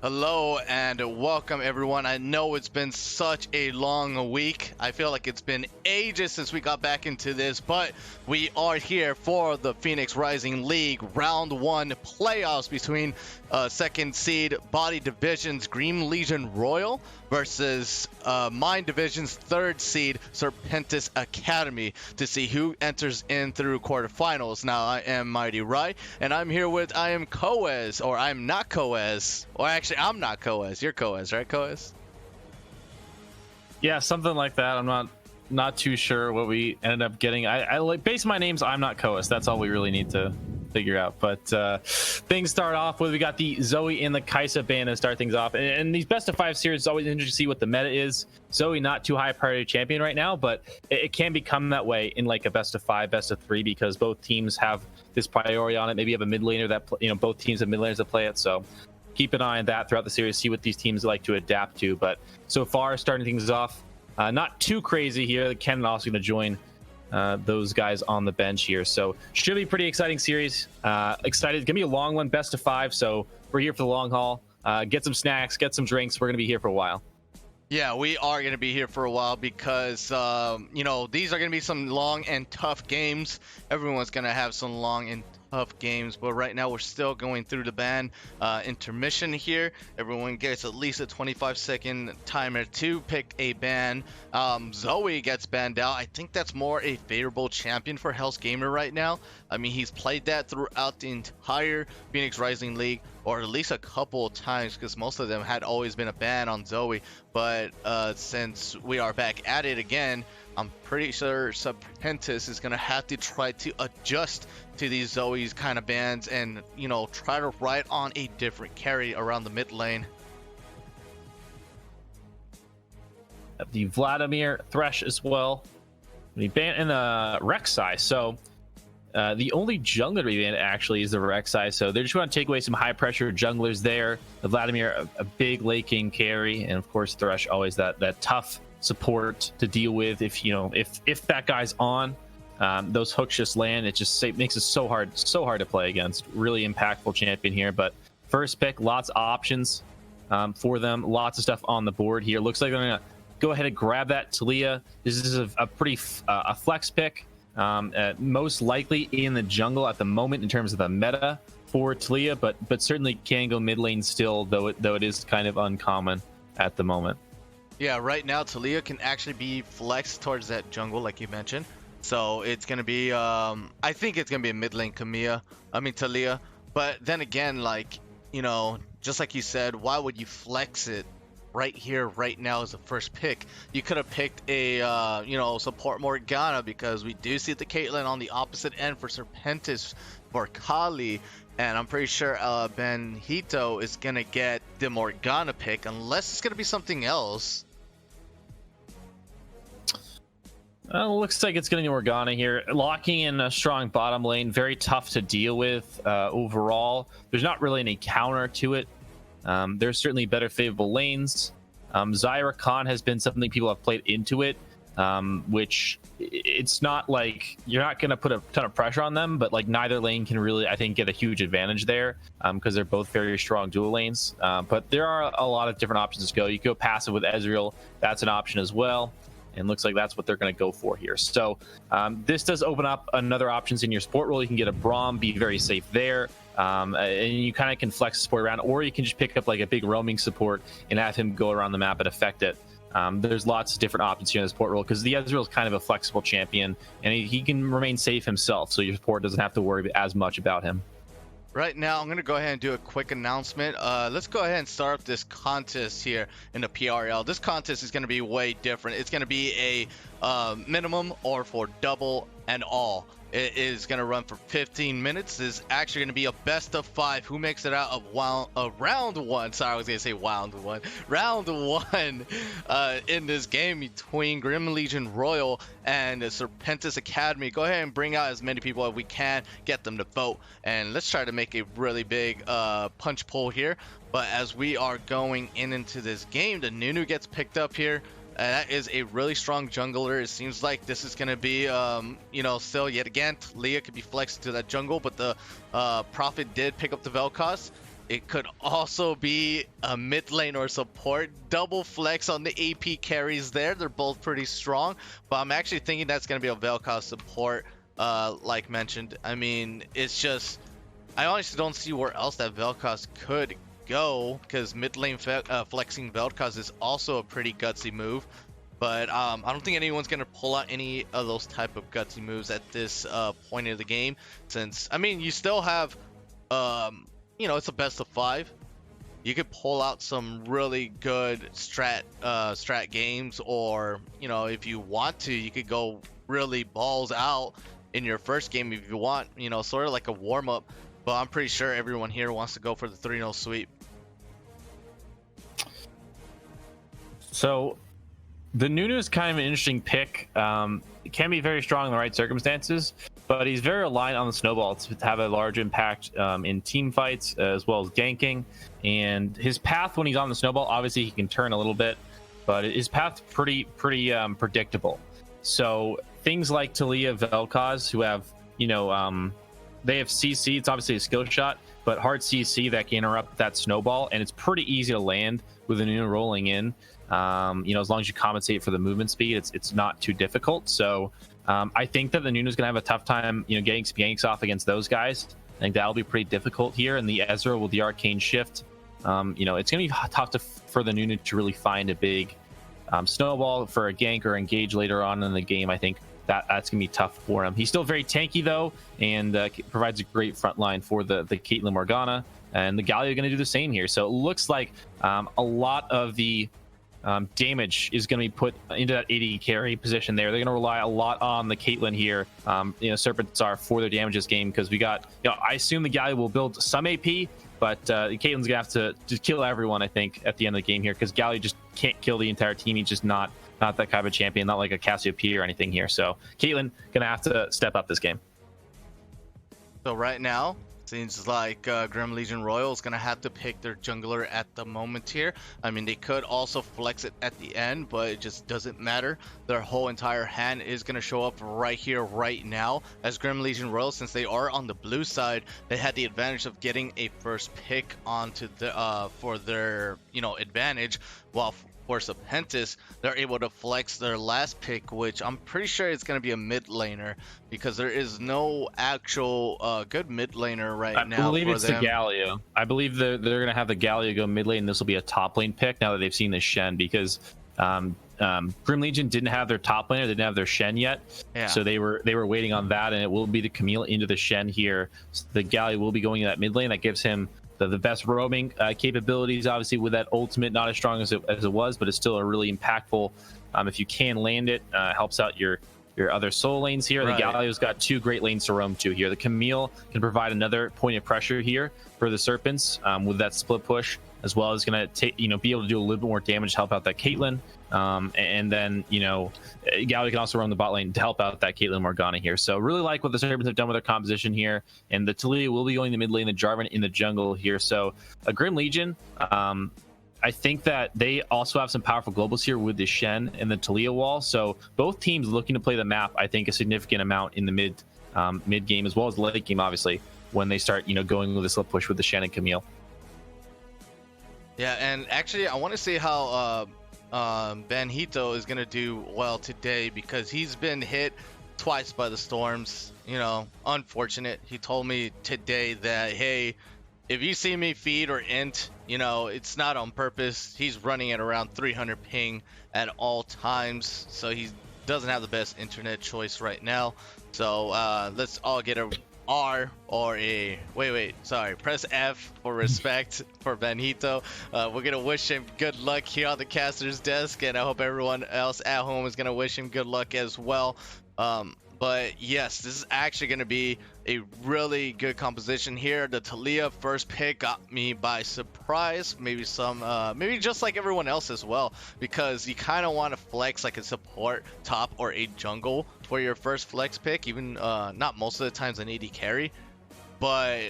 Hello and welcome everyone. I know it's been such a long week. I feel like it's been ages since we got back into this, but we are here for the Phoenix Rising League Round 1 playoffs between second seed Body Division's Green Legion Royal versus Mind Division's third seed Serpentis Academy to see who enters in through quarterfinals. Now I am MightyRai and I'm here with IamCoeus, or IamNotCoeus, or actually I'm not Coes. You're Coes, right, Coes? Yeah, something like that. I'm not too sure what we ended up getting. I like base my names. I'm not Coes. That's all we really need to figure out. But things start off with we got the Zoe and the Kaisa band to start things off. And these best of 5 series is always interesting to see what the meta is. Zoe not too high priority champion right now, but it can become that way in like a best of 5, best of 3 because both teams have this priority on it. Maybe you have a mid laner that both teams have mid laners that play it. So keep an eye on that throughout the series, see what these teams like to adapt to. But so far, starting things off, not too crazy here. Ken also going to join those guys on the bench here. So should be a pretty exciting series. Excited. It's going to be a long one, best of 5. So we're here for the long haul. Get some snacks, get some drinks. We're going to be here for a while. Yeah, we are going to be here for a while because, these are going to be some long and tough games. Everyone's going to have some long and tough games, but right now we're still going through the ban intermission here. Everyone gets at least a 25-second timer to pick a ban. Zoe gets banned out. I think that's more a favorable champion for Hell's Gamer right now. I mean, he's played that throughout the entire Phoenix Rising League, or at least a couple of times, because most of them had always been a ban on Zoe. But since we are back at it again, I'm pretty sure Serpentis is going to have to try to adjust to these Zoe's kind of bans and, try to ride on a different carry around the mid lane. The Vladimir Thresh as well. We ban in the Rek'Sai. So the only jungler we banned actually is the Rek'Sai. So they're just going to take away some high pressure junglers there. The Vladimir, a big late game carry, and of course Thresh always that tough support to deal with. If that guy's on, those hooks just land. It just makes it so hard to play against. Really impactful champion here. But first pick, lots of options for them. Lots of stuff on the board here. Looks like they're gonna go ahead and grab that Talia. This is a pretty flex pick. Most likely in the jungle at the moment in terms of the meta for Talia, but certainly can go mid lane still, though it is kind of uncommon at the moment. Yeah, right now Talia can actually be flexed towards that jungle, like you mentioned. So it's gonna be, I think it's gonna be a mid lane Talia. But then again, just like you said, why would you flex it right here, right now as the first pick? You could have picked a, support Morgana, because we do see the Caitlyn on the opposite end for Serpentis for Kali. And I'm pretty sure Benito is gonna get the Morgana pick, unless it's gonna be something else. Looks like it's going to be Morgana here. Locking in a strong bottom lane, very tough to deal with overall. There's not really any counter to it. There's certainly better favorable lanes. Zyra Khan has been something people have played into it, which it's not like you're not going to put a ton of pressure on them, but like neither lane can really, I think, get a huge advantage there because they're both very strong dual lanes. But there are a lot of different options to go. You go passive with Ezreal. That's an option as well. And looks like that's what they're going to go for here. So this does open up another options in your support role. You can get a Braum, be very safe there. And you kind of can flex the support around, or you can just pick up like a big roaming support and have him go around the map and affect it. There's lots of different options here in the support role because the Ezreal is kind of a flexible champion and he can remain safe himself. So your support doesn't have to worry as much about him. Right now, I'm going to go ahead and do a quick announcement. Let's go ahead and start up this contest here in the PRL. This contest is going to be way different. It's going to be a minimum or for double and all. It is going to run for 15 minutes. It's actually going to be a best of 5. Who makes it out of round 1? Sorry, I was going to say round 1. Round 1 in this game between Grim Legion Royal and Serpentis Academy. Go ahead and bring out as many people as we can. Get them to vote. And let's try to make a really big punch pull here. But as we are going into this game, the Nunu gets picked up here. That is a really strong jungler. It seems like this is going to be, still yet again, Leah could be flexed to that jungle, but the Prophet did pick up the Vel'Koz. It could also be a mid lane or support. Double flex on the AP carries there. They're both pretty strong, but I'm actually thinking that's going to be a Vel'Koz support, like mentioned. I mean, it's just, I honestly don't see where else that Vel'Koz could go, because mid lane flexing Vel'Koz is also a pretty gutsy move. But I don't think anyone's going to pull out any of those type of gutsy moves at this point of the game, since, I mean, you still have, you know, it's a best of 5. You could pull out some really good strat games, or, you know, if you want to, you could go really balls out in your first game if you want, you know, sort of like a warm-up. But I'm pretty sure everyone here wants to go for the 3-0 sweep. So the Nunu is kind of an interesting pick. It can be very strong in the right circumstances, but he's very reliant on the snowball to have a large impact in team fights as well as ganking. And his path when he's on the snowball, obviously he can turn a little bit, but his path's pretty predictable. So things like Taliyah, Vel'Koz, who have, you know, they have CC. It's obviously a skill shot, but hard CC that can interrupt that snowball, and it's pretty easy to land with the Nunu rolling in. You know, as long as you compensate for the movement speed, it's not too difficult. So I think that the Nunu's gonna have a tough time, you know, getting some ganks off against those guys. I think that'll be pretty difficult here. And the Ezra with the arcane shift, you know, it's gonna be tough for the Nunu to really find a big snowball for a gank or engage later on in the game. I think that's gonna be tough for him. He's still very tanky though, and provides a great front line for the Caitlyn Morgana, and the Galio are gonna do the same here. So it looks like a lot of the damage is going to be put into that AD carry position there. They're going to rely a lot on the Caitlyn here, you know, Serpentis for their damage this game, because we got, you know, I assume the Galio will build some AP, but Caitlyn's going to have to just kill everyone, I think, at the end of the game here, because Galio just can't kill the entire team. He's just not that kind of a champion, not like a Cassiopeia or anything here. So Caitlyn going to have to step up this game. So right now, seems like Grim Legion Royal is going to have to pick their jungler at the moment here. I mean, they could also flex it at the end, but it just doesn't matter. Their whole entire hand is going to show up right here, right now. As Grim Legion Royal, since they are on the blue side, they had the advantage of getting a first pick onto the for their, you know, advantage, while for Serpentis, they're able to flex their last pick, which I'm pretty sure it's going to be a mid laner, because there is no actual good mid laner right now. I believe it's the Galio. I believe they're going to have the Galio go mid lane. This will be a top lane pick now that they've seen the Shen, because Grim Legion didn't have their top laner, they didn't have their Shen yet. Yeah. So they were waiting on that, and it will be the Camille into the Shen here. So the Galio will be going in that mid lane. That gives him the best roaming capabilities, obviously, with that ultimate, not as strong as it was, but it's still a really impactful. If you can land it, helps out your other soul lanes here. Right. The Galio's got 2 great lanes to roam to here. The Camille can provide another point of pressure here for the Serpents with that split push, as well as going to be able to do a little bit more damage to help out that Caitlyn. And then, you know, Galio can also run the bot lane to help out that Caitlyn Morgana here. So really like what the Serpents have done with their composition here. And the Taliyah will be going the mid lane, the Jarvan in the jungle here. So a Grim Legion, I think that they also have some powerful globals here with the Shen and the Taliyah wall. So both teams looking to play the map, I think, a significant amount in the mid game, as well as the late game, obviously, when they start, you know, going with this slip push with the Shen and Camille. Yeah, and actually, I want to see how Benhito is going to do well today, because he's been hit twice by the storms. You know, unfortunate. He told me today that, hey, if you see me feed or int, you know, it's not on purpose. He's running at around 300 ping at all times, so he doesn't have the best internet choice right now. So let's all get a R or a press F for respect for Benhito. We're gonna wish him good luck here on the caster's desk, and I hope everyone else at home is gonna wish him good luck as well. But yes, this is actually going to be a really good composition here. The Taliyah first pick got me by surprise. Maybe maybe just like everyone else as well, because you kind of want to flex like a support top or a jungle for your first flex pick, even not most of the times an AD carry. But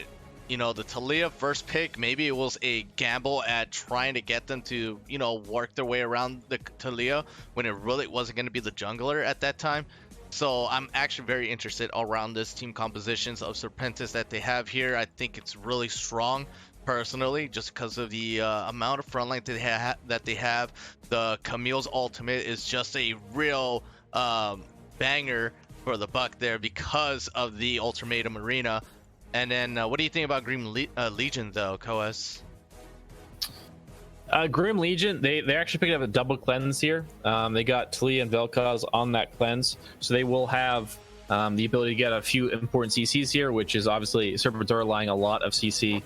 you know, the Taliyah first pick, maybe it was a gamble at trying to get them to, you know, work their way around the Taliyah when it really wasn't going to be the jungler at that time. So I'm actually very interested around this team compositions of Serpentis that they have here. I think it's really strong. personally, just because of the amount of front line that they have. The Camille's ultimate is just a real banger for the buck there because of the ultimatum arena. And then what do you think about Legion though, Coeus? Grim Legion, they actually picked up a double cleanse here. They got Talia and Vel'Koz on that cleanse, so they will have the ability to get a few important CCs here, which is obviously Serpentis relying a lot of CC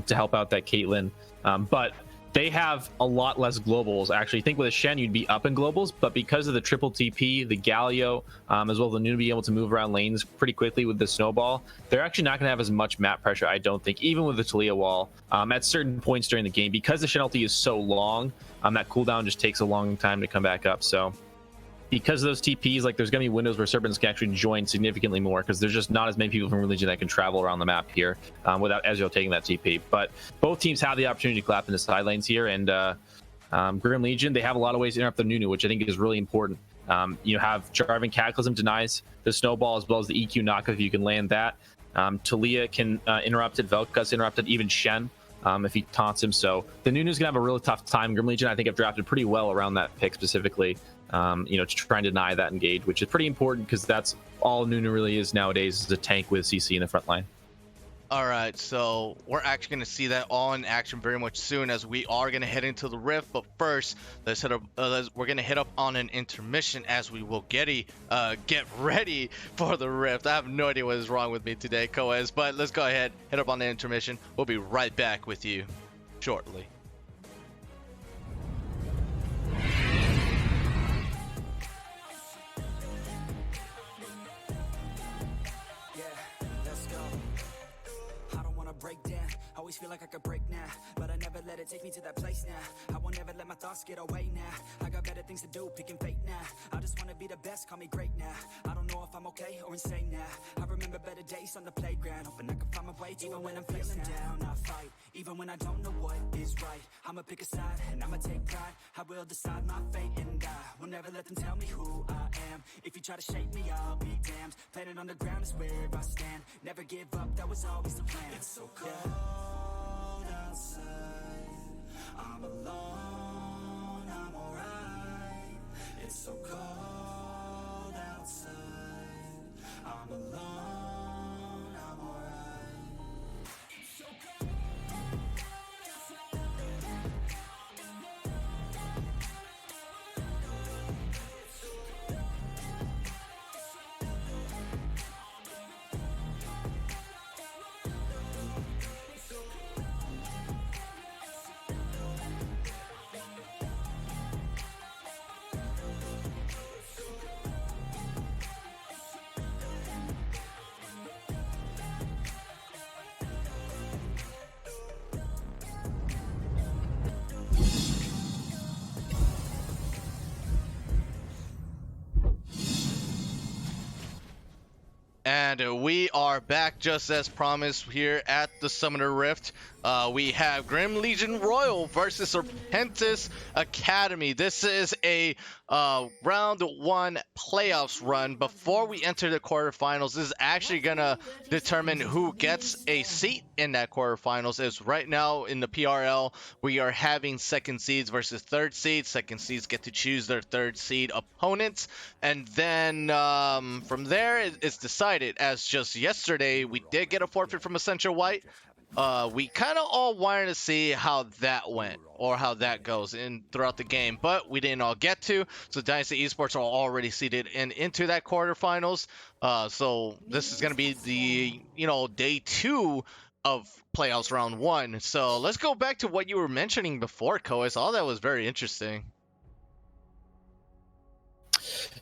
to help out that Caitlyn. But they have a lot less globals. Actually, I think with a Shen, you'd be up in globals, but because of the triple TP, the Galio, as well as the Nunu being able to move around lanes pretty quickly with the snowball, they're actually not going to have as much map pressure, I don't think, even with the Talia wall at certain points during the game. Because the Shen ulti is so long, that cooldown just takes a long time to come back up. So because of those TPs, like there's going to be windows where Serpentis can actually join significantly more because there's just not as many people from Religion that can travel around the map here without Ezreal taking that TP. But both teams have the opportunity to clap into side lanes here, and Grim Legion, they have a lot of ways to interrupt the Nunu, which I think is really important. You have Jarvan Cataclysm denies the snowball as well as the EQ knockup if you can land that. Talia can interrupt it, Vel'Koz interrupt it, even Shen if he taunts him. So the Nunu's going to have a really tough time. Grim Legion, I think, have drafted pretty well around that pick specifically. To try and deny that engage, which is pretty important because that's all Nunu really is nowadays, is a tank with CC in the front line. All right, so we're actually going to see that all in action very much soon as we are going to head into the Rift. But first, let's hit up. We're going to hit up on an intermission as we will get ready for the Rift. I have no idea what is wrong with me today, Coeus, but let's go ahead, hit up on the intermission. We'll be right back with you shortly. Always feel like I could break now, but I never let it take me to that place now. I won't ever let my thoughts get away now. I got better things to do, picking fate now. I just wanna be the best, call me great now. I don't know if I'm okay or insane now. I remember better days on the playground, hoping I can find my way even when I'm feeling down. I fight, even when I don't know what is right. I'ma pick a side and I'ma take pride. I will decide my fate and I will never let them tell me who I am. If you try to shape me, I'll be damned. Planet on the ground is where I stand. Never give up, that was always the plan. It's so cold. Outside, I'm alone, I'm alright. It's so cold outside, I'm alone, I'm alright. It's so cold outside. And we are back just as promised here at the Summoner Rift. We have Grim Legion Royal versus Serpentis Academy. This is a round one playoffs run. Before we enter the quarterfinals, this is actually gonna determine who gets a seat in that quarterfinals. As right now in the PRL, we are having second seeds versus third seeds. Second seeds get to choose their third seed opponents, and then from there it's decided. As just yesterday, we did get a forfeit from Essential White. We kind of all wanted to see how that went or how that goes in throughout the game, but we didn't all get to. So Dynasty Esports are already seeded into that quarterfinals. So this is going to be the day 2 of playoffs round 1. So let's go back to what you were mentioning before, Coeus. All that was very interesting.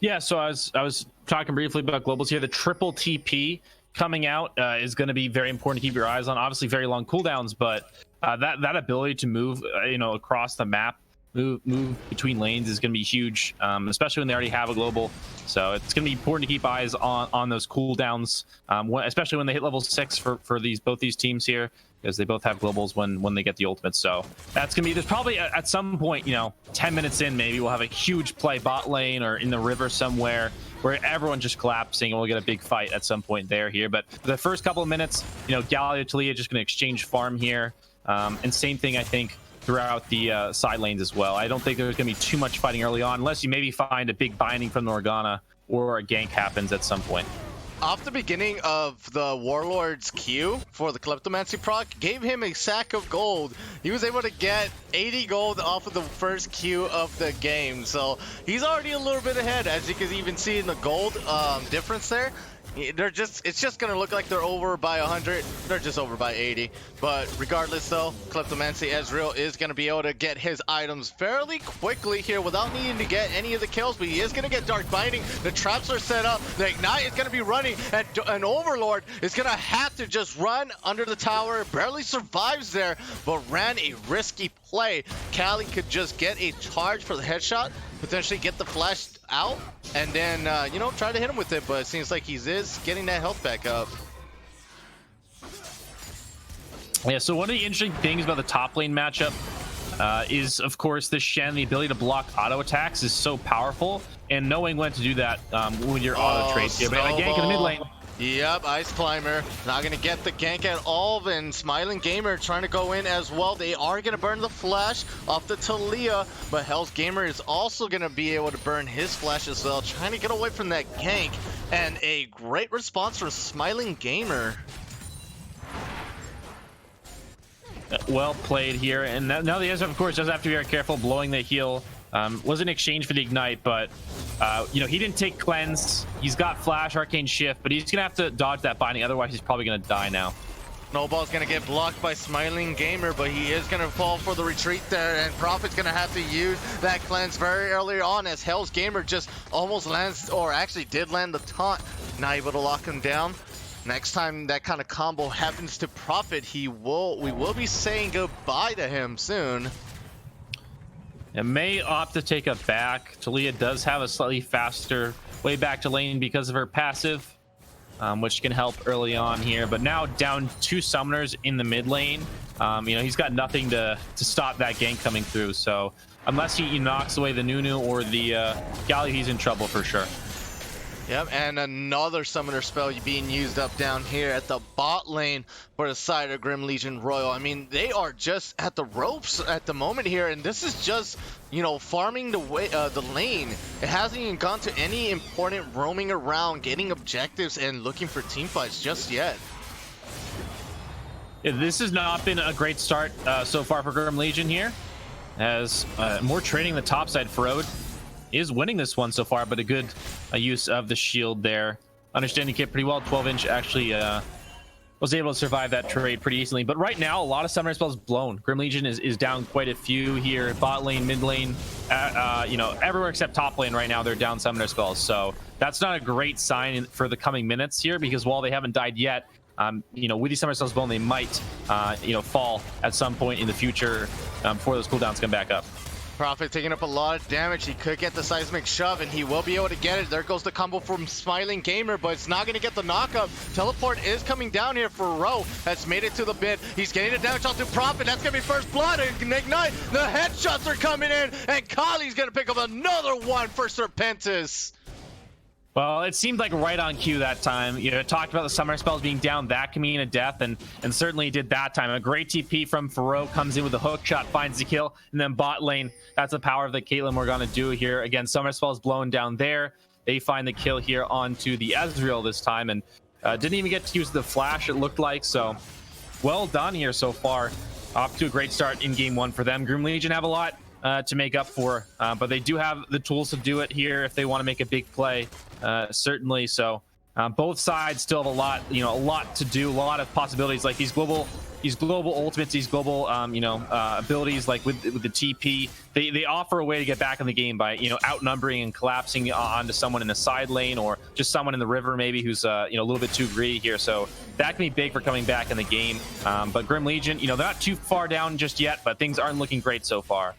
Yeah, so I was talking briefly about globals here. The triple TP coming out is going to be very important to keep your eyes on. Obviously, very long cooldowns, but that ability to move, across the map, move between lanes is going to be huge, especially when they already have a global. So it's going to be important to keep eyes on those cooldowns, especially when they hit level 6 for both these teams here, because they both have globals when they get the ultimate. So that's gonna be, there's probably at some point, 10 minutes in, maybe we'll have a huge play bot lane or in the river somewhere where everyone just collapsing and we'll get a big fight at some point here. But for the first couple of minutes, Galio, Talia just gonna exchange farm here. And same thing, I think, throughout the side lanes as well. I don't think there's going to be too much fighting early on, unless you maybe find a big binding from the Morgana or a gank happens at some point. Off the beginning of the Warlord's Q for the Kleptomancy proc, gave him a sack of gold. He was able to get 80 gold off of the first Q of the game. So he's already a little bit ahead, as you can even see in the gold difference there. It's just gonna look like they're over by 100. They're just over by 80. But regardless though, Kleptomancy Ezreal is gonna be able to get his items fairly quickly here without needing to get any of the kills, but he is gonna get Dark Binding. The traps are set up, the Ignite is gonna be running, and an Overlord is gonna have to just run under the tower, barely survives there, but ran a risky play. Kali could just get a charge for the headshot, potentially get the flash out, and then you know, try to hit him with it, but it seems like he is getting that health back up. Yeah, so one of the interesting things about the top lane matchup is, of course, the Shen, the ability to block auto attacks is so powerful, and knowing when to do that with your auto trades here. But a gank in the mid lane. Yep, Ice Climber not gonna get the gank at all, and Smiling Gamer trying to go in as well. They are gonna burn the flash off the Talia, but Hell's Gamer is also gonna be able to burn his flash as well, trying to get away from that gank, and a great response from Smiling Gamer. Well played here, and now the Ezra, of course, does have to be very careful blowing the heal. Was in exchange for the Ignite, but you know, he didn't take Cleanse. He's got Flash, Arcane Shift, but he's gonna have to dodge that binding, otherwise he's probably gonna die now. Snowball's gonna get blocked by Smiling Gamer, but he is gonna fall for the retreat there, and Prophet's gonna have to use that cleanse very early on, as Hell's Gamer just almost lands, or actually did land the taunt, not able to lock him down. Next time that kind of combo happens to Prophet, we will be saying goodbye to him soon. It may opt to take a back. Talia does have a slightly faster way back to lane because of her passive, which can help early on here. But now down 2 summoners in the mid lane. You know, he's got nothing to stop that gank coming through. So unless he knocks away the Nunu or the Galio, he's in trouble for sure. Yep, and another summoner spell being used up down here at the bot lane for the side of Grim Legion Royal. I mean, they are just at the ropes at the moment here, and this is just, you know, farming the lane. It hasn't even gone to any important roaming around, getting objectives, and looking for team fights just yet. Yeah, this has not been a great start so far for Grim Legion here, as more trading the top side. Farode is winning this one so far, but a good use of the shield there. Understanding kit pretty well. 12-inch actually was able to survive that trade pretty easily. But right now, a lot of summoner spells blown. Grim Legion is down quite a few here. Bot lane, mid lane, you know, everywhere except top lane right now, they're down summoner spells. So that's not a great sign for the coming minutes here, because while they haven't died yet, you know, with these summoner spells blown, they might, you know, fall at some point in the future before those cooldowns come back up. Prophet taking up a lot of damage. He could get the seismic shove, and he will be able to get it. There goes the combo from Smiling Gamer, but it's not going to get the knockup. Teleport is coming down here for Ro. That's made it to the bit. He's getting the damage onto Prophet. That's going to be first blood. And Ignite. The headshots are coming in, and Kali's going to pick up another one for Serpentis. Well, it seemed like right on cue that time. You know, it talked about the summoner spells being down. That can mean a death, and certainly did that time. A great TP from Faro comes in with a hook shot, finds the kill, and then bot lane. That's the power of the Caitlyn we're going to do here. Again, summoner spells blown down there. They find the kill here onto the Ezreal this time, and didn't even get to use the flash, it looked like. So, well done here so far. Off to a great start in game 1 for them. Grim Legion have a lot to make up for, but they do have the tools to do it here if they want to make a big play, certainly. So both sides still have a lot, you know, a lot to do, a lot of possibilities, like these global ultimates, these global you know, abilities, like with the TP. They offer a way to get back in the game by, you know, outnumbering and collapsing onto someone in the side lane, or just someone in the river maybe who's you know, a little bit too greedy here. So that can be big for coming back in the game. But Grim Legion, you know, they're not too far down just yet, but things aren't looking great so far.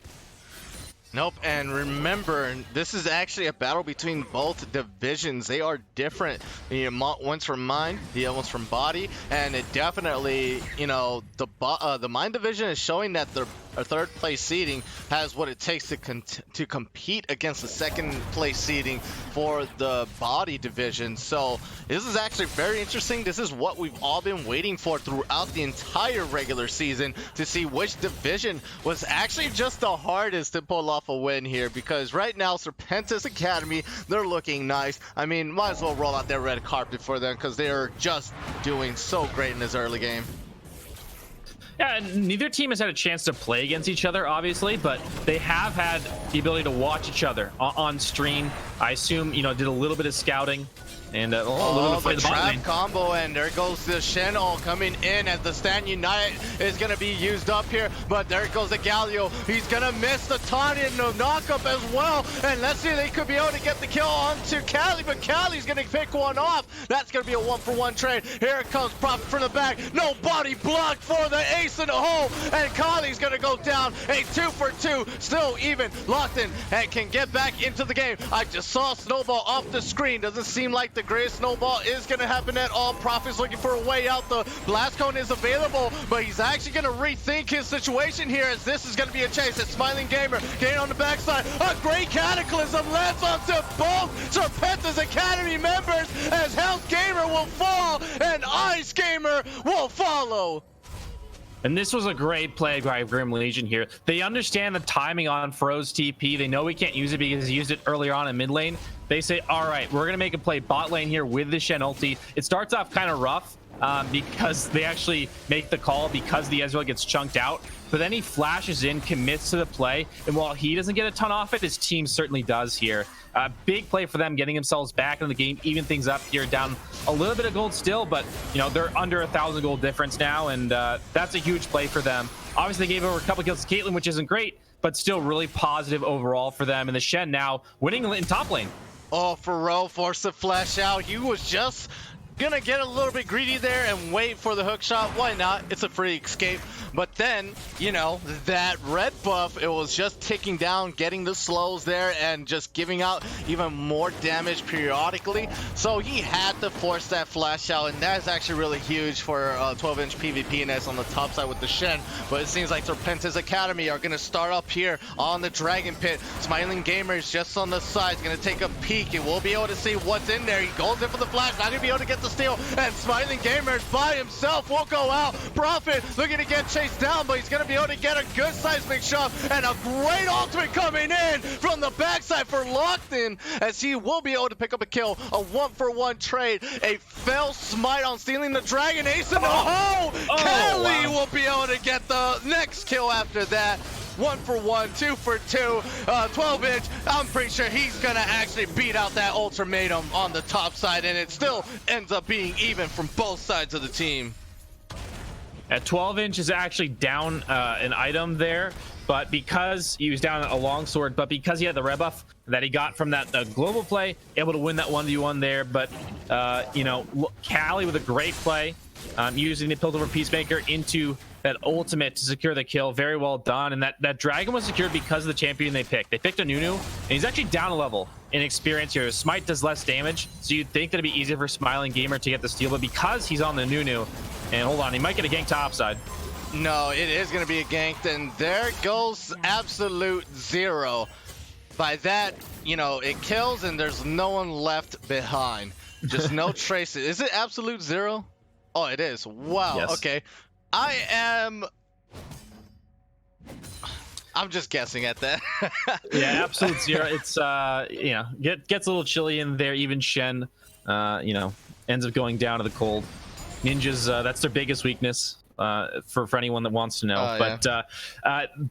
Nope, and remember, this is actually a battle between both divisions. They are different. You know, one's from mind, the other one's from body, and it definitely, you know, the mind division is showing that they're third place seeding has what it takes to compete against the second place seeding for the body division. So this is actually very interesting. This is what we've all been waiting for throughout the entire regular season, to see which division was actually just the hardest to pull off a win here, because right now Serpentis Academy, they're looking nice. I mean, might as well roll out their red carpet for them, because they're just doing so great in this early game. Yeah, neither team has had a chance to play against each other, obviously, but they have had the ability to watch each other on stream. I assume, you know, did a little bit of scouting and a little bit of the trap combo, and there goes the Shen all coming in as the Stand Unite is going to be used up here, but there goes the Galio. He's going to miss the taunt and the knockup as well, and let's see, they could be able to get the kill onto Cali, but Cali's going to pick one off. That's going to be a 1-for-1 trade. Here it comes, Prophet from the back. No body blocked for the ace in the hole, and Cali's going to go down. A 2-for-2, still even, locked in, and can get back into the game. I just saw Snowball off the screen. Doesn't seem like the greatest snowball is going to happen at all. Prophet's looking for a way out. The blast cone is available, but he's actually going to rethink his situation here, as this is going to be a chase. It's Smiling Gamer getting on the backside. A great cataclysm lands onto both Serpentis Academy members, as Health Gamer will fall and Ice Gamer will follow. And this was a great play by Grim Legion here. They understand the timing on Froze TP. They know we can't use it because he used it earlier on in mid lane. They say, all right, we're going to make a play bot lane here with the Shen ulti. It starts off kind of rough because they actually make the call because the Ezreal gets chunked out. But then he flashes in, commits to the play, and while he doesn't get a ton off it, his team certainly does here. Big play for them, getting themselves back in the game, even things up here, down a little bit of gold still, but you know, they're under 1,000 gold difference now, and that's a huge play for them. Obviously, they gave over a couple kills to Caitlyn, which isn't great, but still really positive overall for them. And the Shen now winning in top lane. Oh, Pharrell forced the flash out. He was just gonna get a little bit greedy there and wait for the hook shot. Why not? It's a free escape. But then, you know, that red buff, it was just ticking down, getting the slows there and just giving out even more damage periodically. So he had to force that flash out, and that's actually really huge for 12-inch PvP-ness on the top side with the Shen. But it seems like Serpentis Academy are gonna start up here on the Dragon Pit. Smiling Gamer's just on the side, he's gonna take a peek, and we'll be able to see what's in there. He goes in for the flash, not gonna be able to get the steal, and Smiling Gamer by himself will go out. Prophet looking to get chased down, but he's going to be able to get a good seismic shot, and a great ultimate coming in from the backside for Locked In, as he will be able to pick up a kill. A 1-for-1 trade, a fell smite on stealing the dragon, ace in the hole. Kelly will be able to get the next kill after that. 1-for-1, 2-for-2, 12-inch. I'm pretty sure he's gonna actually beat out that ultimatum on the top side, and it still ends up being even from both sides of the team. At 12-inch is actually down an item there, but because he was down a longsword, but because he had the red buff that he got from that global play, able to win that 1v1 there. But you know, Callie with a great play, using the Piltover Peacemaker into that ultimate to secure the kill. Very well done. And that dragon was secured because of the champion they picked. They picked a Nunu, and he's actually down a level in experience here. Smite does less damage, so you'd think that it'd be easier for Smiling Gamer to get the steal, but because he's on the Nunu, and hold on, he might get a gank topside. No, it is going to be a gank, and there goes Absolute Zero. By that, you know, it kills, and there's no one left behind. Just no traces. Is it Absolute Zero? Oh, it is. Wow. Yes. Okay. I'm just guessing at that. Yeah, Absolute Zero. It's you know, gets a little chilly in there. Even Shen, you know, ends up going down to the cold. Ninjas, that's their biggest weakness. For anyone that wants to know. But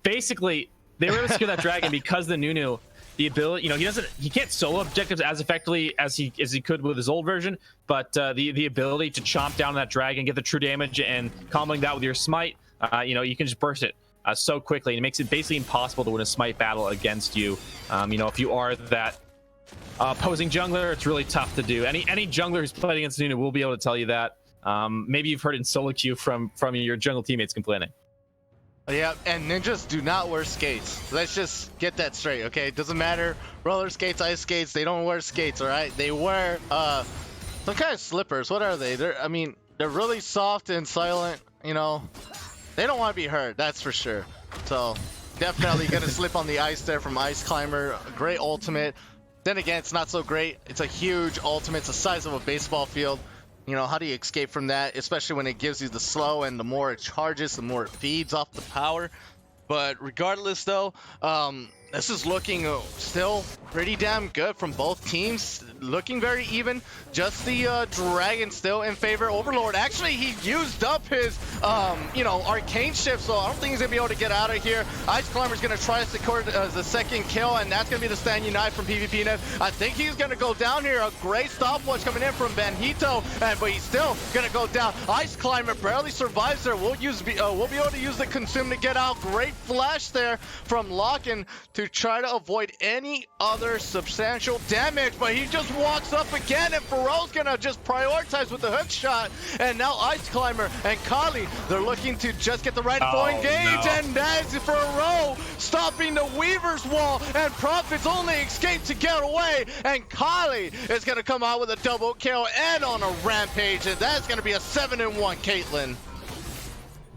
basically, they were able to secure that dragon because the Nunu, the ability, you know, he can't solo objectives as effectively as he could with his old version, but the ability to chomp down that dragon, get the true damage, and comboing that with your smite, you know, you can just burst it so quickly, and it makes it basically impossible to win a smite battle against you. You know, if you are that opposing jungler, it's really tough to do. Any jungler who's played against Nunu will be able to tell you that. Maybe you've heard in solo queue from your jungle teammates complaining. Yeah, and ninjas do not wear skates. Let's just get that straight, okay? It doesn't matter. Roller skates, ice skates, they don't wear skates, all right? They wear some kind of slippers. What are they? I mean, they're really soft and silent, you know. They don't want to be hurt, that's for sure. So definitely gonna slip on the ice there from Ice Climber. Great ultimate. Then again, it's not so great. It's a huge ultimate. It's the size of a baseball field. You know, how do you escape from that? Especially when it gives you the slow, and the more it charges, the more it feeds off the power. But regardless though, this is looking still pretty damn good from both teams. Looking very even. Just the Dragon still in favor. Overlord, actually, he used up his, you know, arcane shift, so I don't think he's going to be able to get out of here. Ice Climber's going to try to secure the second kill, and that's going to be the Stand Unite from PvPnet. I think he's going to go down here. A great stopwatch coming in from Benito, but he's still going to go down. Ice Climber barely survives there. We'll be able to use the Consume to get out. Great flash there from Locken to try to avoid any other substantial damage, but he just walks up again, and Pharrell's gonna just prioritize with the hook shot. And now Ice Climber and Kali, they're looking to just get the right full engage, no. And that's Pharrell stopping the Weaver's wall, and Profits only escape to get away, and Kali is gonna come out with a double kill and on a rampage, and that's gonna be a 7-1 Caitlyn.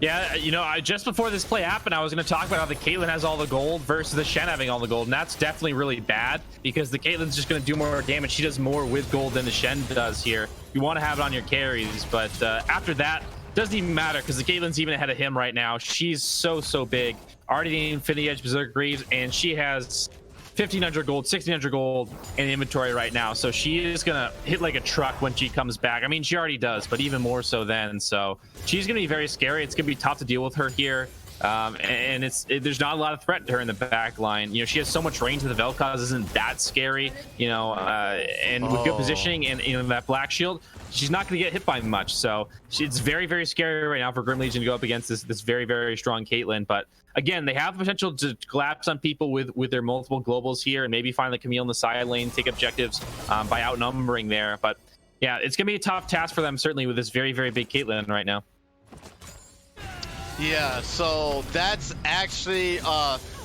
Yeah, you know, just before this play happened, I was going to talk about how the Caitlyn has all the gold versus the Shen having all the gold, and that's definitely really bad because the Caitlyn's just going to do more damage. She does more with gold than the Shen does here. You want to have it on your carries, but after that, doesn't even matter because the Caitlyn's even ahead of him right now. She's so big. Already the Infinity Edge Berserker Greaves, and she has 1,500 gold, 1,600 gold in inventory right now. So she is going to hit like a truck when she comes back. I mean, she already does, but even more so then. So she's going to be very scary. It's going to be tough to deal with her here. And there's not a lot of threat to her in the back line. You know, she has so much range with the Vel'Koz isn't that scary, you know, and with good positioning and, you know, that black shield, she's not going to get hit by much. So it's very scary right now for Grim Legion to go up against this very strong Caitlyn. But again, they have the potential to collapse on people with their multiple globals here and maybe find the Camille in the side lane, take objectives by outnumbering there. But yeah, it's going to be a tough task for them, certainly with this very big Caitlyn right now. Yeah, so that's actually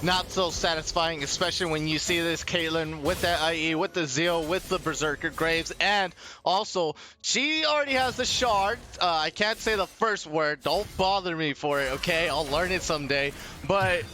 not so satisfying, especially when you see this Caitlyn with that IE, with the Zeal, with the Berserker Graves, and also she already has the shard. I can't say the first word, don't bother me for it, okay? I'll learn it someday. But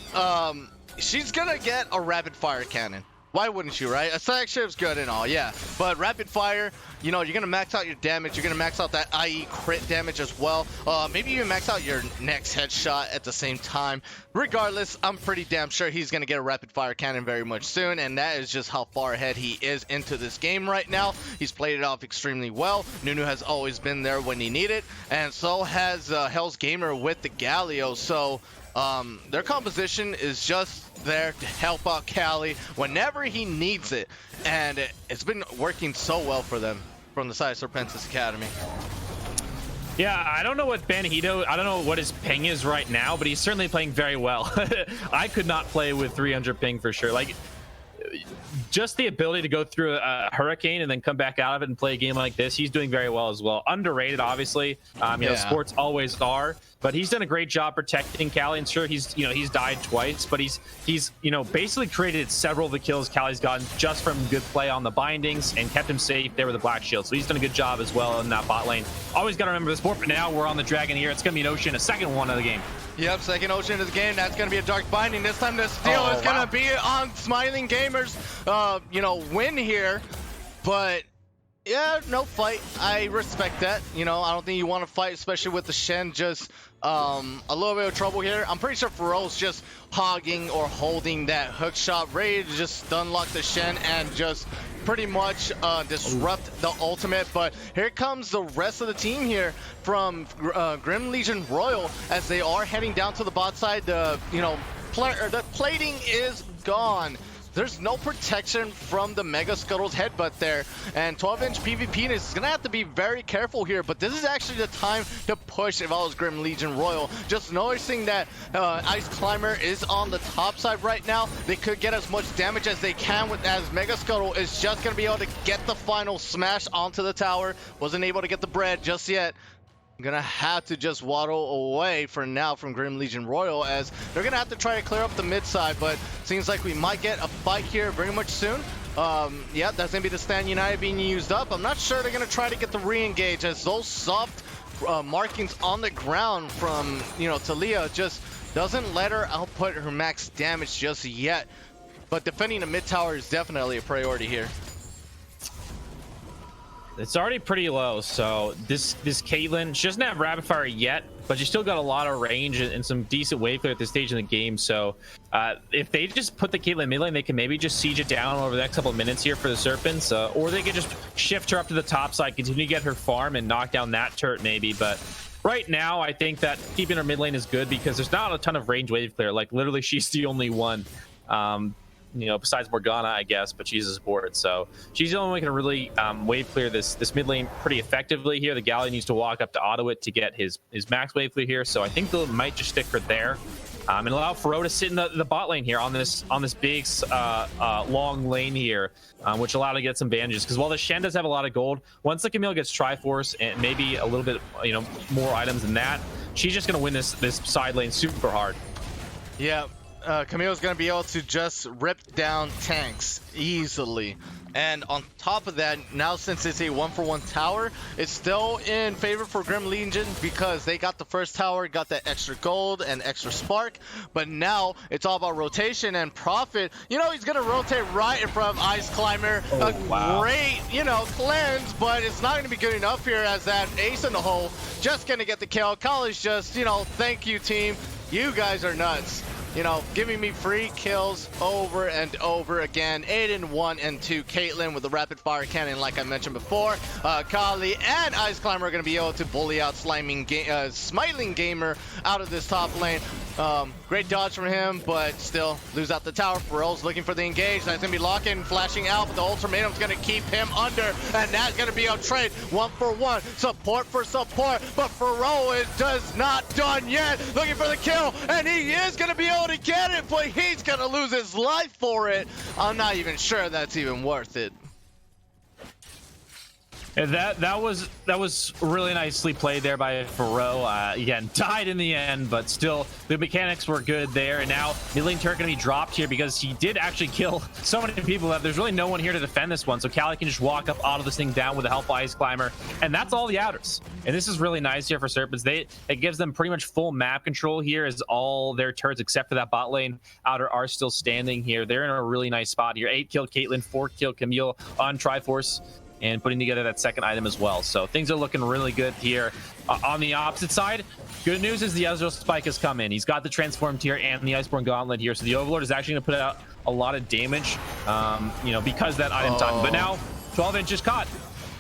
she's gonna get a rapid fire cannon. Why wouldn't you, right? A stack shift's good and all, yeah. But rapid fire, you know, you're going to max out your damage. You're going to max out that IE crit damage as well. Maybe even max out your next headshot at the same time. Regardless, I'm pretty damn sure he's going to get a rapid fire cannon very much soon. And that is just how far ahead he is into this game right now. He's played it off extremely well. Nunu has always been there when he needed. And so has Hell's Gamer with the Galio. So their composition is just there to help out Kali whenever he needs it, and it's been working so well for them from the side of Serpentis Academy. Yeah, I don't know what Benito, I don't know what his ping is right now, but he's certainly playing very well. I could not play with 300 ping for sure. Like, just the ability to go through a hurricane and then come back out of it and play a game like this, he's doing very well as well. Underrated, obviously. You know, sports always are, but he's done a great job protecting Kali. And sure, he's died twice, but he's you know, basically created several of the kills Kali's gotten just from good play on the bindings and kept him safe there with the black shield. So he's done a good job as well in that bot lane. Always got to remember this, but now we're on the Dragon here. It's going to be an Ocean, a second one of the game. Yep, second Ocean of the game. That's going to be a Dark Binding. This time the steal is going to be on Smiling Gamers, you know, win here. But yeah, no fight. I respect that. You know, I don't think you want to fight, especially with the Shen just a little bit of trouble here. I'm pretty sure Pharrell's just hogging or holding that hook shot, ready to just stun lock the Shen and just pretty much disrupt the ultimate. But here comes the rest of the team here from Grim Legion Royal as they are heading down to the bot side. The the plating is gone. There's no protection from the Mega Scuttle's headbutt there, and 12-inch PvP is gonna have to be very careful here. But this is actually the time to push if I was Grim Legion Royal. Just noticing that Ice Climber is on the top side right now, they could get as much damage as they can with as Mega Scuttle is just gonna be able to get the final smash onto the tower. Wasn't able to get the bread just yet. I'm gonna have to just waddle away for now from Grim Legion Royal as they're gonna have to try to clear up the mid side, but seems like we might get a fight here very much soon. Yeah, that's gonna be the Stand United being used up. I'm not sure they're gonna try to get the re-engage as those soft markings on the ground from, you know, Talia just Doesn't let her output her max damage just yet. But defending the mid tower is definitely a priority here. It's already pretty low, so this Caitlyn, she doesn't have rapid fire yet, but she still got a lot of range and some decent wave clear at this stage in the game. So if they just put the Caitlyn mid lane, they can maybe just siege it down over the next couple of minutes here for the Serpents, or they could just shift her up to the top side, continue to get her farm and knock down that turret maybe. But right now, I think that keeping her mid lane is good because there's not a ton of range wave clear. Like literally, she's the only one. You know, besides Morgana, I guess, but she's a support, so she's the only one who can really wave clear this mid lane pretty effectively here. The Galleon needs to walk up to auto it to get his max wave clear here, so I think they might just stick her there and allow Faro to sit in the bot lane here on this big long lane here, which allow to get some bandages. Because while the Shen does have a lot of gold, once the Camille gets Triforce and maybe a little bit, you know, more items than that, she's just gonna win this side lane super hard. Yeah. Camille's going to be able to just rip down tanks easily. And on top of that, now since it's a 1-for-1 tower, it's still in favor for Grim Legion because they got the first tower, got that extra gold and extra spark. But now it's all about rotation and profit. You know, he's going to rotate right in front of Ice Climber. Great, you know, cleanse, but it's not going to be good enough here as that ace in the hole just going to get the kill. College just, you know, thank you, team. You guys are nuts. You know, giving me free kills over and over again. Aiden 1 and 2. Caitlyn with the rapid fire cannon, like I mentioned before. Kali and Ice Climber are going to be able to bully out Smiling Gamer out of this top lane. Great dodge from him, but still lose out the tower. Pharrell's looking for the engage. That's going to be locking, flashing out, but the ultimatum's going to keep him under, and that's going to be a trade 1-for-1. Support for support, but Pharrell is just not done yet. Looking for the kill, and he is going to be able to get it, but he's going to lose his life for it. I'm not even sure that's even worth it. And that was really nicely played there by Faro. Again, died in the end, but still the mechanics were good there. And now mid lane turret gonna be dropped here because he did actually kill so many people that there's really no one here to defend this one. So Kali can just walk up, auto this thing down with the help of Ice Climber, and that's all the outers. And this is really nice here for Serpents. It gives them pretty much full map control here, as all their turrets except for that bot lane outer are still standing here. They're in a really nice spot here. 8 kill Caitlyn, 4 kill Camille on Triforce, and putting together that second item as well. So things are looking really good here. On the opposite side, good news is the Ezreal Spike has come in. He's got the Transformed here and the Iceborne Gauntlet here. So the Overlord is actually going to put out a lot of damage, you know, because that item time. But now 12 inches caught.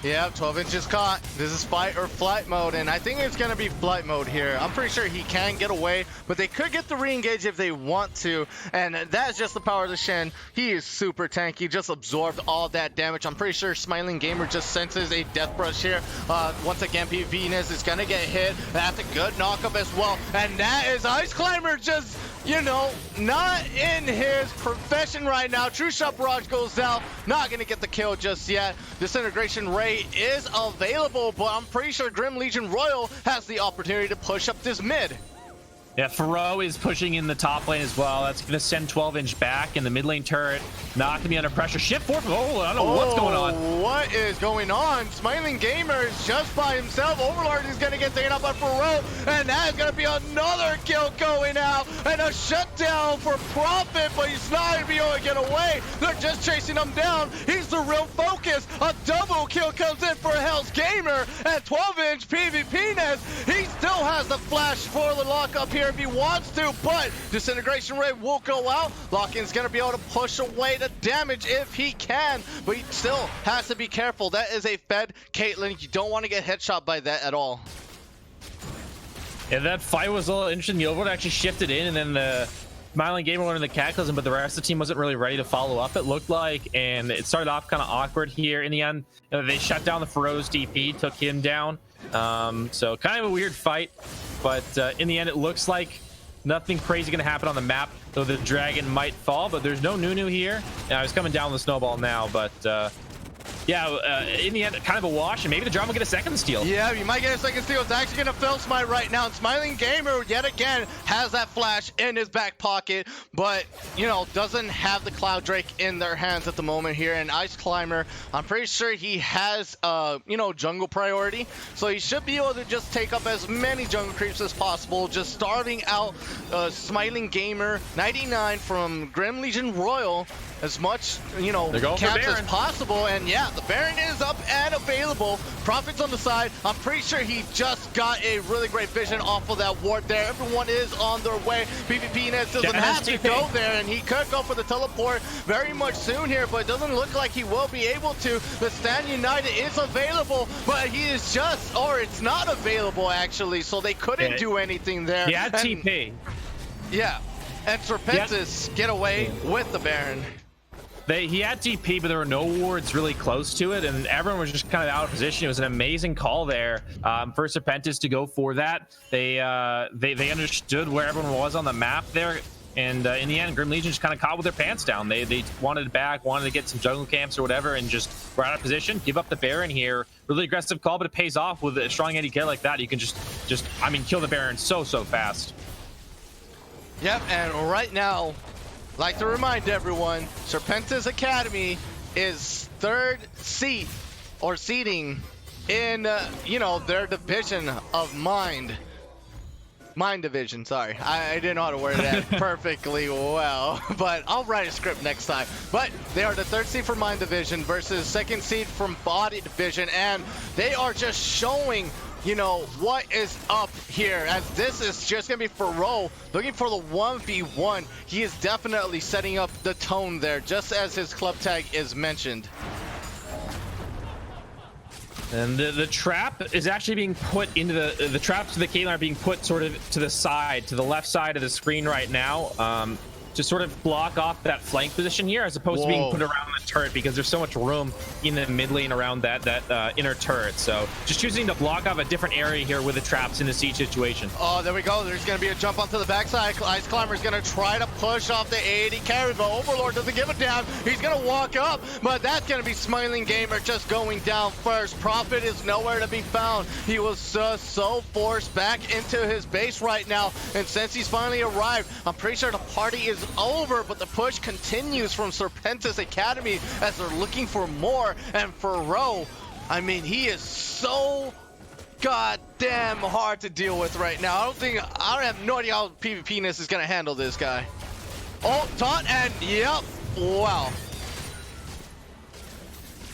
Yeah, 12 inches caught. This is fight or flight mode, and I think it's going to be flight mode here. I'm pretty sure he can get away, but they could get the re-engage if they want to, and that's just the power of the Shen. He is super tanky, just absorbed all that damage. I'm pretty sure Smiling Gamer just senses a death brush here. Once again, Venus is going to get hit. That's a good knockup as well, and that is Ice Climber just, you know, not in his profession right now. True Shot Barrage goes out, not going to get the kill just yet. Disintegration Ray is available, but I'm pretty sure Grim Legion Royal has the opportunity to push up this mid. Yeah, Faro is pushing in the top lane as well. That's going to send 12-inch back, and the mid lane turret not going to be under pressure. Shift forward. Oh, I don't know what's going on. What is going on? Smiling Gamer is just by himself. Overlord is going to get taken out by Faro, and that is going to be another kill going out, and a shutdown for Profit, but he's not going to be able to get away. They're just chasing him down. He's the real focus. A double kill comes in for Hell's Gamer, and 12-inch PvP-ness. He still has the flash for the lockup here if he wants to, but Disintegration Ray will go out. Lock-in's gonna be able to push away the damage if he can, but he still has to be careful. That is a fed Caitlyn. You don't want to get headshot by that at all. Yeah, that fight was a little interesting. The Overlord actually shifted in, and then the Smiling Gamer went in the Cataclysm, but the rest of the team wasn't really ready to follow up, it looked like, and it started off kind of awkward here. In the end, they shut down the Faro's DP, took him down. So kind of a weird fight, but in the end, it looks like nothing crazy going to happen on the map, though the dragon might fall, but there's no Nunu here. Yeah, he's coming down the snowball now, but yeah, in the end, kind of a wash, and maybe the Drum will get a second steal. Yeah, you might get a second steal. It's actually going to fill Smite right now. And Smiling Gamer, yet again, has that flash in his back pocket, but, you know, doesn't have the Cloud Drake in their hands at the moment here. And Ice Climber, I'm pretty sure he has, you know, jungle priority. So he should be able to just take up as many jungle creeps as possible. Just starting out Smiling Gamer, 99 from Grim Legion Royal, as much, you know, caps as possible. And yeah, the Baron is up and available. Prophet's on the side. I'm pretty sure he just got a really great vision off of that ward there. Everyone is on their way. PvP Nets doesn't have to go there, and he could go for the teleport very much soon here, but it doesn't look like he will be able to. The Stand United is available, but he is just, or it's not available actually, so they couldn't do anything there. He had TP. Yeah, and Serpentis get away with the Baron. He had TP, but there were no wards really close to it, and everyone was just kind of out of position. It was an amazing call there for Serpentis to go for that. They understood where everyone was on the map there, and in the end, Grim Legion just kind of caught with their pants down. They wanted it back, wanted to get some jungle camps or whatever, and just were out of position. Give up the Baron here. Really aggressive call, but it pays off with a strong AD carry like that. You can just I mean, kill the Baron so fast. Yep, and right now, like to remind everyone, Serpentis Academy is third seat or seating in, you know, their division of Mind Division. Sorry, I didn't know how to word that perfectly well, but I'll write a script next time. But they are the third seed for Mind Division versus second seed from Body Division, and they are just showing, you know, what is up here, as this is just gonna be for Ro looking for the 1v1. He is definitely setting up the tone there, just as his club tag is mentioned. And the trap is actually being put into the traps to the Caitlyn are being put sort of to the side, to the left side of the screen right now, to sort of block off that flank position here, as opposed to being put around the turret, because there's so much room in the mid lane around that inner turret. So just choosing to block off a different area here with the traps in the siege situation. Oh, there we go. There's going to be a jump onto the backside. Ice Climber is going to try to push off the AD carry, but Overlord doesn't give it down. He's going to walk up, but that's going to be Smiling Gamer just going down first. Prophet is nowhere to be found. He was just so forced back into his base right now, and since he's finally arrived, I'm pretty sure the party is over, but the push continues from Serpentis Academy as they're looking for more. And for Ro, I mean, he is so goddamn hard to deal with right now. I have no idea how PvP-ness is gonna handle this guy. Oh, taunt, and yep, wow.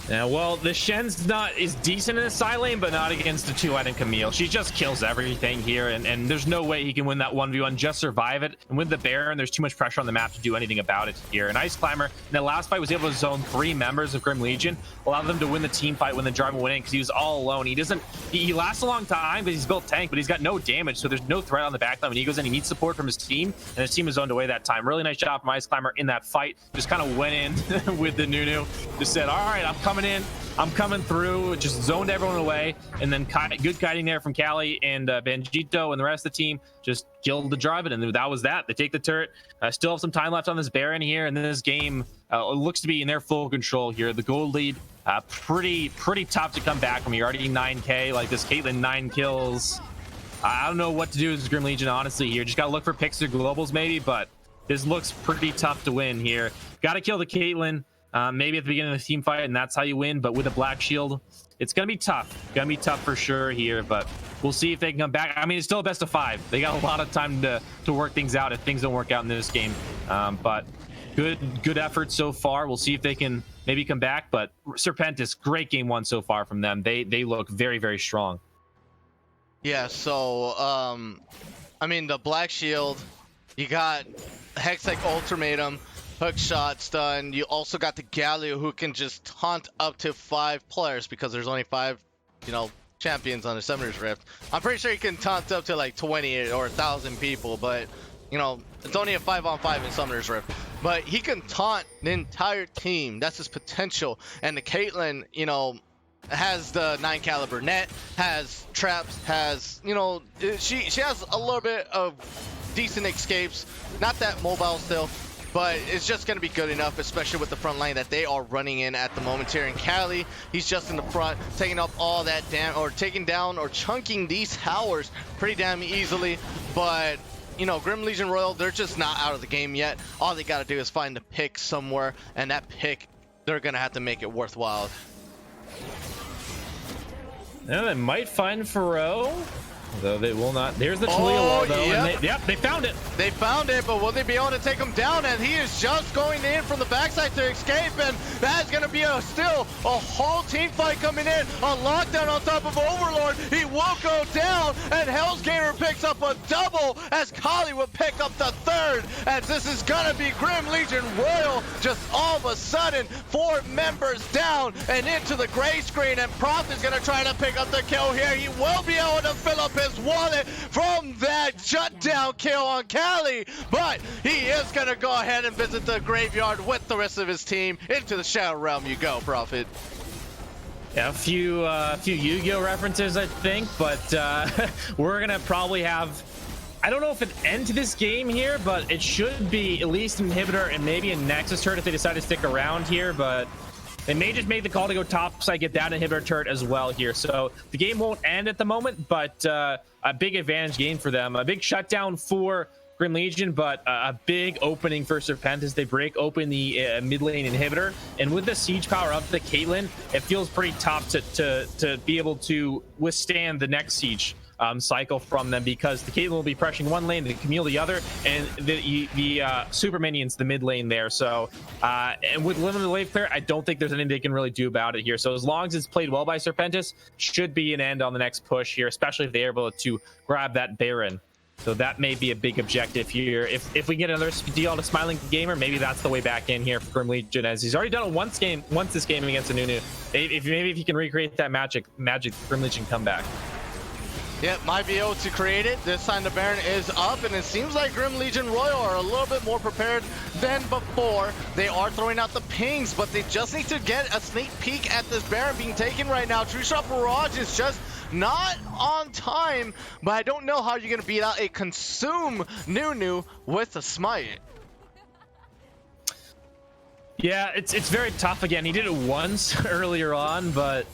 Yeah, well, the Shen's is decent in the side lane, but not against the two-item Camille. She just kills everything here, and there's no way he can win that 1v1, just survive it. And with the Baron, there's too much pressure on the map to do anything about it here. And Ice Climber, in the last fight, was able to zone 3 members of Grim Legion, allow them to win the team fight when the Jarvan went in, because he was all alone. He lasts a long time, but he's built tank, but he's got no damage, so there's no threat on the backline. When he goes in, he needs support from his team, and his team is zoned away that time. Really nice job from Ice Climber in that fight. Just kind of went in with the Nunu. Just said, all right, I'm coming in. I'm coming through, just zoned everyone away, and then good kiting there from Callie and Banjito and the rest of the team just killed the Jarvan, and that was that. They take the turret. Still have some time left on this Baron here, and this game looks to be in their full control here. The gold lead, pretty tough to come back from. You're already 9K, like this Caitlyn 9 kills. I don't know what to do with Grim Legion, honestly, here. Just gotta look for picks or globals maybe, but this looks pretty tough to win here. Gotta kill the Caitlyn. Maybe at the beginning of the team fight, and that's how you win. But with a Black Shield, it's gonna be tough. Gonna be tough for sure here. But we'll see if they can come back. I mean, it's still a best of 5. They got a lot of time to work things out if things don't work out in this game. But good effort so far. We'll see if they can maybe come back. But Serpentis, great game 1 so far from them. They look very strong. Yeah. So I mean, the Black Shield, you got Hextech Ultimatum, hook shot stun. You also got the Galio, who can just taunt up to 5 players, because there's only 5, you know, champions on the Summoner's Rift. I'm pretty sure you can taunt up to like 20 or 1,000 people, but you know, it's only a 5-on-5 in Summoner's Rift. But he can taunt the entire team. That's his potential. And the Caitlyn, you know, has the 9 caliber net, has traps, has, you know, she has a little bit of decent escapes. Not that mobile still, but it's just going to be good enough, especially with the front line that they are running in at the moment here. And Cali, he's just in the front, taking up all that damn, or taking down or chunking these towers pretty damn easily. But you know, Grim Legion Royal, they're just not out of the game yet. All they got to do is find the pick somewhere, and that pick, they're going to have to make it worthwhile. Now they might find Faro, though they will not. There's the Talia wall, though. Yep. And they found it. They found it, but will they be able to take him down? And he is just going in from the backside to escape, and that's going to be still a whole team fight coming in. A lockdown on top of Overlord. He will go down, and Hell's Gamer picks up a double as Kali will pick up the third. As this is going to be Grim Legion Royal. Just all of a sudden, 4 members down and into the gray screen, and Prof is going to try to pick up the kill here. He will be able to fill up his wallet from that shutdown kill on Cali, but he is going to go ahead and visit the graveyard with the rest of his team. Into the Shadow Realm you go, Prophet. Yeah, a few Yu-Gi-Oh references, I think, but we're gonna probably have, I don't know if an end to this game here, but it should be at least an inhibitor and maybe a Nexus turret if they decide to stick around here. But they may just make the call to go topside, get that inhibitor turret as well here. So the game won't end at the moment, but a big advantage gain for them. A big shutdown for Grim Legion, but a big opening for Serpentis. They break open the mid lane inhibitor, and with the siege power of the Caitlyn, it feels pretty tough to be able to withstand the next siege cycle from them, because the Caitlyn will be pressuring one lane, the Camille the other, and the super minions the mid lane there. So and with limited wave clear, I don't think there's anything they can really do about it here. So as long as it's played well by Serpentis, should be an end on the next push here, especially if they're able to grab that Baron. So that may be a big objective here. If we get another deal on a Smiling Gamer, maybe that's the way back in here for Grim Legion, as he's already done it once this game against Anunu. Maybe if he can recreate that magic Grim Legion comeback. Yep, might be able to create it. This time the Baron is up, and it seems like Grim Legion Royal are a little bit more prepared than before. They are throwing out the pings, but they just need to get a sneak peek at this Baron being taken right now. True Shot Barrage is just not on time, but I don't know how you're going to beat out a Consume Nunu with a Smite. Yeah, it's very tough. Again, he did it once earlier on, but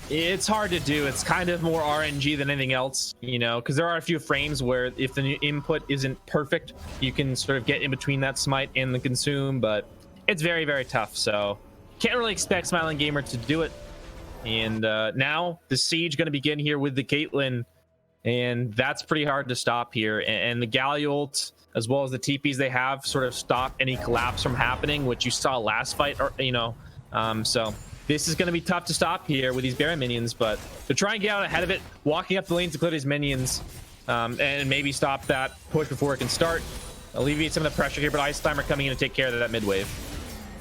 it's hard to do. It's kind of more RNG than anything else, you know, because there are a few frames where if the input isn't perfect, you can sort of get in between that Smite and the Consume, but it's very, very tough. So can't really expect Smiling Gamer to do it. And now the siege going to begin here with the Caitlyn, and that's pretty hard to stop here. And the Galio ult, as well as the TPs they have, sort of stop any collapse from happening, which you saw last fight, or you know. So this is going to be tough to stop here with these Baron minions, but to try and get out ahead of it, walking up the lane to clear these minions, and maybe stop that push before it can start, alleviate some of the pressure here. But Ice Slimer coming in to take care of that mid wave.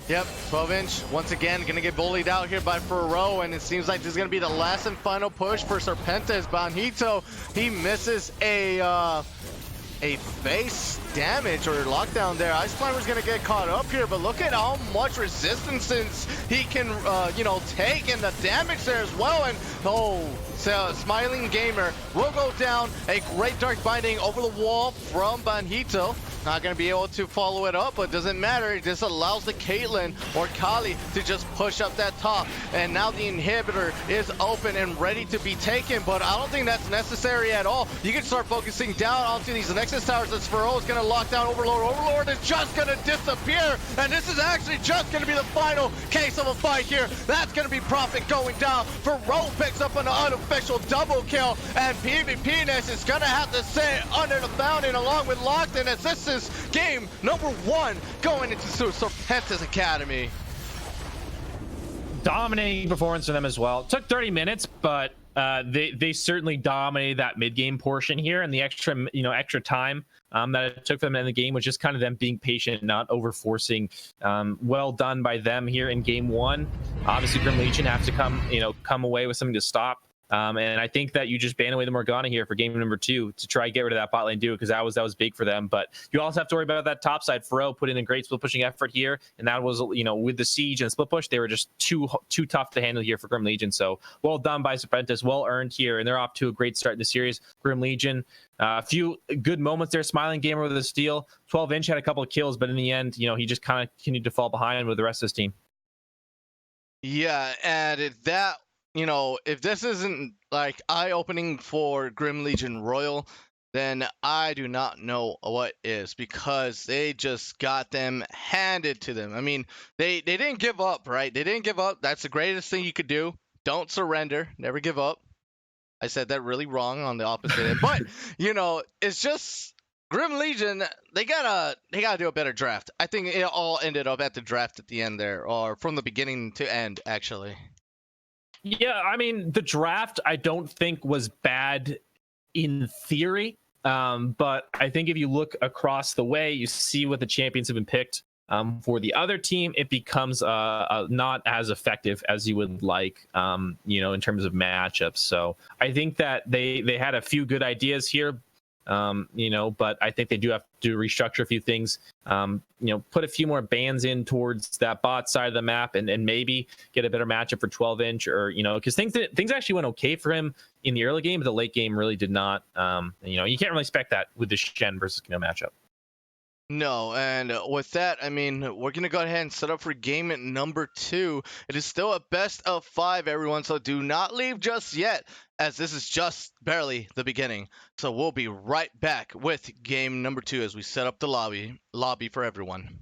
Yep, 12-inch, once again, going to get bullied out here by Faro, and it seems like this is going to be the last and final push for Serpentis. Banhito, he misses a face damage or lockdown there. Ice Climber's going to get caught up here, but look at how much resistance he can, you know, take, and the damage there as well. And so Smiling Gamer will go down. A great Dark Binding over the wall from Banhito. Not going to be able to follow it up, but doesn't matter. It just allows the Caitlyn or Kali to just push up that top. And now the inhibitor is open and ready to be taken, but I don't think that's necessary at all. You can start focusing down onto these Nexus towers as Faro is going to lock down Overlord. Overlord is just going to disappear, and this is actually just going to be the final case of a fight here. That's going to be Prophet going down. Faro picks up an unofficial double kill, and PvPness is going to have to sit under the fountain along with Lockton, as this is game number 1 going into Serpentis Academy. Dominating performance for them as well. It took 30 minutes, but they certainly dominated that mid-game portion here, and the extra time that it took them in the game was just kind of them being patient, not over-forcing. Well done by them here in game 1. Obviously, Grim Legion have to come away with something to stop And I think that you just ban away the Morgana here for game number 2 to try and get rid of that bot lane duo, because that was big for them. But you also have to worry about that top side. Fro put in a great split pushing effort here, and that was, with the siege and split push, they were just too tough to handle here for Grim Legion. So well done by Serpentis, well earned here, and they're off to a great start in the series. Grim Legion, a few good moments there. Smiling Gamer with a steal. 12-inch had a couple of kills, but in the end, he just kind of continued to fall behind with the rest of his team. Yeah, and if this isn't like eye-opening for Grim Legion Royal, then I do not know what is, because they just got them handed to them. I mean, they didn't give up, right? They didn't give up. That's the greatest thing you could do. Don't surrender. Never give up. I said that really wrong on the opposite end. But, it's just Grim Legion, they gotta do a better draft. I think it all ended up at the draft at the end there, or from the beginning to end, actually. Yeah, I mean, the draft I don't think was bad in theory, but I think if you look across the way, you see what the champions have been picked. For the other team, it becomes not as effective as you would like, in terms of matchups. So I think that they had a few good ideas here, but I think they do have to restructure a few things, put a few more bans in towards that bot side of the map, and maybe get a better matchup for 12-inch, or, because things actually went okay for him in the early game, but the late game really did not. You can't really expect that with the Shen versus matchup. No, and with that, I mean, we're going to go ahead and set up for game number 2. It is still a best of 5, everyone, so do not leave just yet, as this is just barely the beginning. So we'll be right back with game number 2 as we set up the lobby for everyone.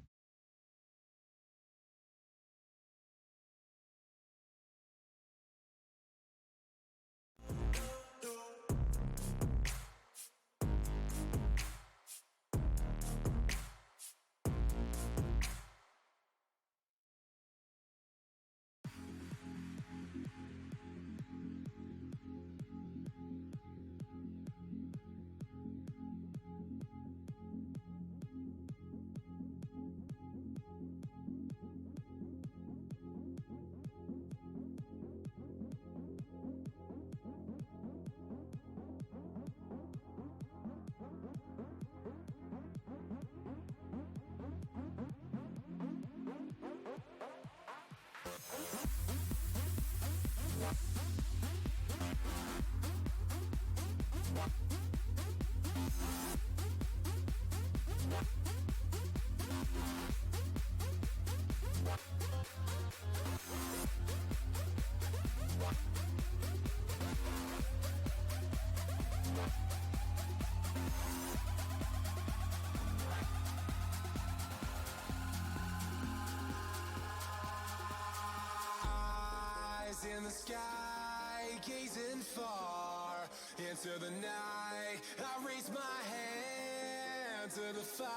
In the sky, gazing far into the night, I raise my hand to the fire,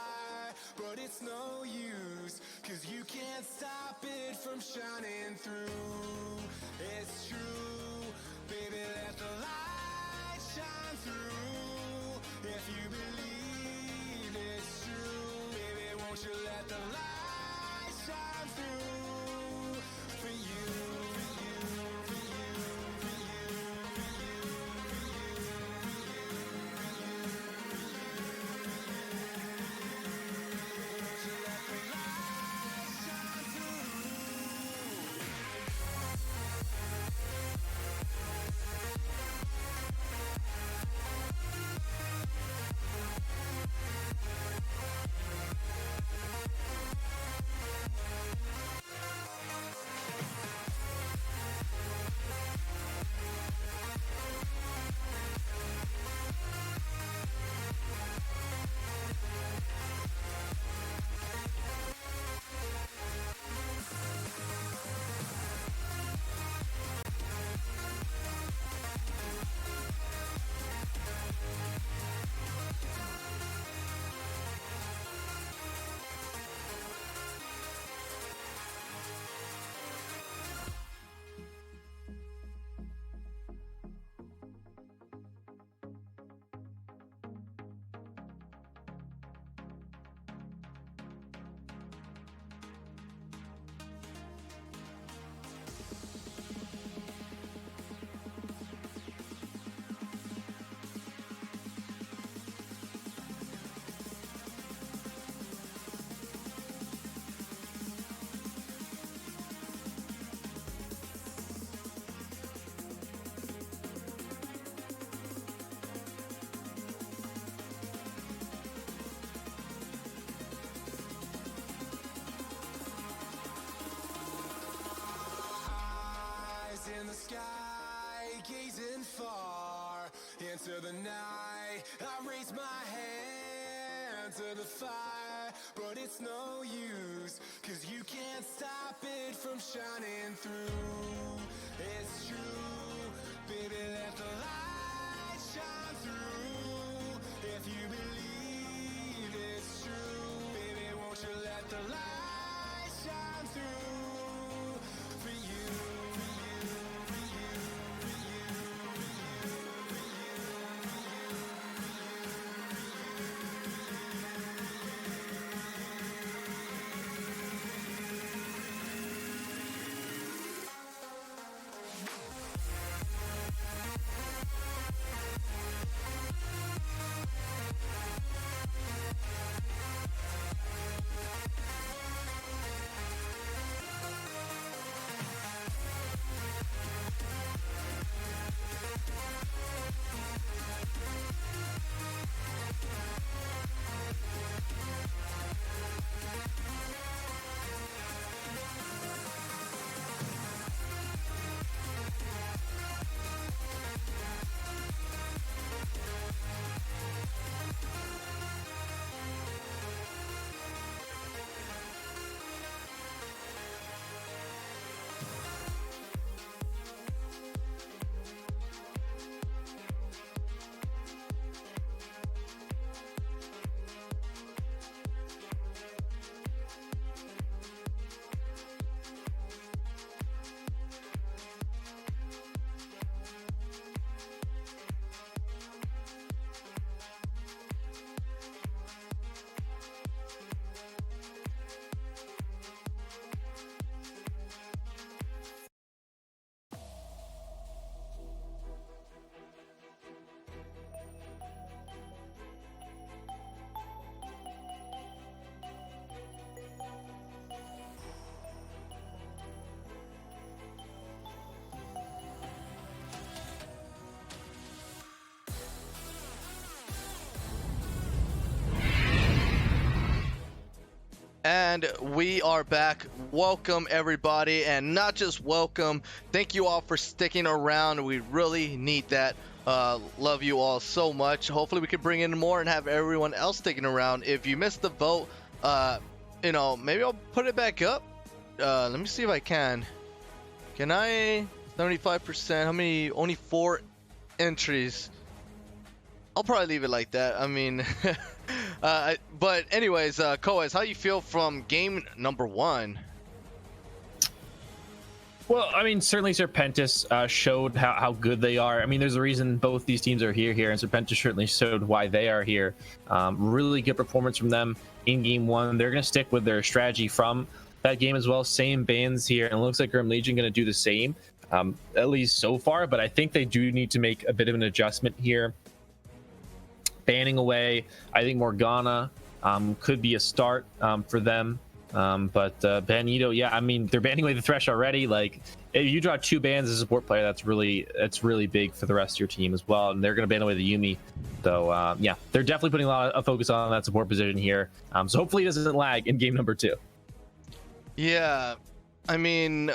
but it's no use, 'cause you can't stop it from shining through. It's true, baby, let the light shine through. If you believe it's true, baby, won't you let the light shine through for you. in the sky, gazing far into the night. I raise my hand to the fire, but it's no use, 'cause you can't stop it from shining through. It's true, baby, let the light shine through. If you believe it's true, baby, won't you let the light shine through for you, for you, for you, for you, for you, for you, And we are back. Welcome everybody, and not just welcome, thank you all for sticking around. We really need that. Love you all so much. Hopefully we can bring in more and have everyone else sticking around. If you missed the vote, maybe I'll put it back up. Let me see if I can I 75%? How many? Only 4 entries. I'll probably leave it like that. I mean, but anyways, Coeus, how you feel from game number 1? Well, I mean, certainly Serpentis showed how good they are. I mean, there's a reason both these teams are here, and Serpentis certainly showed why they are here. Really good performance from them in game 1. They're going to stick with their strategy from that game as well. Same bans here, and it looks like Grim Legion going to do the same, at least so far. But I think they do need to make a bit of an adjustment here. Banning away, I think Morgana could be a start for them. But Banito, yeah, I mean, they're banning away the Thresh already. Like, if you draw 2 bans as a support player, that's really big for the rest of your team as well. And they're going to ban away the Yuumi. So, yeah, they're definitely putting a lot of focus on that support position here. So hopefully it doesn't lag in game number 2. Yeah, I mean,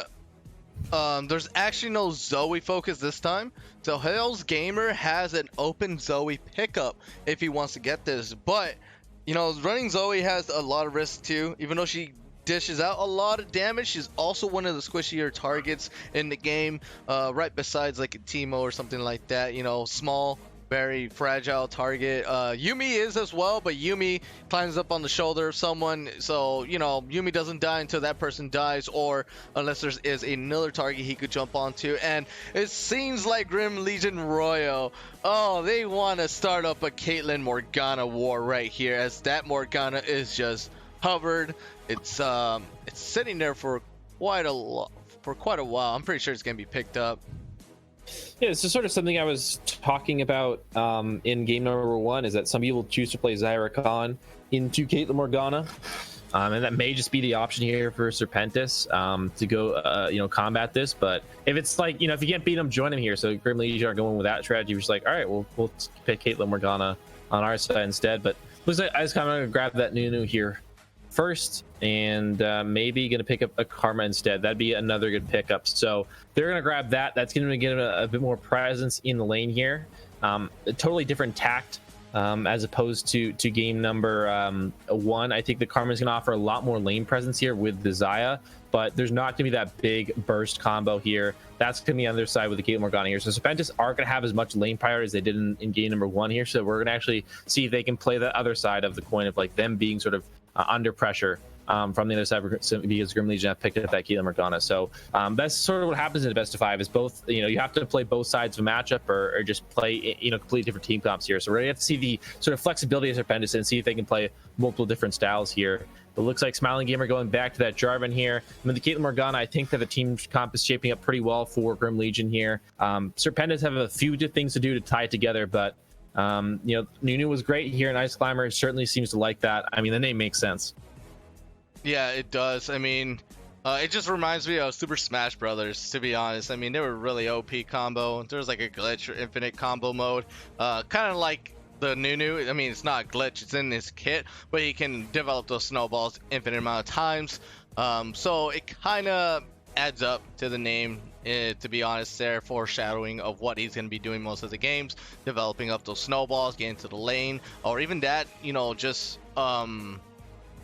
there's actually no Zoe focus this time. So Hales Gamer has an open Zoe pickup if he wants to get this. But, you know, running Zoe has a lot of risk too. Even though she dishes out a lot of damage, she's also one of the squishier targets in the game, right besides like a Teemo or something like that. You know, small, very fragile target. Yuumi is as well, but Yuumi climbs up on the shoulder of someone, so you know Yuumi doesn't die until that person dies, or unless there is another target he could jump onto. And it seems like Grim Legion Royal, oh, they want to start up a Caitlyn Morgana war right here, as that Morgana is just hovered. It's sitting there for quite a while. I'm pretty sure it's gonna be picked up. Yeah, this is sort of something I was talking about in game number 1, is that some people choose to play Zyra Khan into Caitlyn Morgana. And that may just be the option here for Serpentis to go, combat this. But if it's like, if you can't beat him, join him here. So Grim Legion are going with that strategy. We're just like, all right, we'll pick Caitlyn Morgana on our side instead. But looks like I just kind of grab that Nunu here first, and maybe going to pick up a Karma instead. That'd be another good pickup. So they're going to grab that. That's going to give them a bit more presence in the lane here. A totally different tact as opposed to game number 1. I think the Karma is going to offer a lot more lane presence here with the Xayah, but there's not going to be that big burst combo here. That's going to be on the other side with the Caitlyn Morgana here. So Serpentis aren't going to have as much lane priority as they did in game number 1 here. So we're going to actually see if they can play the other side of the coin of like them being sort of under pressure from the other side, because Grim Legion have picked up that Caitlyn Morgana. So that's sort of what happens in the best of 5 is both, you have to play both sides of a matchup or just play, completely different team comps here. So we're gonna have to see the sort of flexibility of Serpentis and see if they can play multiple different styles here. It looks like Smiling Gamer going back to that Jarvan here. I mean, the Caitlyn Morgana, I think that the team comp is shaping up pretty well for Grim Legion here. Serpentis have a few things to do to tie it together, but Nunu was great here, and Ice Climber certainly seems to like that. I mean, the name makes sense. Yeah, it does. I mean, it just reminds me of Super Smash Brothers, to be honest. I mean, they were really OP combo. There was like a glitch or infinite combo mode, kind of like the Nunu. I mean, it's not a glitch, it's in his kit, but he can develop those snowballs infinite amount of times. So it kind of adds up to the name, to be honest. There, foreshadowing of what he's going to be doing most of the games, developing up those snowballs, getting to the lane, or even that, just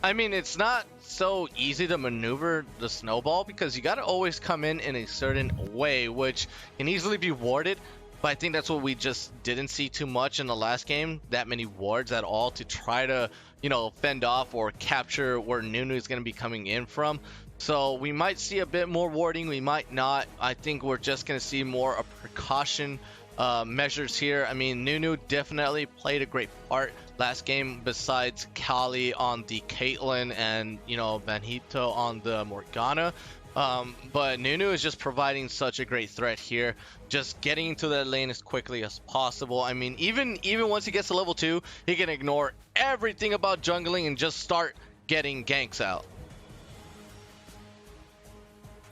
I mean, it's not so easy to maneuver the snowball because you got to always come in a certain way, which can easily be warded. But I think that's what we just didn't see too much in the last game, that many wards at all to try to, fend off or capture where Nunu is going to be coming in from. So we might see a bit more warding, we might not. I think we're just going to see more of precaution measures here. I mean, Nunu definitely played a great part last game, besides Kali on the Caitlyn and Benito on the Morgana. But Nunu is just providing such a great threat here, just getting into that lane as quickly as possible. I mean, even once he gets to level 2, he can ignore everything about jungling and just start getting ganks out.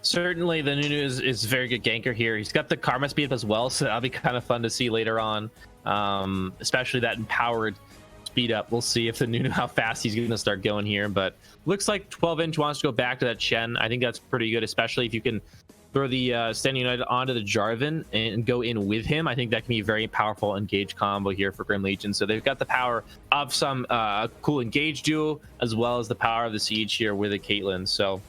Certainly, the Nunu is a very good ganker here. He's got the Karma speed up as well, so that'll be kind of fun to see later on, especially that empowered speed up. We'll see if the Nunu, how fast he's going to start going here, but looks like 12-inch wants to go back to that Shen. I think that's pretty good, especially if you can throw the Stand United onto the Jarvan and go in with him. I think that can be a very powerful engage combo here for Grim Legion. So they've got the power of some cool engage duo, as well as the power of the siege here with a Caitlyn. So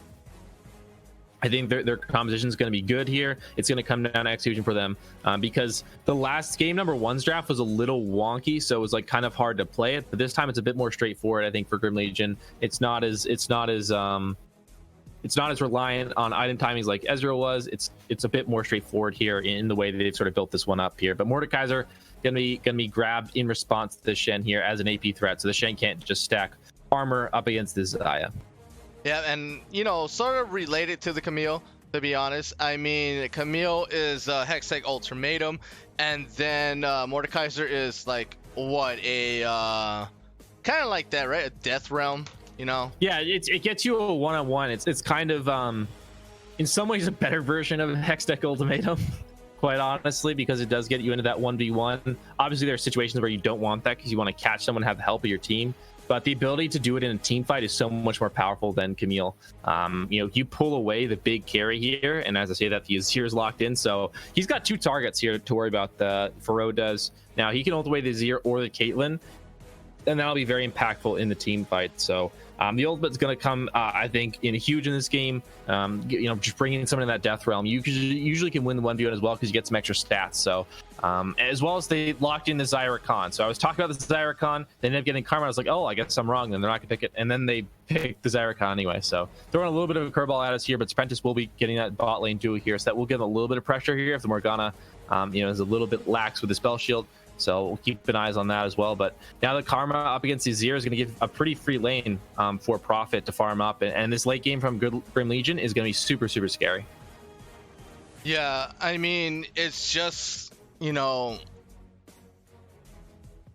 I think their composition is going to be good here. It's going to come down to execution for them because the last game number 1's draft was a little wonky, so it was like kind of hard to play it. But this time it's a bit more straightforward. I think for Grim Legion, it's not as reliant on item timings like Ezreal was. It's a bit more straightforward here in the way that they've sort of built this one up here. But Mordekaiser gonna be grabbed in response to the Shen here as an AP threat, so the Shen can't just stack armor up against this Xayah. Yeah, and sort of related to the Camille, to be honest. I mean, Camille is Hextech Ultimatum, and then Mordekaiser is like what, a kind of like that, right? A Death Realm, Yeah, it gets you a one-on-one. It's kind of in some ways a better version of Hextech Ultimatum, quite honestly, because it does get you into that 1v1. Obviously, there are situations where you don't want that because you want to catch someone, have the help of your team. But the ability to do it in a team fight is so much more powerful than Camille. You pull away the big carry here, and as I say that, the Azir is locked in, so he's got 2 targets here to worry about. The Pharaoh does. Now he can ult away the Azir or the Caitlyn, and that'll be very impactful in the team fight. So the ultimate's going to come, I think, huge in this game. Just bringing in someone in that Death Realm, you usually can win the 1v1 as well because you get some extra stats. So as well as they locked in the Zyra Khan. So I was talking about the Zyra Khan, they ended up getting Karma. I was like, oh, I guess I'm wrong, then they're not going to pick it. And then they picked the Zyra Khan anyway. So throwing a little bit of a curveball at us here, but Serpentis will be getting that bot lane duo here, so that will give a little bit of pressure here if the Morgana is a little bit lax with the spell shield. So we'll keep an eyes on that as well. But now the Karma up against the Azir is going to give a pretty free lane for Profit to farm up. And this late game from Grim Legion is going to be super, super scary. Yeah, I mean, it's just, man,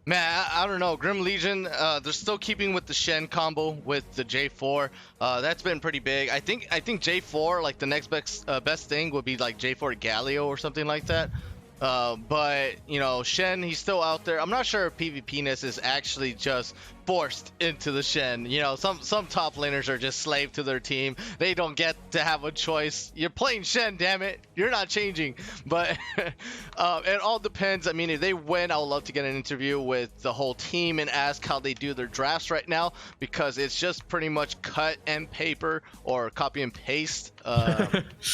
I don't know. Grim Legion, they're still keeping with the Shen combo with the J4. That's been pretty big. I think J4, like the next best thing would be like J4 Galio or something like that. But Shen, he's still out there. I'm not sure if PvP-ness is actually just forced into the Shen. You know, some top laners are just slave to their team. They don't get to have a choice. You're playing Shen, damn it. You're not changing. But it all depends. I mean, if they win, I would love to get an interview with the whole team and ask how they do their drafts right now, because it's just pretty much cut and paper or copy and paste.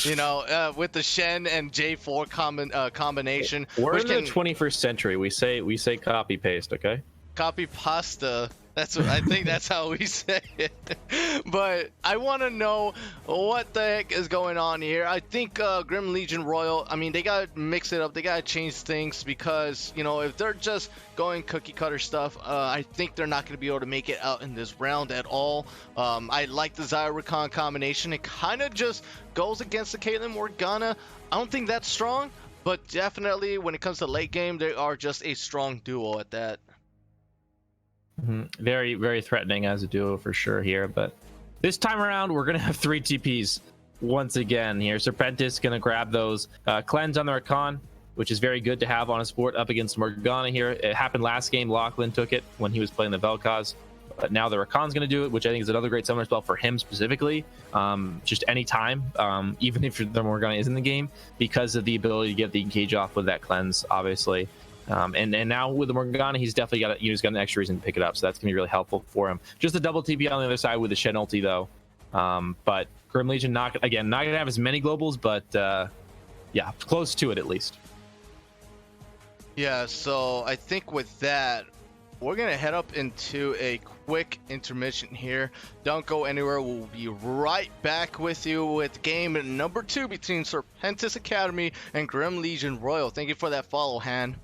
You know, with the Shen and J4 combination. We're in the 21st century. We say copy paste, okay? Copy pasta. That's what I think. That's how we say it. But I want to know what the heck is going on here. I think Grim Legion Royal, I mean, they gotta mix it up. They gotta change things, because, you know, if they're just going cookie cutter stuff, I think they're not gonna be able to make it out in this round at all. I like the Zyrakan combination. It kind of just goes against the Caitlyn Morgana. I don't think that's strong, but definitely when it comes to late game, they are just a strong duo at that. Very, very threatening as a duo for sure here. But this time around, we're going to have 3 TPs once again here. Serpentis going to grab those cleanse on the Rakan, which is very good to have on a support up against Morgana here. It happened last game. Lachlan took it when he was playing the Vel'Koz. But now the Rakan's going to do it, which I think is another great summoner spell for him specifically. Just any time, even if the Morgana is in the game, because of the ability to get the engage off with that cleanse, obviously. And now with the Morgana, he's definitely got an extra reason to pick it up, so that's gonna be really helpful for him. Just a double TP on the other side with the Shen ulti though. But Grim Legion not gonna have as many globals, but yeah, close to it at least. Yeah, so I think with that, we're gonna head up into a quick intermission here. Don't go anywhere. We'll be right back with you with game number 2 between Serpentis Academy and Grim Legion Royal. Thank you for that follow, Han.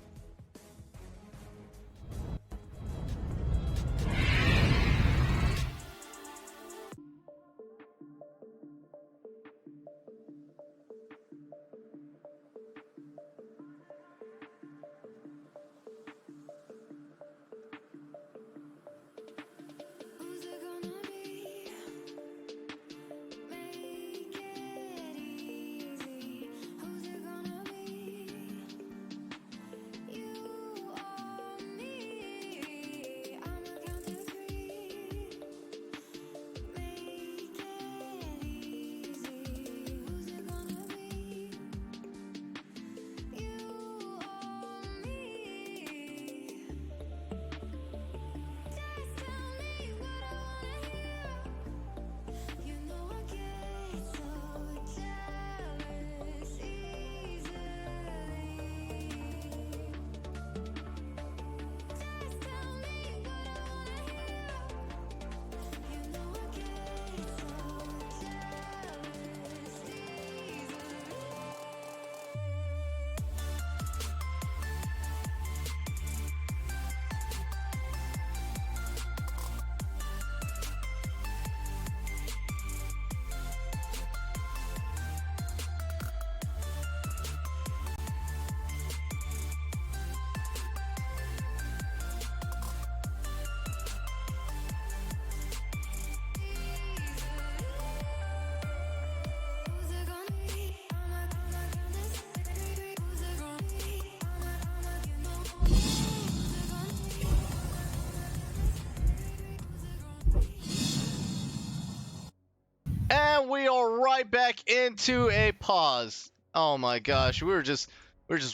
And we are right back into a pause. Oh my gosh, we're just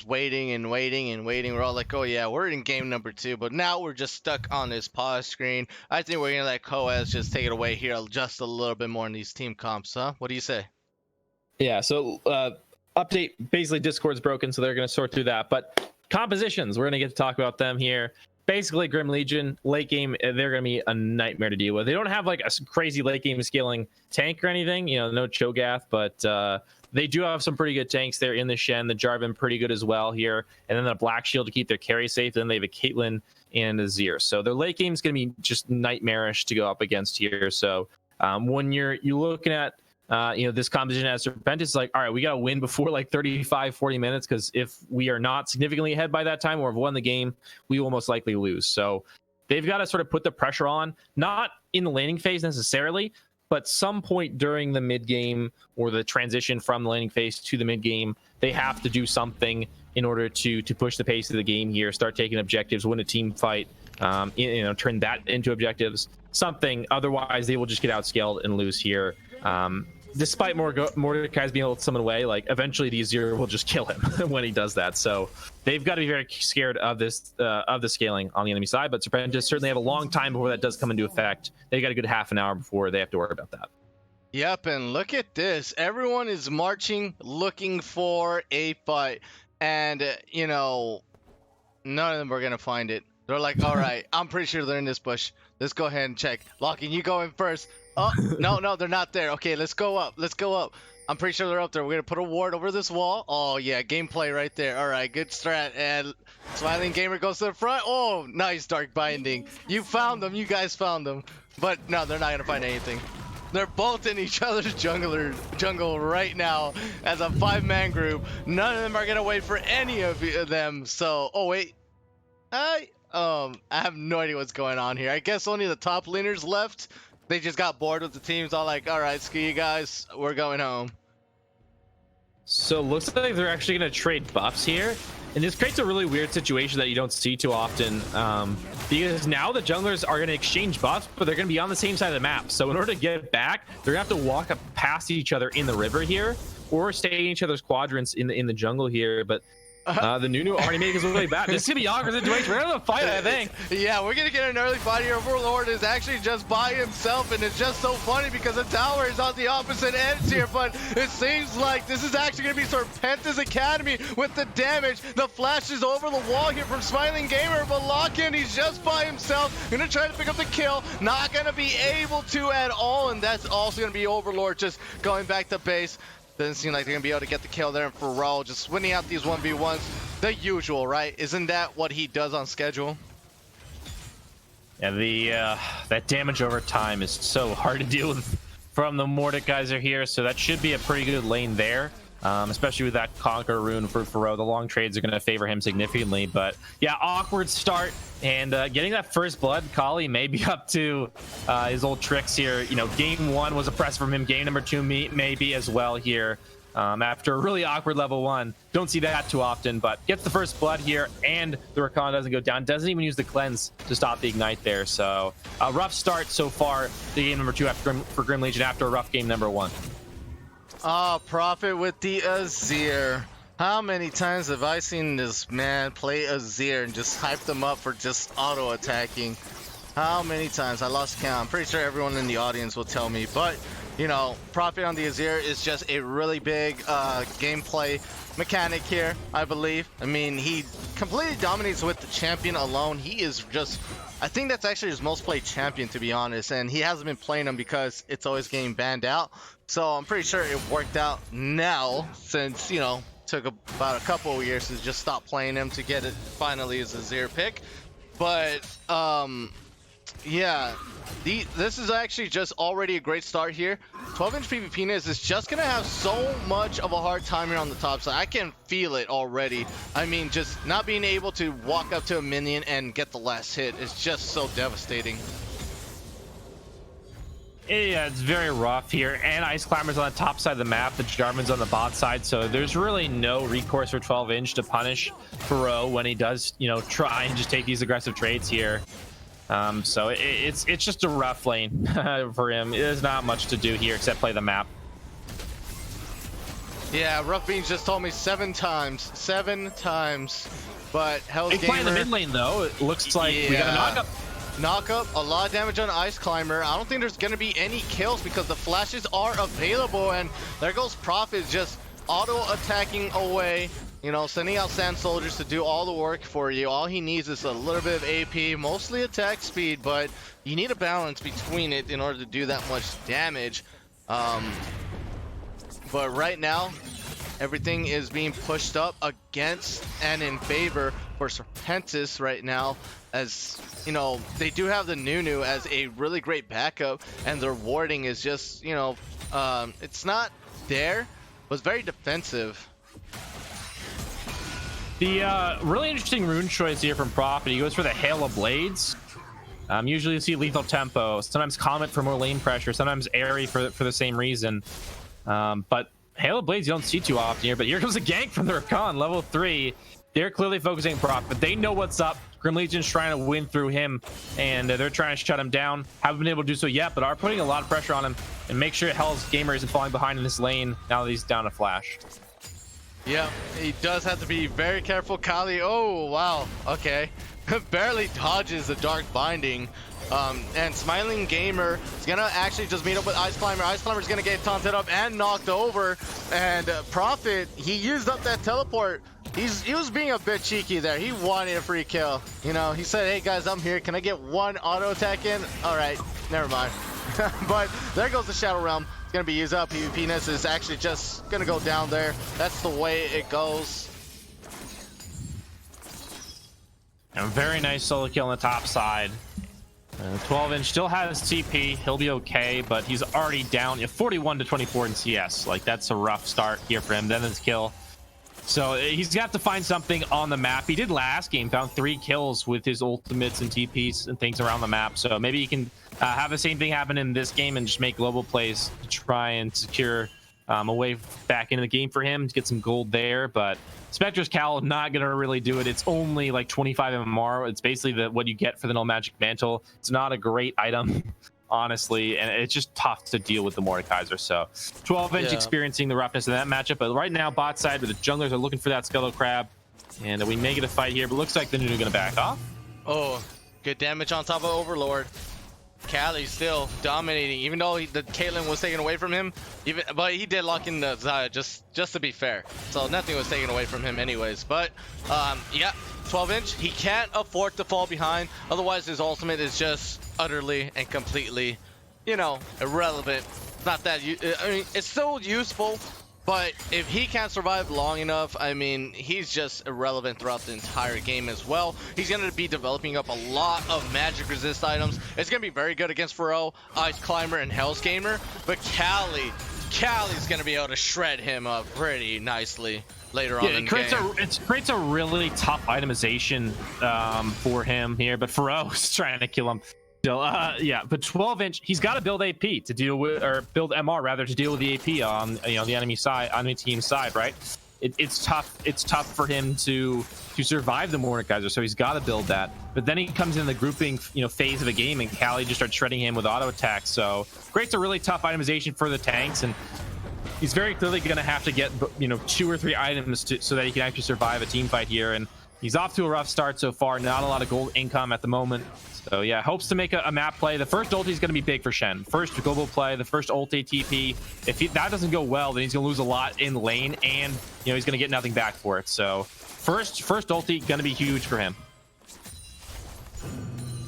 waiting and waiting and waiting. We're all like, oh yeah, we're in game number 2, but now we're just stuck on this pause screen. I think we're gonna let Coeus just take it away here just a little bit more in these team comps, huh? What do you say? Yeah, so update, basically Discord's broken, so they're going to sort through that. But compositions, we're going to get to talk about them here. Basically, Grim Legion, late game, they're going to be a nightmare to deal with. They don't have like a crazy late game scaling tank or anything, you know, no Cho'Gath, but they do have some pretty good tanks there in the Shen. The Jarvan pretty good as well here. And then the Black Shield to keep their carry safe. Then they have a Caitlyn and a Azir. So their late game is going to be just nightmarish to go up against here. So when you're looking at this composition as Serpentis, it's like, all right, we got to win before like 35, 40 minutes, because if we are not significantly ahead by that time or have won the game, we will most likely lose. So they've got to sort of put the pressure on, not in the laning phase necessarily, but some point during the mid game or the transition from the laning phase to the mid game, they have to do something in order to push the pace of the game here, start taking objectives, win a team fight, turn that into objectives, something. Otherwise, they will just get outscaled and lose here. Despite Mordecai's being able to summon away, like eventually the Azir will just kill him when he does that. So they've got to be very scared of this of the scaling on the enemy side. But Serpentis certainly have a long time before that does come into effect. They got a good half an hour before they have to worry about that. Yep, and look at this. Everyone is marching, looking for a fight, and none of them are gonna find it. They're like, all right, I'm pretty sure they're in this bush. Let's go ahead and check. Locking, you go in first. Oh, no, they're not there. Okay, let's go up. I'm pretty sure they're up there. We're going to put a ward over this wall. Oh, yeah, gameplay right there. All right, good strat. And Smiling Gamer goes to the front. Oh, nice Dark Binding. You found them. You guys found them. But no, they're not going to find anything. They're both in each other's jungle right now as a 5-man group. None of them are going to wait for any of them. So, oh, wait. I have no idea what's going on here. I guess only the top laners left. They just got bored with the teams. All like, all right, screw you guys. We're going home. So looks like they're actually going to trade buffs here. And this creates a really weird situation that you don't see too often. Because now the junglers are going to exchange buffs, but they're going to be on the same side of the map. So in order to get back, they're going to have to walk up past each other in the river here, or stay in each other's quadrants in the jungle here. But the Nunu already made his way back. This is gonna be an awkward situation. We're gonna fight, I think. Yeah, we're gonna get an early fight here. Overlord is actually just by himself, and it's just so funny because the tower is on the opposite ends here. But it seems like this is actually gonna be Serpentis Academy with the damage. The flash is over the wall here from Smiling Gamer, but Lock-in, he's just by himself. Gonna try to pick up the kill. Not gonna be able to at all, and that's also gonna be Overlord just going back to base. Doesn't seem like they're going to be able to get the kill there. And Pharrell just winning out these 1v1s. The usual, right? Isn't that what he does on schedule? Yeah, that damage over time is so hard to deal with from the Mordekaiser here. So that should be a pretty good lane there. Especially with that Conquer rune for Pharrell. The long trades are going to favor him significantly. But yeah, awkward start. And getting that first blood, Kali may be up to his old tricks here. Game 1 was a press from him. Game number 2 maybe as well here. After a really awkward level 1. Don't see that too often, but gets the first blood here, and the Rakan doesn't go down. Doesn't even use the cleanse to stop the ignite there. So a rough start so far to game number 2 for Grim Legion after a rough game number 1. Prophet with the Azir. How many times have I seen this man play Azir and just hype them up for just auto attacking? How many times? I lost count. I'm pretty sure everyone in the audience will tell me. But, Prophet on the Azir is just a really big gameplay mechanic here, I believe. I mean, he completely dominates with the champion alone. He is just... I think that's actually his most played champion, to be honest. And he hasn't been playing him because it's always getting banned out. So I'm pretty sure it worked out now since, took about a couple of years to just stop playing him to get it finally as a Azir pick. But yeah, this is actually just already a great start here. 12-inch PvPness is just gonna have so much of a hard time here on the top side. I can feel it already. I mean, just not being able to walk up to a minion and get the last hit is just so devastating. Yeah, it's very rough here, and Ice Climber's on the top side of the map, the Jarvan's on the bot side, so there's really no recourse for 12-inch to punish Pharrell when he does, try and just take these aggressive trades here. So it's just a rough lane for him. There's not much to do here except play the map. Yeah, Rough Beans just told me 7 times. 7 times. But Hell's Gamer... He's playing the mid lane, though. It looks like we got a knock-up. Knock up, a lot of damage on Ice Climber. I don't think there's going to be any kills because the flashes are available, and there goes Prophet just auto-attacking away, sending out Sand Soldiers to do all the work for you. All he needs is a little bit of AP, mostly attack speed, but you need a balance between it in order to do that much damage. But right now, everything is being pushed up against and in favor for Serpentis right now, as they do have the Nunu as a really great backup, and their warding is just it's not there, but it's very defensive. The really interesting rune choice here from Prophet. He goes for the Hail of Blades. Usually you see Lethal Tempo, sometimes Comet for more lane pressure, sometimes Airy for the same reason. But Hail of Blades you don't see too often here. But here comes a gank from the Rakan, level 3. they're clearly focusing Prophet. They know what's up. Grim Legion's trying to win through him, and they're trying to shut him down. Haven't been able to do so yet, but are putting a lot of pressure on him and make sure Hell's Gamer isn't falling behind in this lane now that he's down a flash. Yeah, he does have to be very careful. Kali, oh wow, okay. Barely dodges the Dark Binding. And Smiling Gamer is gonna actually just meet up with Ice Climber. Ice Climber is gonna get taunted up and knocked over. And Prophet, he used up that teleport. He was being a bit cheeky there. He wanted a free kill. You know, he said, hey guys, I'm here. Can I get one auto attack in? All right, never mind. But there goes the Shadow Realm. It's gonna be used up. PvPness is actually just gonna go down there. That's the way it goes. And a very nice solo kill on the top side. 12-inch still has TP. He'll be okay, but he's already down 41 to 24 in CS. Like, that's a rough start here for him. Then his kill. So he's got to find something on the map. He did last game, found 3 kills with his ultimates and TPs and things around the map. So maybe he can have the same thing happen in this game and just make global plays to try and secure a way back into the game for him to get some gold there. But Spectre's Cowl not gonna really do it. It's only like 25 MMR. It's basically what you get for the No Magic Mantle. It's not a great item, honestly, and it's just tough to deal with the Mordekaiser. So 12-inch experiencing the roughness of that matchup. But right now, bot side, where the junglers are looking for that Scuttle Crab, and we may get a fight here, but looks like the Nunu gonna back off. Oh, good damage on top of Overlord. Kali still dominating, even though the Caitlyn was taken away from him. But he did lock in the Xayah, just to be fair. So nothing was taken away from him anyways. But yeah, 12-inch, he can't afford to fall behind. Otherwise, his ultimate is just utterly and completely, you know, irrelevant. Not that I mean, it's still useful. But if he can't survive long enough, I mean, he's just irrelevant throughout the entire game as well. He's going to be developing up a lot of magic resist items. It's going to be very good against Pharaoh, Ice Climber, and Hell's Gamer. But Kali's going to be able to shred him up pretty nicely later on in the game. It creates a really tough itemization for him here, but Pharaoh's trying to kill him. Still, yeah, but 12-inch, he's got to build AP to deal with, or build MR rather, to deal with the AP on the enemy side, enemy team side, right? It's tough. It's tough for him to survive the Mordekaiser, so he's got to build that. But then he comes in the grouping phase of the game, and Kali just starts shredding him with auto attacks. So creates a really tough itemization for the tanks, and he's very clearly going to have to get 2 or 3 items so that he can actually survive a team fight here. And he's off to a rough start so far. Not a lot of gold income at the moment. So yeah, hopes to make a map play. The first ulti is going to be big for Shen. First global play, the first ulti TP. If that doesn't go well, then he's going to lose a lot in lane, and he's going to get nothing back for it. So first ulti going to be huge for him.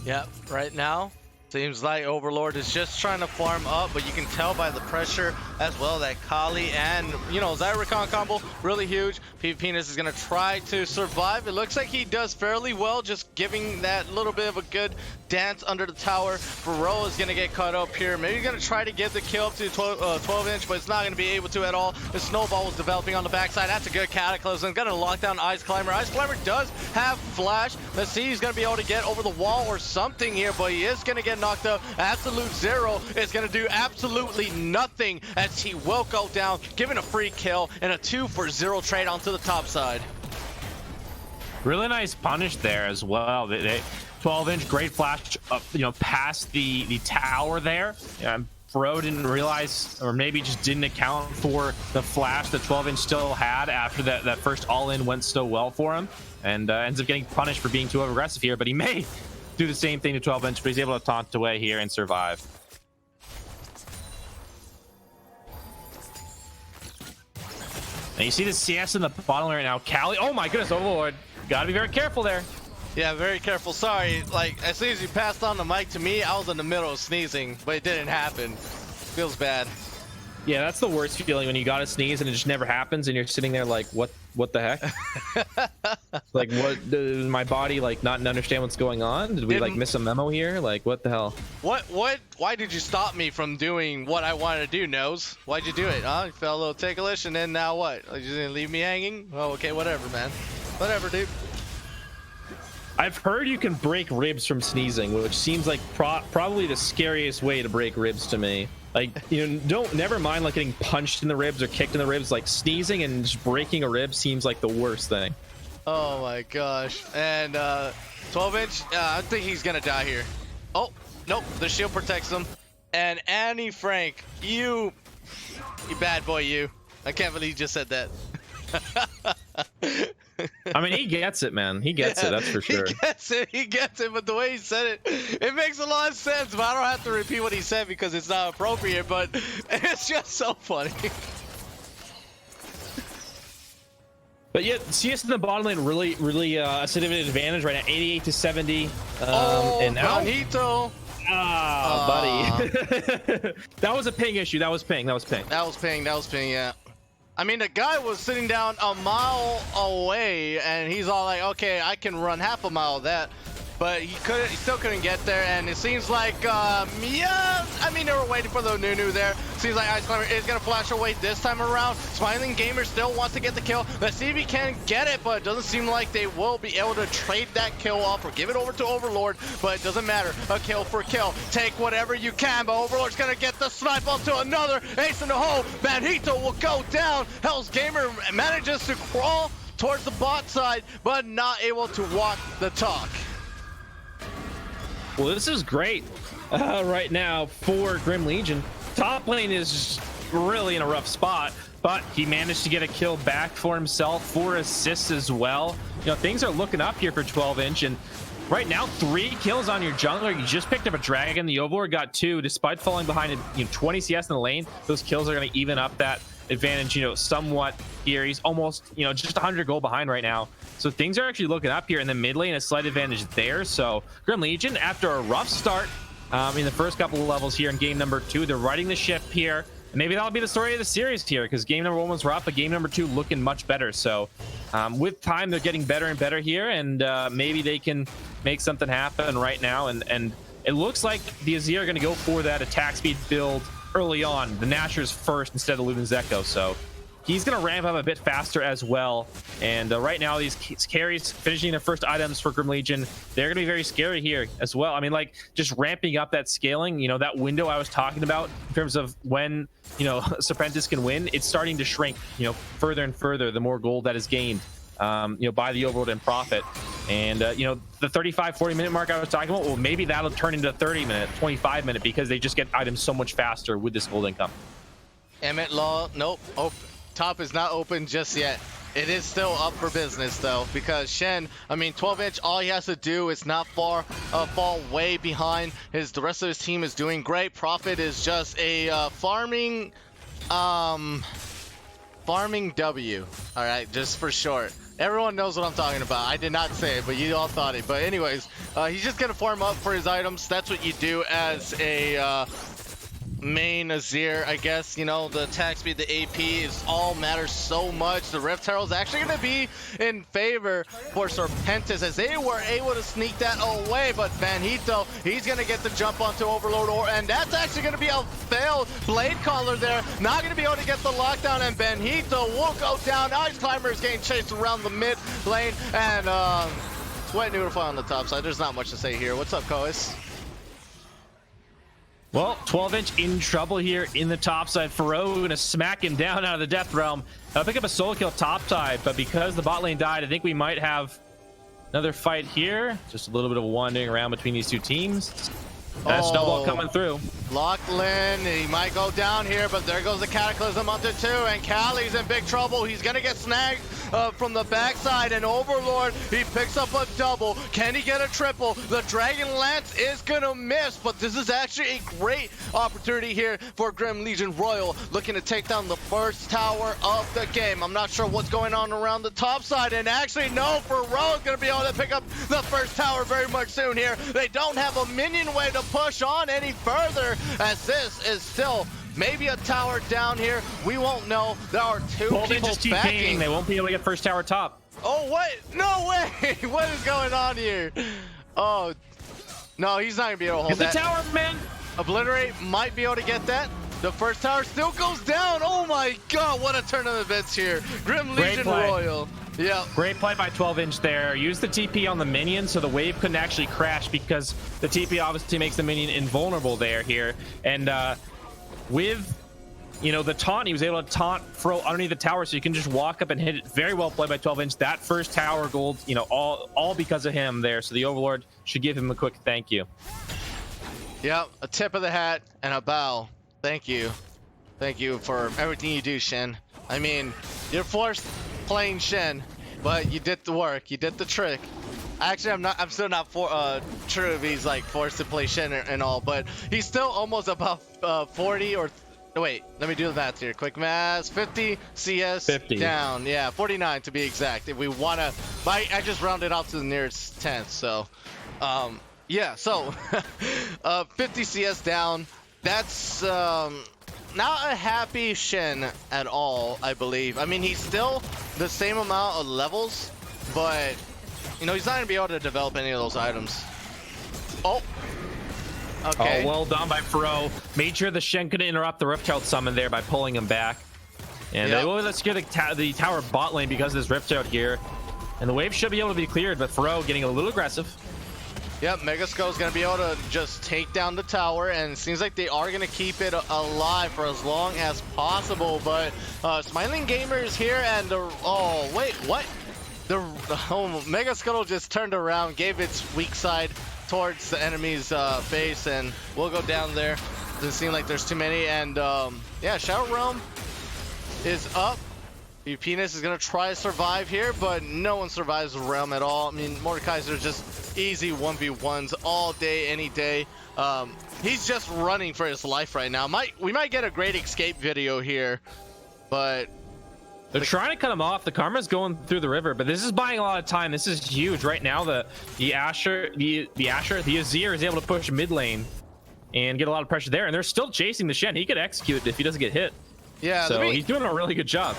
Yeah, right now seems like Overlord is just trying to farm up, but you can tell by the pressure as well that Kali and Zyrecon combo really huge. PvPness is going to try to survive. It looks like he does fairly well, just giving that little bit of a good dance under the tower. Pharaoh is going to get caught up here. Maybe going to try to get the kill up to 12-inch, but it's not going to be able to at all. The snowball was developing on the backside. That's a good Cataclysm. Going to lock down Ice Climber. Ice Climber does have flash. Let's see, he's going to be able to get over the wall or something here, but he is going to get knocked up. Absolute Zero is going to do absolutely nothing as he will go down, given a free kill and a 2-for-0 trade onto the top side. Really nice punish there as well. 12-inch, great flash up, past the tower there. Pharaoh didn't realize, or maybe just didn't account for the flash that 12-inch still had after that first all-in went so well for him, and ends up getting punished for being too aggressive here. But he may do the same thing to 12-inch, but he's able to taunt away here and survive. And you see the CS in the bottom right now. Kali, oh my goodness, Overlord. Gotta be very careful there. Yeah, very careful. Sorry, like, as soon as you passed on the mic to me, I was in the middle of sneezing, but it didn't happen. Feels bad. Yeah, that's the worst feeling, when you gotta sneeze and it just never happens, and you're sitting there like, what the heck? Like, what, does my body like not understand what's going on? Did we like miss a memo here? Like, what the hell? Why did you stop me from doing what I wanted to do, Nose? Why'd you do it, huh? You felt a little ticklish, and then now what? Like, you just gonna leave me hanging? Oh, okay, whatever, man. Whatever, dude. I've heard you can break ribs from sneezing, which seems like probably the scariest way to break ribs to me. Like, never mind like getting punched in the ribs or kicked in the ribs. Like, sneezing and just breaking a rib seems like the worst thing. Oh my gosh. And 12-inch, I think he's gonna die here. Oh, nope, the shield protects him. And Annie Frank, you bad boy, you. I can't believe you just said that. I mean, he gets it, man. He gets it, that's for sure. He gets it, but the way he said it makes a lot of sense, but I don't have to repeat what he said because it's not appropriate, but it's just so funny. But yeah, CS in the bottom lane really a significant advantage right now, 88 to 70. And now Bonito. Buddy. That was a ping issue. That was ping. Yeah. I mean, the guy was sitting down a mile away, and he's all like, "Okay, I can run half a mile of that," but he still couldn't get there. And it seems like, yeah, I mean, they were waiting for the Nunu there. Seems like Ice Climber is gonna flash away this time around. Smiling Gamer still wants to get the kill. Let's see if he can get it, but it doesn't seem like they will be able to trade that kill off or give it over to Overlord. But it doesn't matter. A kill for kill. Take whatever you can, but Overlord's gonna get the snipe onto another ace in the hole. Manhito will go down. Hell's Gamer manages to crawl towards the bot side, but not able to walk the talk. Well, this is great right now for Grim Legion. Top lane is really in a rough spot, but he managed to get a kill back for himself, 4 assists as well. You know, things are looking up here for 12-inch, and right now 3 kills on your jungler. You just picked up a dragon. The Overlord got 2 despite falling behind 20 CS in the lane. Those kills are going to even up that advantage, somewhat here. He's almost, just 100 gold behind right now. So things are actually looking up here in the mid lane, a slight advantage there. So Grim Legion, after a rough start in the first couple of levels here in game number 2, they're riding the ship here. And maybe that'll be the story of the series here, because game number 1 was rough, but game number 2 looking much better. So with time, they're getting better and better here, and maybe they can make something happen right now. And it looks like the Azir are going to go for that attack speed build early on. The Nashor's first instead of Luden's Echo. So he's going to ramp up a bit faster as well. And right now, these carries finishing their first items for Grim Legion, they're going to be very scary here as well. I mean, like, just ramping up that scaling, that window I was talking about in terms of when, Serpentis can win, it's starting to shrink, further and further, the more gold that is gained, by the Overlord and Prophet. And, the 35, 40-minute mark I was talking about, well, maybe that'll turn into 30-minute, 25-minute, because they just get items so much faster with this gold income. Emmet Law, nope. Top is not open just yet. It is still up for business though, because Shen, 12-inch, all he has to do is not fall way behind. The rest of his team is doing great. Prophet is just a farming W. All right, just for short. Everyone knows what I'm talking about. I did not say it, but you all thought it. But anyways, he's just gonna farm up for his items. That's what you do as a main Azir, I guess. The attack speed, the AP is all matters so much. The Rift Herald is actually going to be in favor for Serpentis, as they were able to sneak that away. But Manhito, he's going to get the jump onto Overlord, and that's actually going to be a failed Blade Caller there. Not going to be able to get the lockdown, and Manhito will go down. Ice Climber is getting chased around the mid lane, and Sweat Noodify on the top side. There's not much to say here. What's up, Coeus? Well, 12-inch in trouble here in the top side. Faro going to smack him down out of the Death Realm. I'll pick up a solo kill top side, but because the bot lane died, I think we might have another fight here. Just a little bit of wandering around between these two teams. That's Snowball coming through. Lachlan, he might go down here, but there goes the Cataclysm onto 2, and Callie's in big trouble. He's going to get snagged from the backside, and Overlord, he picks up a double. Can he get a triple? The Dragon Lance is going to miss, but this is actually a great opportunity here for Grim Legion Royal, looking to take down the first tower of the game. I'm not sure what's going on around the top side, and actually, no, Faro is going to be able to pick up the first tower very much soon here. They don't have a minion way to push on any further, as this is still maybe a tower down here. We won't know. There are 2 people backing. They won't be able to get first tower top. Oh, what? No way. What is going on here? Oh, no, he's not going to be able to hold that. Get the tower, man. Obliterate might be able to get that. The first tower still goes down. Oh my god, what a turn of events here. Grim Legion Royal. Yeah. Great play by 12-inch there. Use the TP on the minion so the wave couldn't actually crash, because the TP obviously makes the minion invulnerable here. And with you know, the taunt, he was able to taunt Fro underneath the tower, so you can just walk up and hit it. Very well played by 12-inch. That first tower gold, you know, all because of him there. So the Overlord should give him a quick thank you. Yep, a tip of the hat and a bow. Thank you. Thank you for everything you do, Shen. I mean, you're forced playing Shen, but you did the work. You did the trick. Actually, I'm still not sure if he's like forced to play Shen and all, but he's still almost about 40 or wait, let me do the math here. Quick math. 50 CS 50 down. Yeah, 49 to be exact. If we wanna, I just rounded off to the nearest 10th. So, yeah. So, 50 CS down. That's not a happy Shen at all, I believe. I mean, he's still the same amount of levels, but you know, he's not gonna be able to develop any of those items. Oh. Okay. Oh, well done by Fro. Made sure the Shen couldn't interrupt the Riftchild summon there by pulling him back. And they will secure the tower bot lane because of this Riftchild here. And the wave should be able to be cleared, but Fro getting a little aggressive. Yep, Megaskull is going to be able to just take down the tower, and it seems like they are going to keep it alive for as long as possible. But Smiling Gamer is here, and oh, wait, what? The Megaskull just turned around, gave its weak side towards the enemy's face, and we'll go down there. Doesn't seem like there's too many, and yeah, Shadow Realm is up. Penis is gonna try to survive here, but no one survives the Realm at all. I mean, Mordekaiser are just easy 1v1s all day, any day. He's just running for his life right now. We might get a great escape video here, but they're trying to cut him off. The Karma's going through the river, but this is buying a lot of time. This is huge right now. The Azir is able to push mid lane and get a lot of pressure there, and they're still chasing the Shen. He could execute if he doesn't get hit. Yeah, so he's doing a really good job.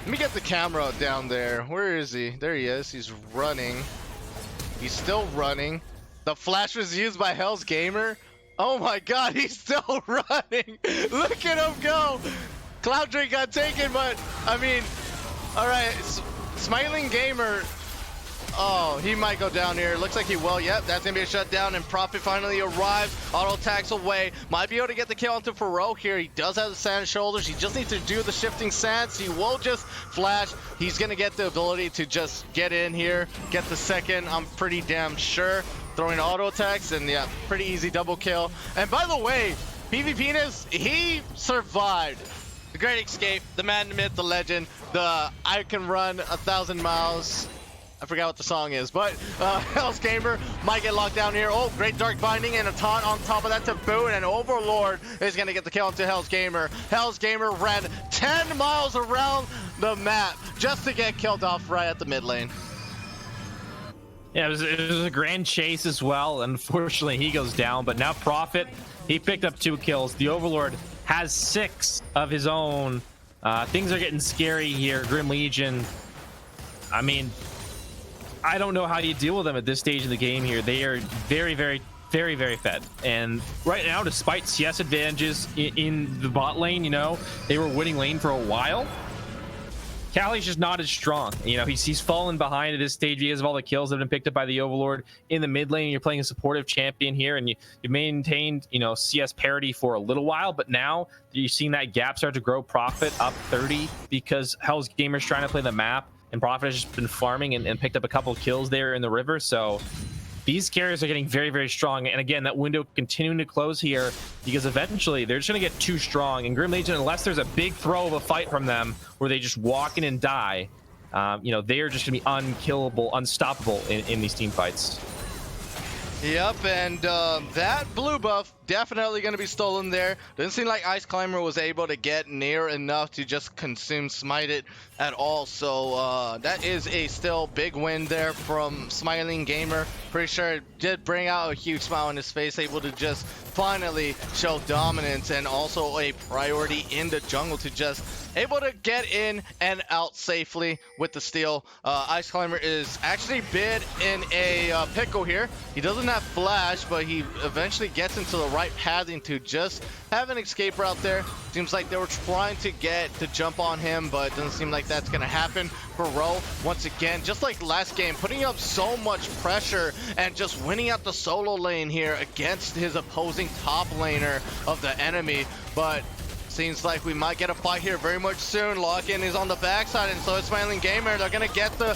Let me get the camera down there. Where is he? There he is. He's running. He's still running. The flash was used by Hell's Gamer. Oh my god, he's still running. Look at him go. Cloud Drink got taken, but I mean, all right, Smiling Gamer. Oh, he might go down here. Looks like he will. Yep, that's gonna be a shutdown, and Prophet finally arrives. Auto attacks away. Might be able to get the kill onto Faro here. He does have the sand shoulders. He just needs to do the shifting sands. He will just flash. He's gonna get the ability to just get in here, get the second. I'm pretty damn sure. Throwing auto attacks, and yeah, pretty easy double kill. And by the way, PvPenis, he survived. The Great Escape, the man, the myth, the legend, the I can run 1,000 miles. I forgot what the song is, but Hell's Gamer might get locked down here. Oh, great Dark Binding and a taunt on top of that to boot, and Overlord is going to get the kill into Hell's Gamer. Hell's Gamer ran 10 miles around the map just to get killed off right at the mid lane. Yeah, it was a grand chase as well. Unfortunately, he goes down, but now Prophet, he picked up 2 kills. The Overlord has 6 of his own. Things are getting scary here. Grim Legion, I mean, I don't know how you deal with them at this stage of the game here. They are very, very, very, very fed. And right now, despite CS advantages in the bot lane, you know, they were winning lane for a while. Callie's just not as strong. You know, he's fallen behind at this stage because of all the kills that have been picked up by the Overlord in the mid lane. You're playing a supportive champion here, and you maintained, you know, CS parity for a little while, but now you're seeing that gap start to grow. Prophet up 30 because Hell's Gamer's trying to play the map, and Prophet has just been farming and picked up a couple kills there in the river. So these carriers are getting very, very strong. And again, that window continuing to close here because eventually they're just going to get too strong. And Grim Legion, unless there's a big throw of a fight from them where they just walk in and die, you know, they are just going to be unkillable, unstoppable in these team fights. Yep, and that blue buff definitely going to be stolen there. Doesn't seem like Ice Climber was able to get near enough to just consume Smite it at all. So that is a still big win there from Smiling Gamer. Pretty sure it did bring out a huge smile on his face, able to just finally show dominance and also a priority in the jungle to just able to get in and out safely with the steal. Ice Climber is actually bid in a pickle here. He doesn't have flash, but he eventually gets into the right pathing to just have an escape route there. Seems like they were trying to get to jump on him, but it doesn't seem like that's going to happen. For Ro, once again, just like last game, putting up so much pressure and just winning out the solo lane here against his opposing top laner of the enemy. But seems like we might get a fight here very much soon. Lock-in is on the backside, and so is Smiling Gamer. They're gonna get the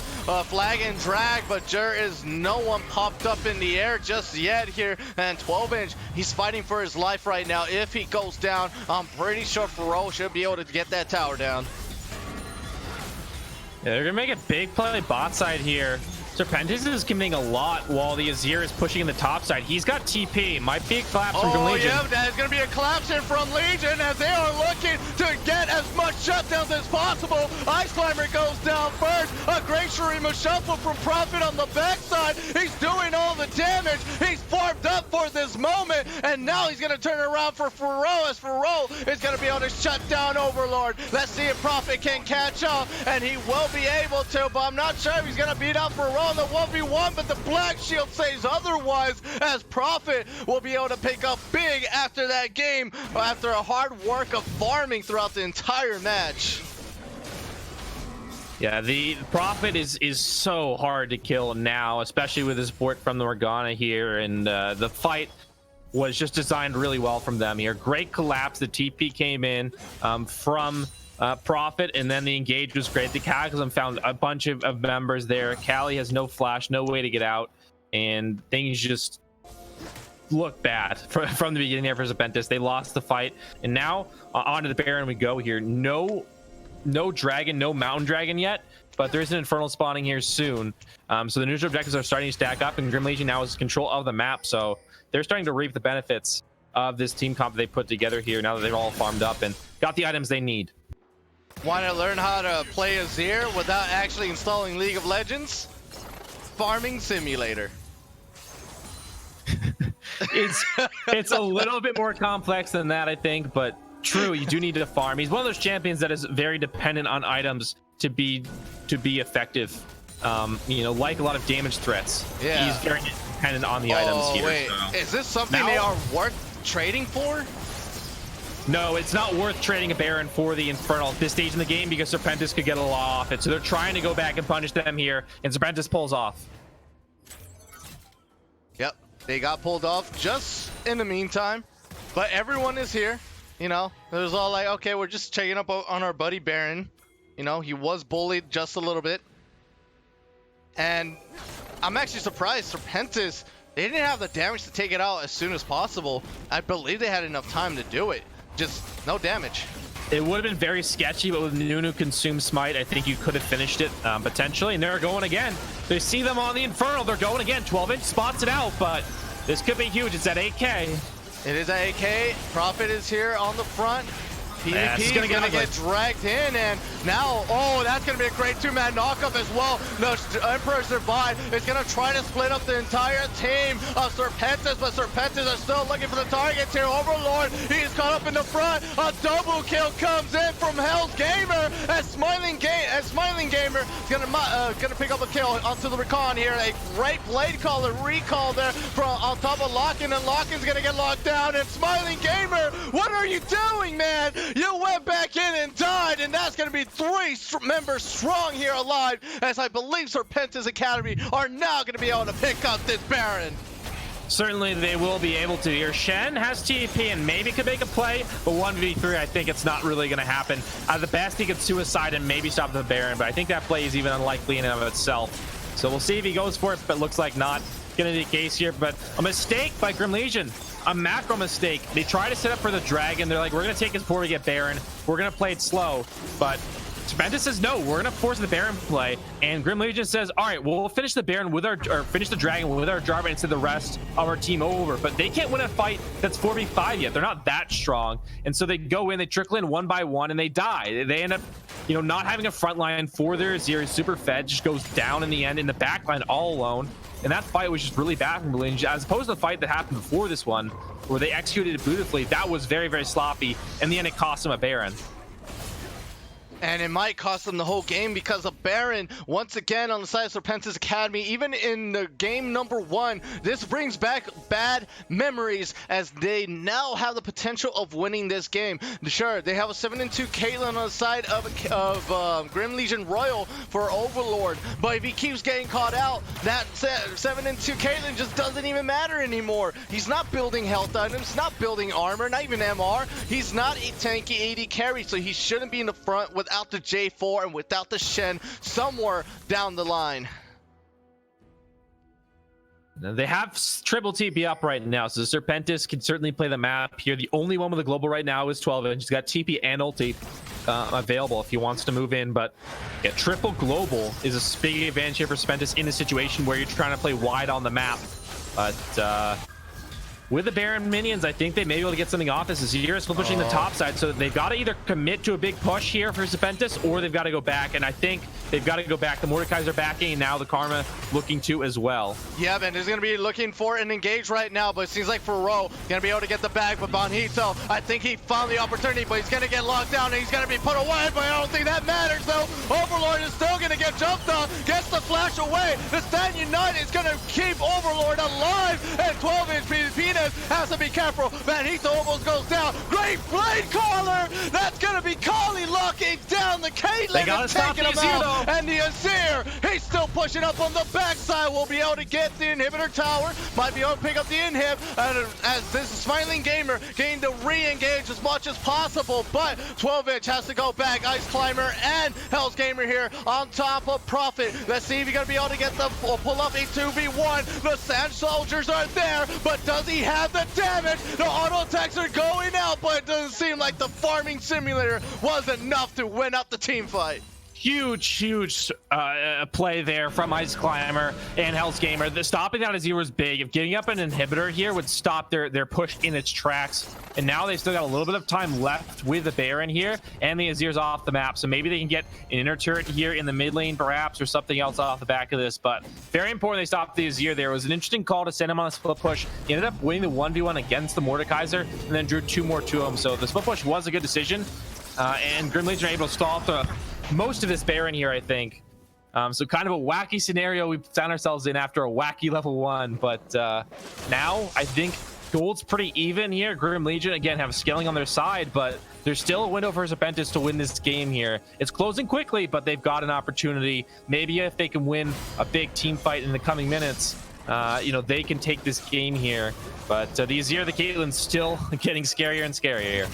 flag and drag, but there is no one popped up in the air just yet here. And 12-inch, he's fighting for his life right now. If he goes down, I'm pretty sure Faro should be able to get that tower down. Yeah, they're gonna make a big play bot side here. Serpentis is committing a lot while the Azir is pushing in the top side. He's got TP. Might be a collapse from Legion. Oh, yeah, that is going to be a collapse in from Legion as they are looking to get as much shutdowns as possible. Ice Climber goes down first. A great Shurima shuffle from Prophet on the backside. He's doing all the damage. He's farmed up for this moment, and now he's going to turn around for Faro as Faro is going to be able to shut down Overlord. Let's see if Prophet can catch up, and he will be able to, but I'm not sure if he's going to beat out Faro on the 1v1, but the Black Shield says otherwise, as Prophet will be able to pick up big after that game, after a hard work of farming throughout the entire match. Yeah, the Prophet is so hard to kill now, especially with his support from the Morgana here, and the fight was just designed really well from them here. Great collapse. The TP came in from Prophet, and then the engage was great. The Cataclysm found a bunch of members there. Callie has no flash, no way to get out, and things just look bad from the beginning there for Serpentis. They lost the fight, and now onto the Baron we go here. No dragon, no mountain dragon yet, but there's an Infernal spawning here soon. So the neutral objectives are starting to stack up, and Grim Legion now has control of the map, so they're starting to reap the benefits of this team comp they put together here now that they've all farmed up and got the items they need. Want to learn how to play Azir without actually installing League of Legends? Farming Simulator. It's a little bit more complex than that, I think, but true, you do need to farm. He's one of those champions that is very dependent on items to be effective. You know, like a lot of damage threats. Yeah. He's very dependent on the items here. Wait, so. is this something they are worth trading for? No, it's not worth trading a Baron for the Infernal at this stage in the game because Serpentis could get a lot off it. So they're trying to go back and punish them here, and Serpentis pulls off. Yep, they got pulled off just in the meantime, but everyone is here. You know, it was all like, okay, we're just checking up on our buddy Baron. You know, he was bullied just a little bit. And I'm actually surprised Serpentis, they didn't have the damage to take it out as soon as possible. I believe they had enough time to do it. Just no damage. It would have been very sketchy, but with Nunu consume smite, I think you could have finished it potentially. And they're going again. They see them on the Infernal. They're going again. 12-inch spots it out, but this could be huge. It's at 8K. It is at 8K. Prophet is here on the front. PvP is going to get dragged in, and now, oh, that's going to be a great two-man knockup as well. The Emperor survived. It's going to try to split up the entire team of Serpentis, but Serpentis are still looking for the targets here. Overlord, he's caught up in the front. A double kill comes in from Hell's Gamer, and Smiling Gamer is going to pick up a kill onto the Recon here. A great blade call, a recall there from on top of Lock-in, and Lock-in's going to get locked down. And Smiling Gamer, what are you doing, man? You went back in and died, and that's going to be 3 members strong here alive, as I believe Serpentis Academy are now going to be able to pick up this Baron. Certainly they will be able to here. Shen has TP and maybe could make a play, but 1v3, I think it's not really going to happen. At the best, he could suicide and maybe stop the Baron, but I think that play is even unlikely in and of itself. So we'll see if he goes for it, but looks like not going to be the case here. But a mistake by Grim Legion. A macro mistake. They try to set up for the dragon. They're like, we're going to take his before we get Baron. We're going to play it slow. But Serpentis says, no, we're going to force the Baron play. And Grim Legion says, all right, we'll finish the Baron with our, or finish the dragon with our Jarvan and send the rest of our team over. But they can't win a fight that's 4v5 yet. They're not that strong. And so they go in, they trickle in one by one, and they die. They end up, you know, not having a front line for their Azir. Super fed just goes down in the end in the back line all alone. And that fight was just really bad from Legion, as opposed to the fight that happened before this one, where they executed it beautifully. That was very, very sloppy. In the end, it cost them a Baron. And it might cost them the whole game because of Baron, once again on the side of Serpentis Academy, even in the game number 1, this brings back bad memories as they now have the potential of winning this game. Sure, they have a 7-2 Caitlyn on the side of Grim Legion Royal for Overlord, but if he keeps getting caught out, that 7-2 Caitlyn just doesn't even matter anymore. He's not building health items, not building armor, not even MR. He's not a tanky AD carry, so he shouldn't be in the front without the J4 and without the Shen somewhere down the line. They have triple TP up right now, so Serpentis can certainly play the map here. The only one with a global right now is 12, and he's got TP and ulti available if he wants to move in. But yeah, triple global is a big advantage here for Serpentis in a situation where you're trying to play wide on the map. But with the Baron minions, I think they may be able to get something off. This is Azir still pushing the top side, so they've got to either commit to a big push here for Serpentis, or they've got to go back, and I think they've got to go back. The Mordekaiser backing, and now the Karma looking to as well. Yeah, man, he's going to be looking for an engage right now, but it seems like Faro going to be able to get the bag, but Bonhito, I think he found the opportunity, but he's going to get locked down, and he's going to be put away, but I don't think that matters, though. Overlord is still going to get jumped on, gets the flash away. The Stand United is going to keep Overlord alive, and 12-inch Penis has to be careful. Bonhito almost goes down. Great blade caller! That's going to be Kali locking down the Caitlyn. They got to stop the Azir, though. And the Azir, he's still pushing up on the backside. Will be able to get the inhibitor tower. Might be able to pick up the inhib. And as this Smiling Gamer getting to re-engage as much as possible. But 12-inch has to go back. Ice Climber and Hell's Gamer here on top of Prophet. Let's see if he's going to be able to get the pull up a 2v1. The Sand Soldiers are there, but does he have the damage? The auto attacks are going out, but it doesn't seem like the farming simulator was enough to win out the team fight. Huge play there from Ice Climber and Hell's Gamer. The stopping down Azir was big. If giving up an inhibitor here would stop their push in its tracks. And now they've still got a little bit of time left with the Baron here, and the Azir's off the map. So maybe they can get an inner turret here in the mid lane perhaps, or something else off the back of this. But very important they stopped the Azir there. It was an interesting call to send him on a split push. He ended up winning the 1v1 against the Mordekaiser, and then drew 2 more to him. So the split push was a good decision. And Grim Legion are able to stall the most of this Baron here, I think. So kind of a wacky scenario we found ourselves in after a wacky level 1. But now I think gold's pretty even here. Grim Legion, again, have scaling on their side, but there's still a window for Serpentis to win this game here. It's closing quickly, but they've got an opportunity. Maybe if they can win a big team fight in the coming minutes, you know, they can take this game here. But the Azir, the Caitlyn's still getting scarier and scarier here.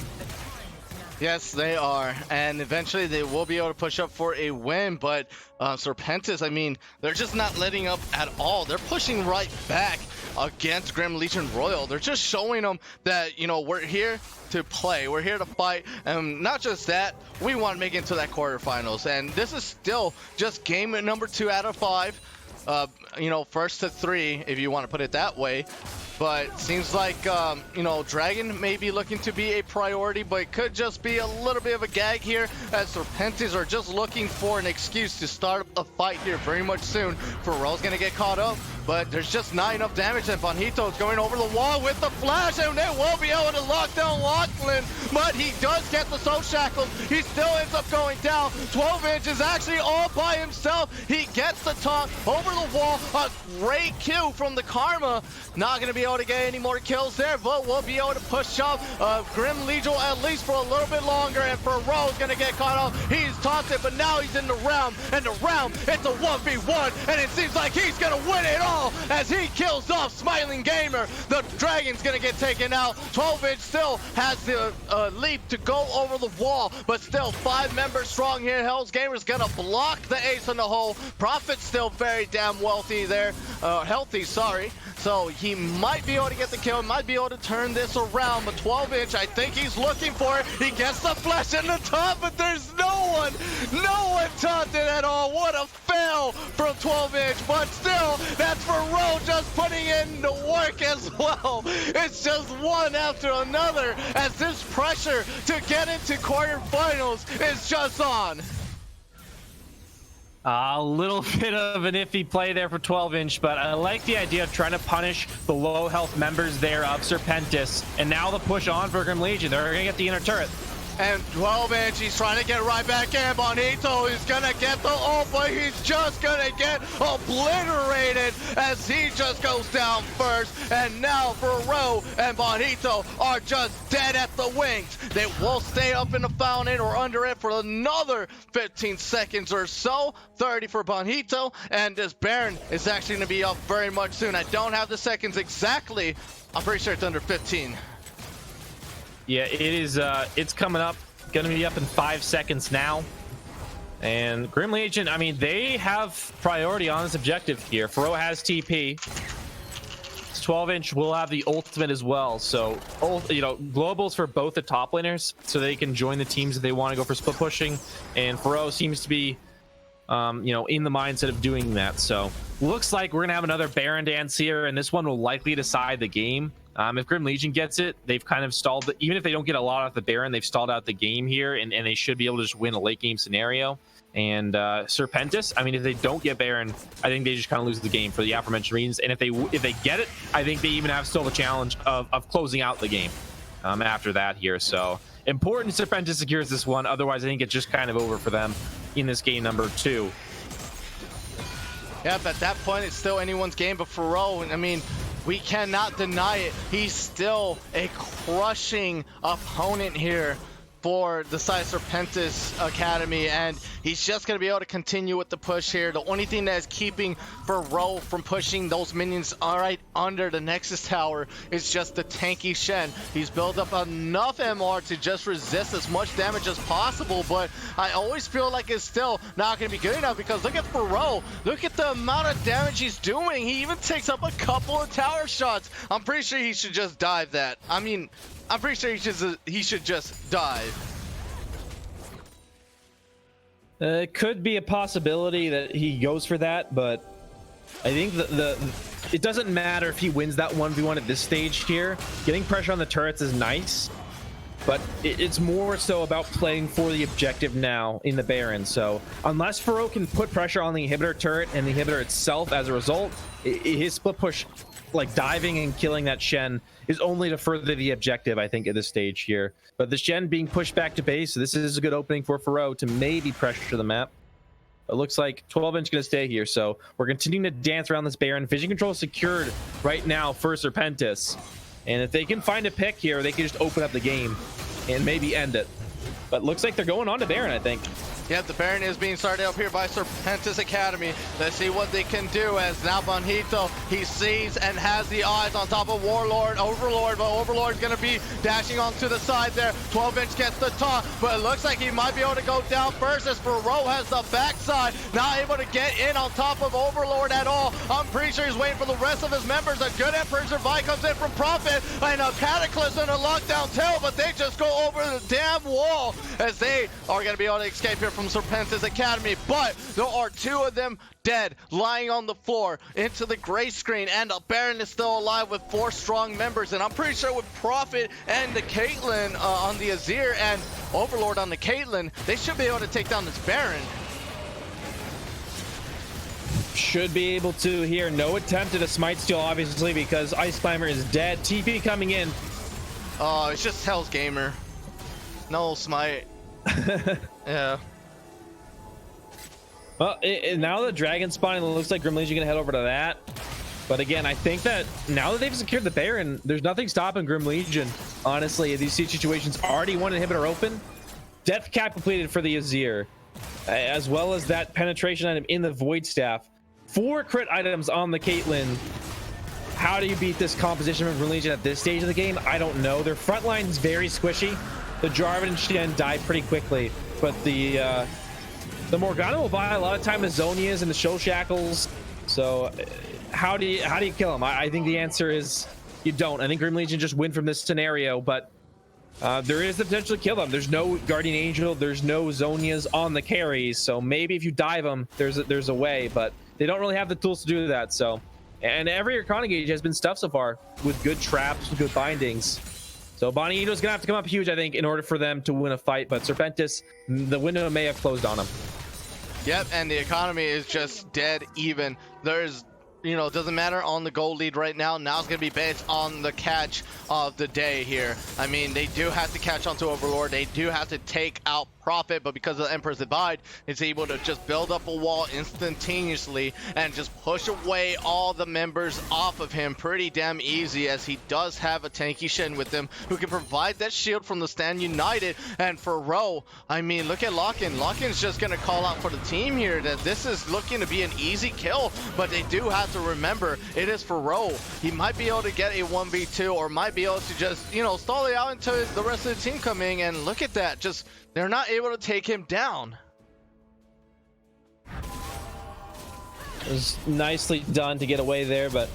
Yes, they are, and eventually they will be able to push up for a win, but Serpentis, I mean, they're just not letting up at all. They're pushing right back against Grim Legion Royal. They're just showing them that, you know, we're here to play, we're here to fight, and not just that, we want to make it into that quarterfinals, and this is still just game number 2 out of 5. You know, first to 3, if you want to put it that way. But seems like, you know, Dragon may be looking to be a priority, but it could just be a little bit of a gag here, as Serpentis are just looking for an excuse to start a fight here very much soon. Pharrell's going to get caught up, but there's just not enough damage, and Bonhito is going over the wall with the flash, and they won't be able to lock down Lachlan, but he does get the soul shackles. He still ends up going down. 12-inch is actually all by himself. He gets the taunt over the wall. A great kill from the Karma. Not going to be able to get any more kills there, but we'll be able to push up Grim Legion at least for a little bit longer, and Pharrell's going to get caught up. He's taunted, but now he's in the round, and the round, it's a 1v1, and it seems like he's going to win it all as he kills off Smiling Gamer. The Dragon's going to get taken out. 12-inch still has the leap to go over the wall, but still 5 members strong here. Hell's Gamer's going to block the ace in the hole. Prophet's still very damn wealthy there, healthy, sorry. So he might be able to get the kill, might be able to turn this around, but 12-inch, I think he's looking for it. He gets the flash in the top, but there's no one taunted at all. What a fail from 12-inch, but still, that's Faro just putting in the work as well. It's just one after another, as this pressure to get into quarterfinals is just on. A little bit of an iffy play there for 12-inch, but I like the idea of trying to punish the low health members there of Serpentis. And now the push on for Grim Legion. They're going to get the inner turret. and 12-inch, he's trying to get right back in. Bonito is gonna get the ult, but he's just gonna get obliterated as he just goes down first. And now Faro and Bonito are just dead at the wings. They will stay up in the fountain or under it for another 15 seconds or so. 30 for Bonito, and this Baron is actually gonna be up very much soon. I don't have the seconds exactly. I'm pretty sure it's under 15. Yeah, it is. It's coming up. Gonna be up in 5 seconds now. And Grim Legion, I mean, they have priority on this objective here. Faro has TP. 12-inch will have the ultimate as well. So, you know, globals for both the top laners, so they can join the teams if they want to go for split pushing. And Faro seems to be, you know, in the mindset of doing that. So, looks like we're gonna have another Baron dance here, and this one will likely decide the game. If Grim Legion gets it, they've kind of stalled it. Even if they don't get a lot off the Baron, they've stalled out the game here, and they should be able to just win a late game scenario. And Serpentis, I mean, if they don't get Baron, I think they just kind of lose the game for the aforementioned reasons. And if they get it, I think they even have still the challenge of closing out the game after that here. So important Serpentis secures this one. Otherwise, I think it's just kind of over for them in this game number 2. Yep, at that point, it's still anyone's game. But Faro, I mean, we cannot deny it. He's still a crushing opponent here for the side Serpentis Academy, and he's just going to be able to continue with the push here. The only thing that is keeping Faro from pushing those minions right under the Nexus Tower is just the tanky Shen. He's built up enough MR to just resist as much damage as possible, but I always feel like it's still not going to be good enough, because look at Faro. Look at the amount of damage he's doing. He even takes up a couple of tower shots. I'm pretty sure he should just dive that. I mean, I'm pretty sure he should just dive. It could be a possibility that he goes for that, but I think it doesn't matter if he wins that 1v1 at this stage here. Getting pressure on the turrets is nice, but it's more so about playing for the objective now in the Baron. So unless Faro can put pressure on the inhibitor turret and the inhibitor itself as a result, his split push, like diving and killing that Shen, is only to further the objective, I think, at this stage here. But the Shen being pushed back to base, so this is a good opening for Faro to maybe pressure the map. It looks like 12-inch going to stay here, so we're continuing to dance around this Baron. Vision control secured right now for Serpentis. And if they can find a pick here, they can just open up the game and maybe end it. But looks like they're going on to Baron, I think. Yep, the Baron is being started up here by Serpentis Academy. Let's see what they can do, as now Bonito, he sees and has the eyes on top of Overlord, but Overlord's gonna be dashing onto the side there. 12-inch gets the taunt, but it looks like he might be able to go down first, as Faro has the backside, not able to get in on top of Overlord at all. I'm pretty sure he's waiting for the rest of his members. A good Emperor Survive comes in from Prophet, and a Cataclysm and a Lockdown Tail, but they just go over the damn wall, as they are gonna be able to escape here from Serpentis Academy. But there are 2 of them dead, lying on the floor into the gray screen, and the Baron is still alive with 4 strong members. And I'm pretty sure with Prophet and the Caitlyn on the Azir and Overlord on the Caitlyn, they should be able to take down this Baron. Should be able to here. No attempt at a smite steal, obviously, because Ice Climber is dead. TP coming in. Oh, it's just Hell's Gamer. No smite. Yeah. Well, now the Dragon Spawn, it looks like Grim Legion gonna head over to that. But again, I think that now that they've secured the Baron, there's nothing stopping Grim Legion. Honestly, these situations already one inhibitor open. Death cap completed for the Azir, as well as that penetration item in the Void Staff. 4 crit items on the Caitlyn. How do you beat this composition from Grim Legion at this stage of the game? I don't know. Their front line is very squishy. The Jarvan and Shen die pretty quickly, but the Morgana will buy a lot of time the Zonias and the Show Shackles. So how do you kill them? I think the answer is you don't. I think Grim Legion just win from this scenario, but there is the potential to kill them. There's no Guardian Angel, there's no Zonias on the carries, so maybe if you dive them, there's a way, but they don't really have the tools to do that. So, and every Arcana gauge has been stuffed so far with good traps, with good bindings. So Bonito's gonna have to come up huge, I think, in order for them to win a fight. But Serpentis, the window may have closed on him. Yep, and the economy is just dead even. There's doesn't matter on the goal lead right now. Now it's going to be based on the catch of the day here. I mean, they do have to catch onto Overlord. They do have to take out Prophet, but because of the Emperor's Divide, it's able to just build up a wall instantaneously and just push away all the members off of him pretty damn easy, as he does have a tanky Shen with him who can provide that shield from the Stand United. And for Ro, I mean, look at Lock-in. Lock-in's just going to call out for the team here that this is looking to be an easy kill, but they do have to remember it is for Ro. He might be able to get a 1v2 or might be able to just, stall it out until the rest of the team coming, and look at that. Just, they're not able to take him down. It was nicely done to get away there, but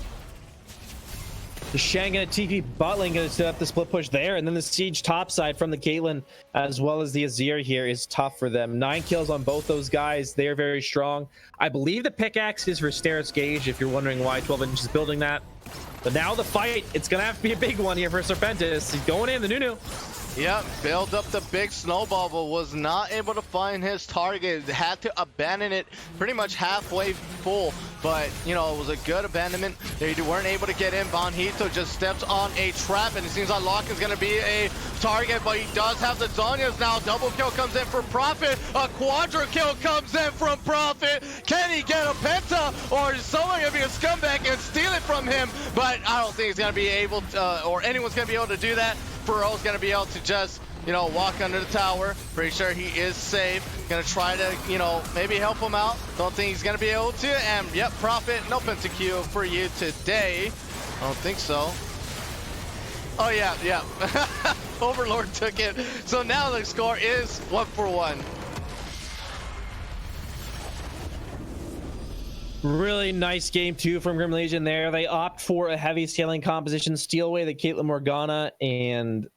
the Shen gonna TP bot lane, gonna set up the split push there, and then the siege topside from the Caitlyn as well as the Azir here is tough for them. 9 kills on both those guys. They are very strong. I believe the pickaxe is for Steris Gage, if you're wondering why 12 inch is building that. But now the fight, it's gonna have to be a big one here for Serpentis. He's going in, the Nunu. Yep, build up the big snowball, but was not able to find his target. Had to abandon it pretty much halfway full, but it was a good abandonment. They weren't able to get in. Bonhito just steps on a trap, and it seems like Locke is going to be a target, but he does have the Zonias now. Double kill comes in for Prophet. A quadra kill comes in from Prophet. Can he get a penta, or is someone going to be a scumbag and steal it from him? But I don't think he's going to be able to, or anyone's going to be able to do that. Burrow's gonna be able to just, walk under the tower. Pretty sure he is safe. Gonna try to, maybe help him out. Don't think he's gonna be able to. And yep, Prophet, no pentakill for you today. I don't think so. Oh yeah. Overlord took it. So now the score is 1-for-1. Really nice game too from Grim Legion there. They opt for a heavy scaling composition, steal away the Caitlyn Morgana, and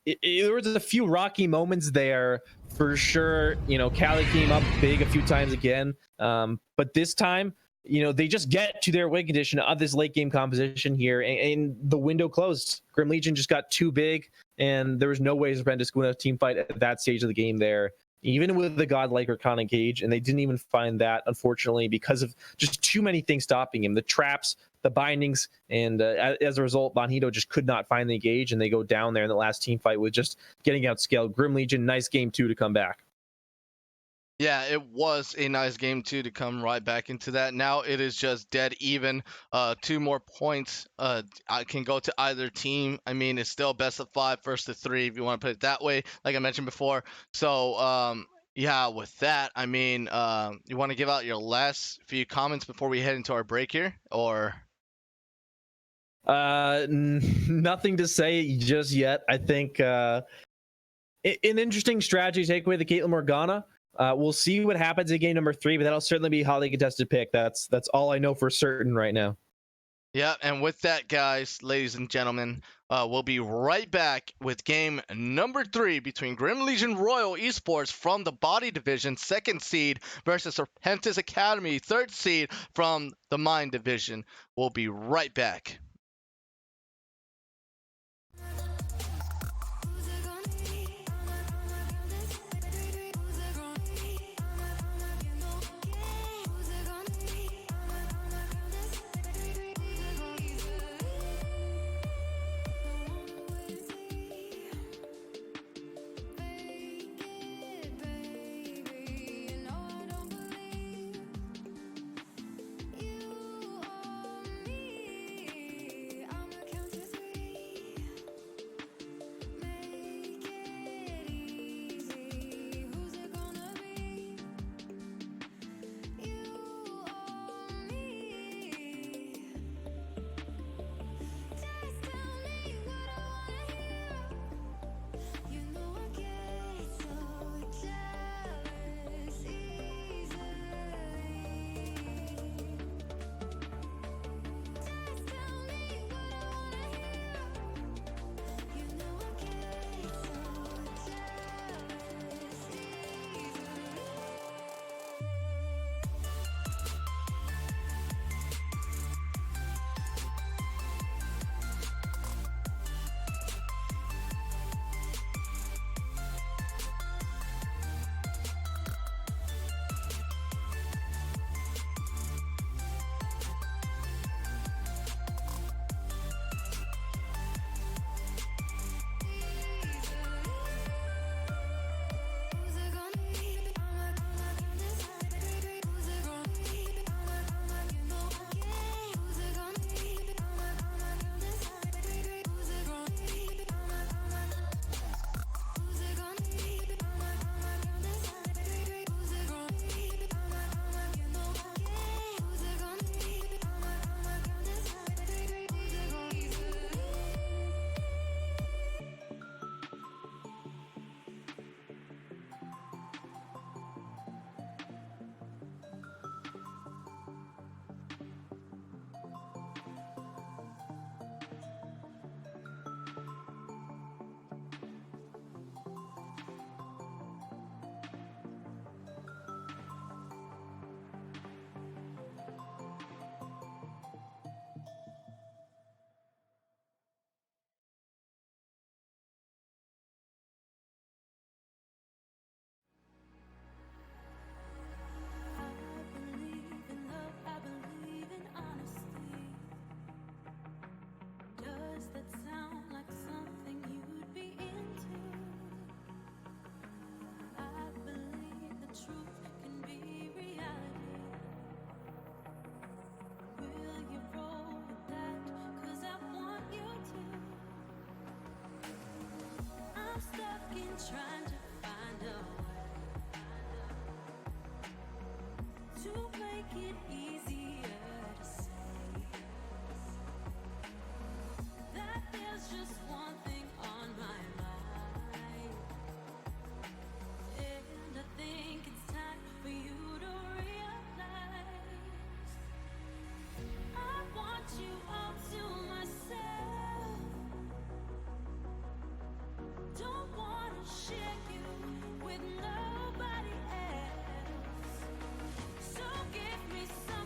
there was a few rocky moments there for sure. Cali came up big a few times again, but this time, they just get to their win condition of this late game composition here, and the window closed. Grim Legion just got too big, and there was no way Serpentis could win a team fight at that stage of the game there, even with the godlike Arcana Cage, and they didn't even find that, unfortunately, because of just too many things stopping him. The traps, the bindings, and as a result, Bonhito just could not find the Gage, and they go down there in the last team fight with just getting outscaled. Grim Legion, nice game too to come back. Yeah, it was a nice game too to come right back into that. Now it is just dead even. 2 more points I can go to either team. I mean, it's still best of 5, first to 3 if you want to put it that way, like I mentioned before. So yeah, with that, I mean, you want to give out your last few comments before we head into our break here, or? Nothing to say just yet. I think an interesting strategy, take away the Caitlyn Morgana. We'll see what happens in game number 3, but that'll certainly be a highly contested pick. That's all I know for certain right now. Yeah, and with that, guys, ladies and gentlemen, we'll be right back with game number 3 between Grim Legion Royal Esports from the Body Division, 2nd seed, versus Serpentis Academy, 3rd seed from the Mind Division. We'll be right back. trying to find a way to make it easier to say that there's just one thing on my mind, and I think it's time for you to realize I want you all to myself. Don't wanna share you with nobody else. So give me some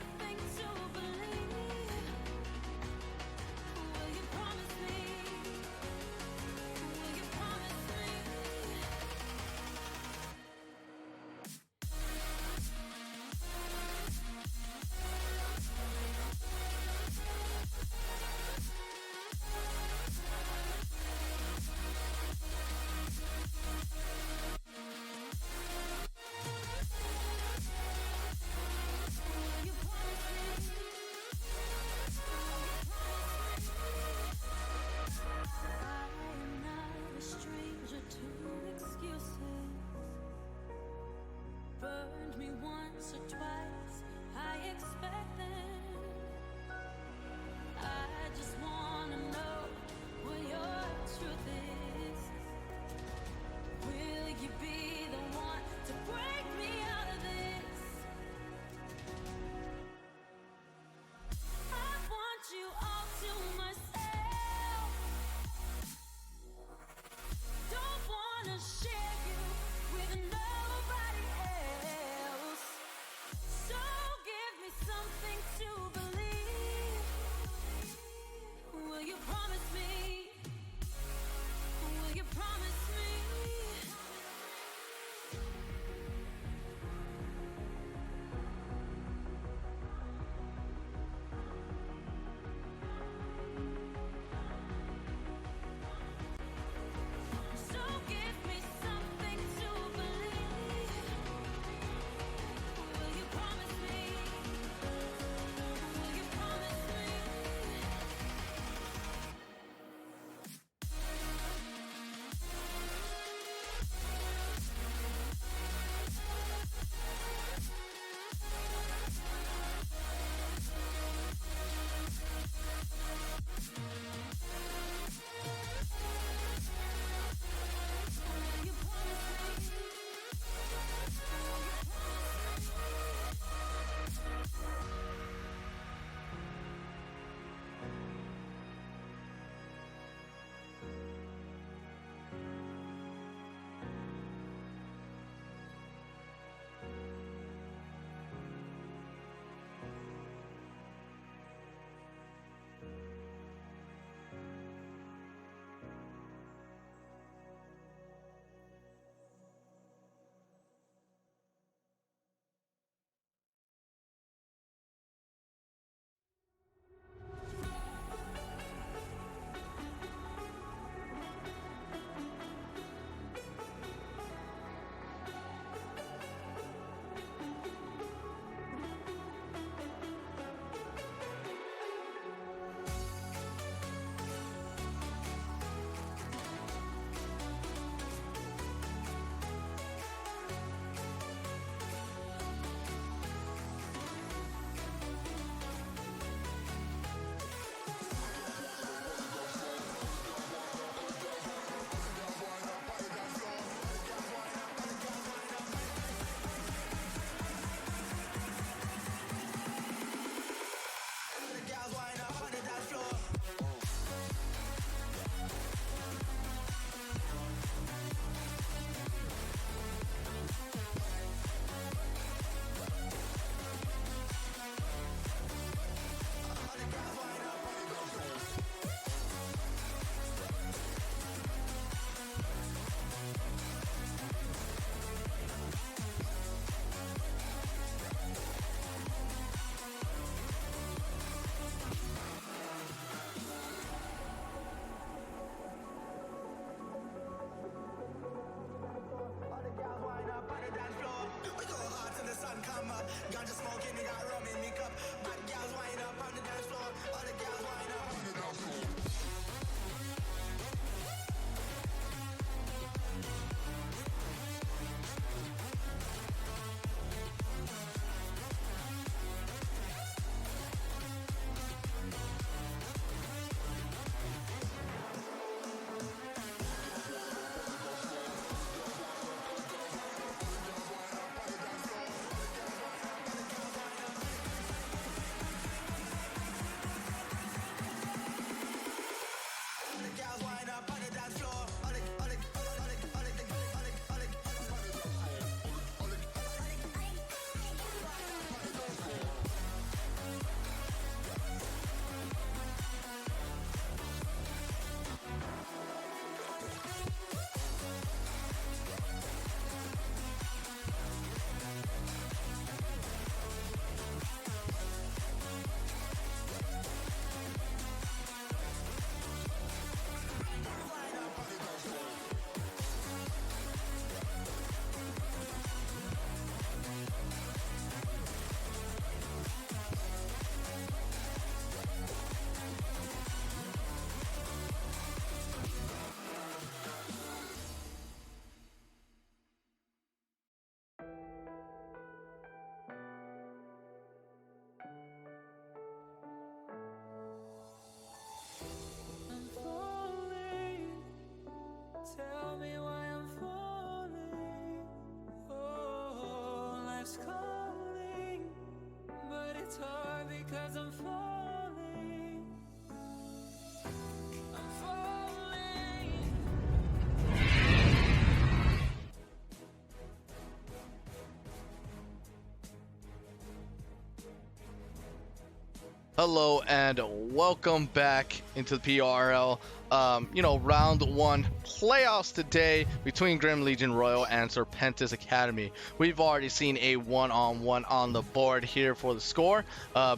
Hello and welcome back into the PRL. Round 1 playoffs today between Grim Legion Royal and Serpentis Academy. We've already seen a one-on-one on the board here for the score.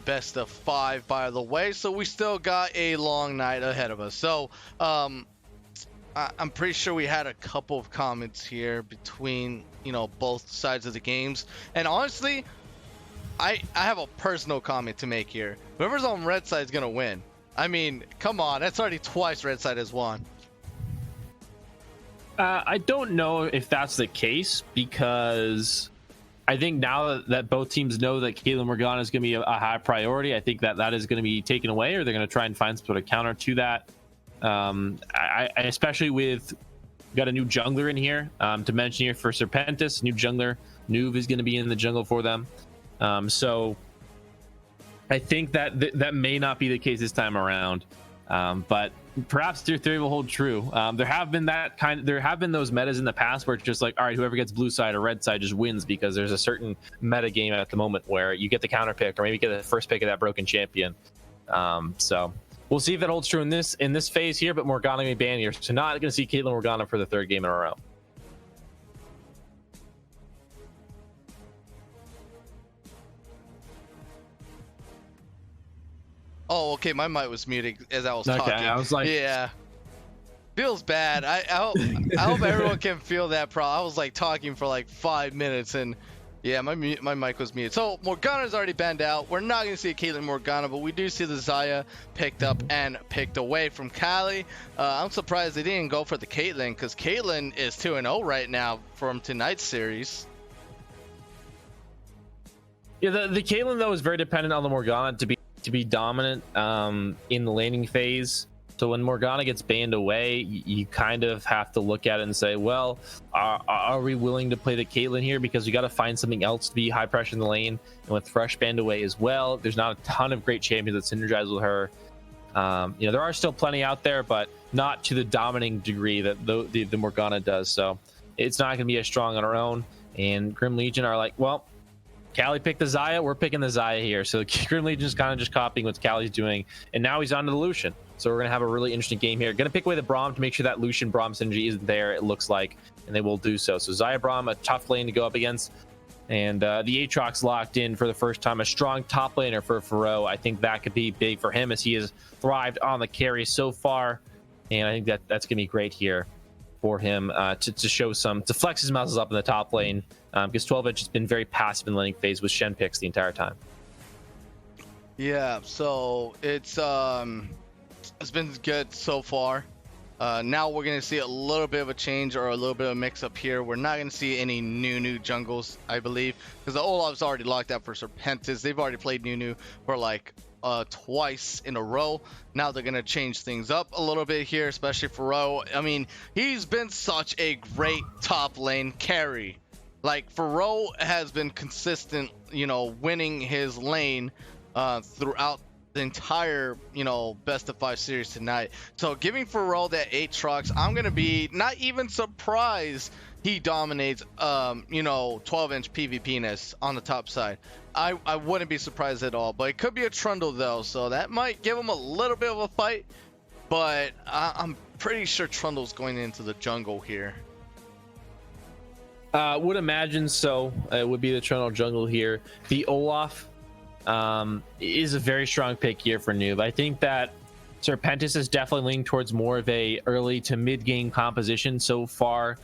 Best of 5 by the way, so we still got a long night ahead of us. So I'm pretty sure we had a couple of comments here between both sides of the games, and honestly, I have a personal comment to make here. Whoever's on red side is gonna win. I mean, come on, that's already twice red side has won. I don't know if that's the case, because I think now that both teams know that Caitlyn Morgana is going to be a high priority, I think that is going to be taken away, or they're going to try and find some sort of counter to that. I especially with got a new jungler in here to mention here for Serpentis. New jungler Nuve is going to be in the jungle for them. So I think that may not be the case this time around, but perhaps their theory will hold true. There have been those metas in the past where it's just like, all right, whoever gets blue side or red side just wins, because there's a certain meta game at the moment where you get the counter pick or maybe get the first pick of that broken champion. So we'll see if that holds true in this phase here. But Morgana may be banned here, so not going to see Caitlyn Morgana for the 3rd game in a row. Oh, okay, my mic was muted as I was Okay, talking. I was like, yeah, feels bad. I hope everyone can feel that. I was like talking for like 5 minutes, and yeah, my mic was muted. So Morgana's already banned out. We're not going to see a Caitlyn Morgana, but we do see the Xayah picked up and picked away from Kali. I'm surprised they didn't go for the Caitlyn, because Caitlyn is 2-0 right now from tonight's series. Yeah, the Caitlyn though is very dependent on the Morgana to be dominant in the laning phase. So when Morgana gets banned away, you kind of have to look at it and say, well, are we willing to play the Caitlyn here? Because we got to find something else to be high pressure in the lane. And with Thresh banned away as well, there's not a ton of great champions that synergize with her. There are still plenty out there, but not to the dominating degree that the Morgana does. So it's not going to be as strong on her own. And Grim Legion are like, well, Kali picked the Xayah, we're picking the Xayah here. So Grim Legion is kind of just copying what Kali's doing, and now he's on to the Lucian. So we're going to have a really interesting game here. Going to pick away the Braum to make sure that Lucian Braum synergy isn't there, it looks like, and they will do so. So Xayah Braum, a tough lane to go up against, and the Aatrox locked in for the first time. A strong top laner for Faro. I think that could be big for him, as he has thrived on the carry so far, and I think that's going to be great here for him to show to flex his muscles up in the top lane, because 12-inch has been very passive in the laning phase with Shen picks the entire time. Yeah, so it's been good so far. Now we're gonna see a little bit of a change or a little bit of a mix up here. We're not gonna see any new jungles, I believe, because the Olaf's already locked out for Serpentis. They've already played new for like twice in a row. Now they're gonna change things up a little bit here, especially for Ro. I mean, he's been such a great top lane carry. Like, Faro has been consistent, winning his lane throughout the entire, best of 5 series tonight. So giving Faro that Aatrox, I'm going to be not even surprised he dominates, 12-inch PvP-ness on the top side. I wouldn't be surprised at all, but it could be a Trundle though, so that might give him a little bit of a fight, but I'm pretty sure Trundle's going into the jungle here. Would imagine so. It would be the Trundle jungle here. The Olaf is a very strong pick here for Noob. I think that Serpentis is definitely leaning towards more of a early to mid game composition so far.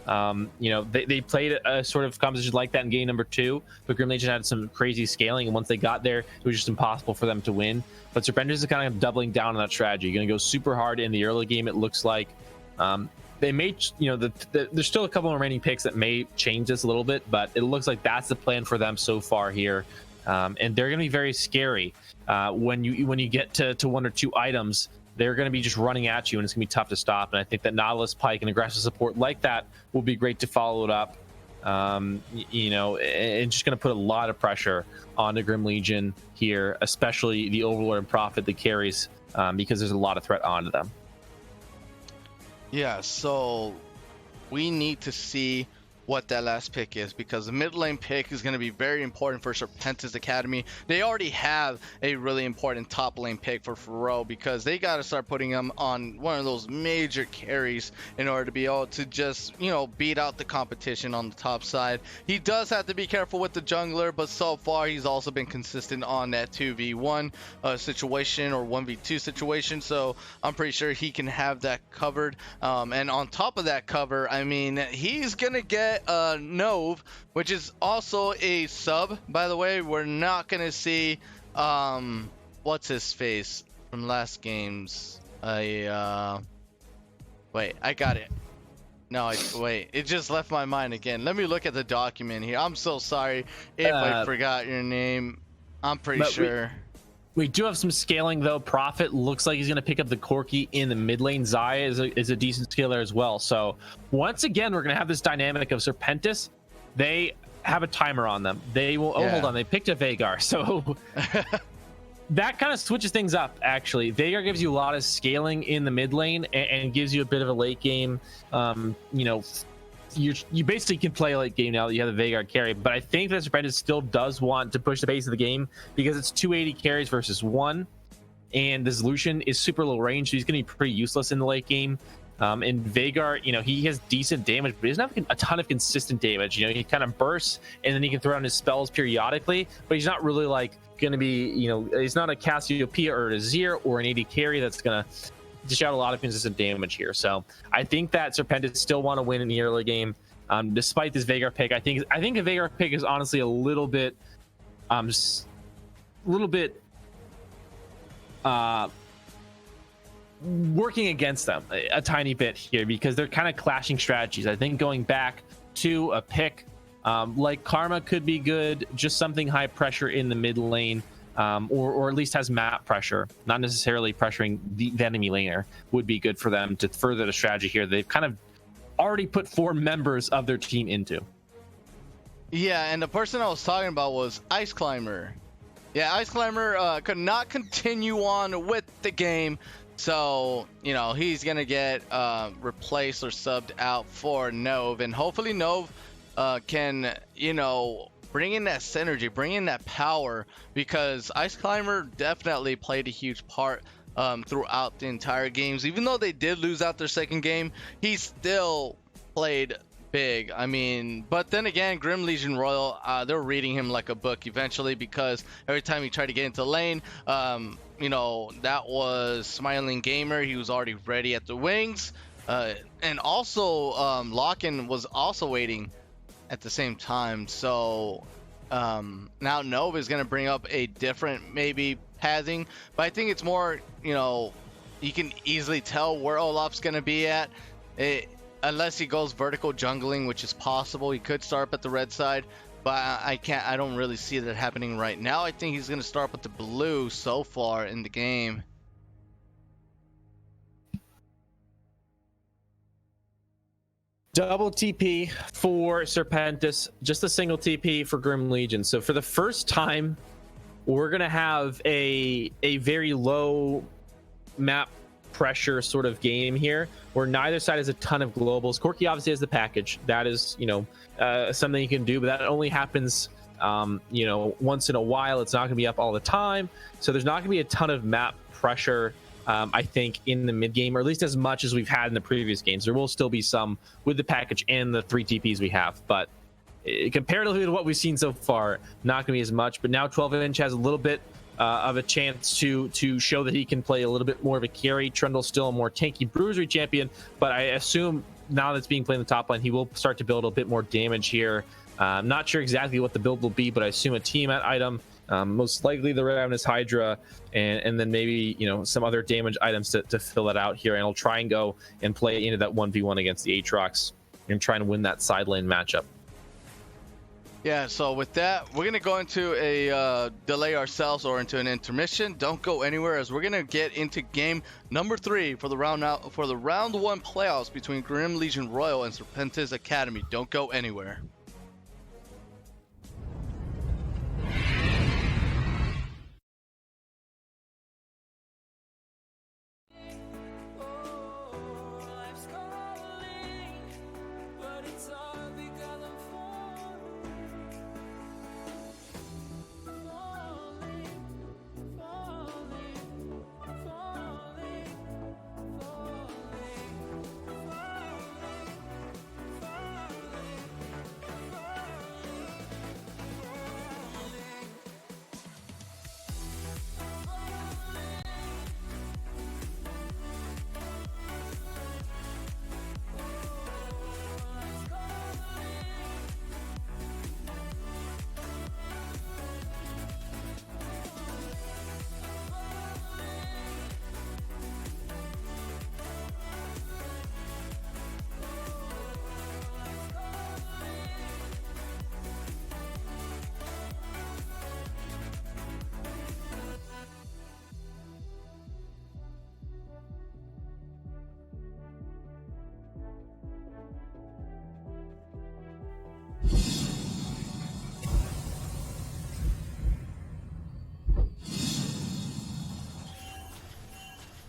They played a sort of composition like that in game number 2, but Grim Legion had some crazy scaling, and once they got there, it was just impossible for them to win. But Serpentis is kind of doubling down on that strategy. Going to go super hard in the early game, it looks like. They may, there's still a couple remaining picks that may change this a little bit, but it looks like that's the plan for them so far here. And they're going to be very scary when you get to 1 or 2 items. They're going to be just running at you, and it's going to be tough to stop. And I think that Nautilus Pike and aggressive support like that will be great to follow it up. And just going to put a lot of pressure on the Grim Legion here, especially the Overlord and Prophet that carries, because there's a lot of threat onto them. Yeah, so we need to see what that last pick is, because the mid lane pick is going to be very important for Serpentis Academy. They already have a really important top lane pick for Faro, because they got to start putting him on one of those major carries in order to be able to just, you know, beat out the competition on the top side. He does have to be careful with the jungler, but so far he's also been consistent on that 2v1 situation or 1v2 situation, so I'm pretty sure he can have that covered. And on top of that cover, I mean, he's gonna get Nove, which is also a sub, by the way. We're not gonna see what's his face from last games. Wait, I got it. No, wait, it just left my mind again. Let me look at the document here. I'm so sorry if I forgot your name. I'm pretty sure. We do have some scaling though. Prophet looks like he's going to pick up the Corki in the mid lane. Xayah is a decent scaler as well. So once again, we're going to have this dynamic of Serpentis. They have a timer on them. They will. Oh, hold on. They picked a Veigar. So that kind of switches things up. Actually, Veigar gives you a lot of scaling in the mid lane and gives you a bit of a late game. You know, you basically can play late game now that you have the Veigar carry, but I think that Serpentis still does want to push the pace of the game because it's 280 carries versus 1, and the Lucian is super low range, so he's going to be pretty useless in the late game. And Veigar, you know, he has decent damage, but he doesn't have a ton of consistent damage. You know, he kind of bursts, and then he can throw out his spells periodically, but he's not really like going to be, you know, he's not a Cassiopeia or a Azir or an AD carry that's going to dish out a lot of consistent damage here. So I think that Serpentis still want to win in the early game, despite this Veigar pick. I think the Veigar pick is honestly a little bit working against them a tiny bit here, because they're kind of clashing strategies. I think going back to a pick like Karma could be good, just something high pressure in the mid lane. Or at least has map pressure, not necessarily pressuring the enemy laner, would be good for them to further the strategy here. They've kind of already put 4 members of their team into. Yeah, and the person I was talking about was Ice Climber. Yeah, Ice Climber could not continue on with the game, so, you know, he's going to get replaced or subbed out for Nove, and hopefully Nove can, you know, bring in that synergy, bring in that power, because Ice Climber definitely played a huge part throughout the entire games. Even though they did lose out their second game, he still played big. I mean, but then again, Grim Legion Royal, they're reading him like a book eventually, because every time he tried to get into lane, you know, that was Smiling Gamer. He was already ready at the wings. And also, Locken was also waiting at the same time. So now Nova is going to bring up a different maybe pathing, but I think it's more, you know, you can easily tell where Olaf's going to be at, unless he goes vertical jungling, which is possible. He could start up at the red side, but I don't really see that happening right now. I think he's going to start up with the blue so far in the game. Double TP for Serpentis, just a single TP for Grim Legion. So for the first time, we're going to have a very low map pressure sort of game here, where neither side has a ton of globals. Corki obviously has the package. That is, you know, something you can do, but that only happens, you know, once in a while. It's not going to be up all the time. So there's not going to be a ton of map pressure, I think, in the mid game, or at least as much as we've had in the previous games. There will still be some with the package and the 3 TPs we have, but comparatively to what we've seen so far, not going to be as much. But now 12-inch has a little bit of a chance to show that he can play a little bit more of a carry. Trundle's still a more tanky bruisery champion, but I assume now that's being played in the top lane, he will start to build a bit more damage here. I'm not sure exactly what the build will be, but I assume a Tiamat item, most likely the Ravenous Hydra, and then maybe, you know, some other damage items to fill it out here. And he'll try and go and play into that 1v1 against the Aatrox and try and win that side lane matchup. Yeah, so with that, we're going to go into a delay ourselves or into an intermission. Don't go anywhere, as we're going to get into game number 3 for the round 1 playoffs between Grim Legion Royal and Serpentis Academy. Don't go anywhere. Life's calling, but it's all because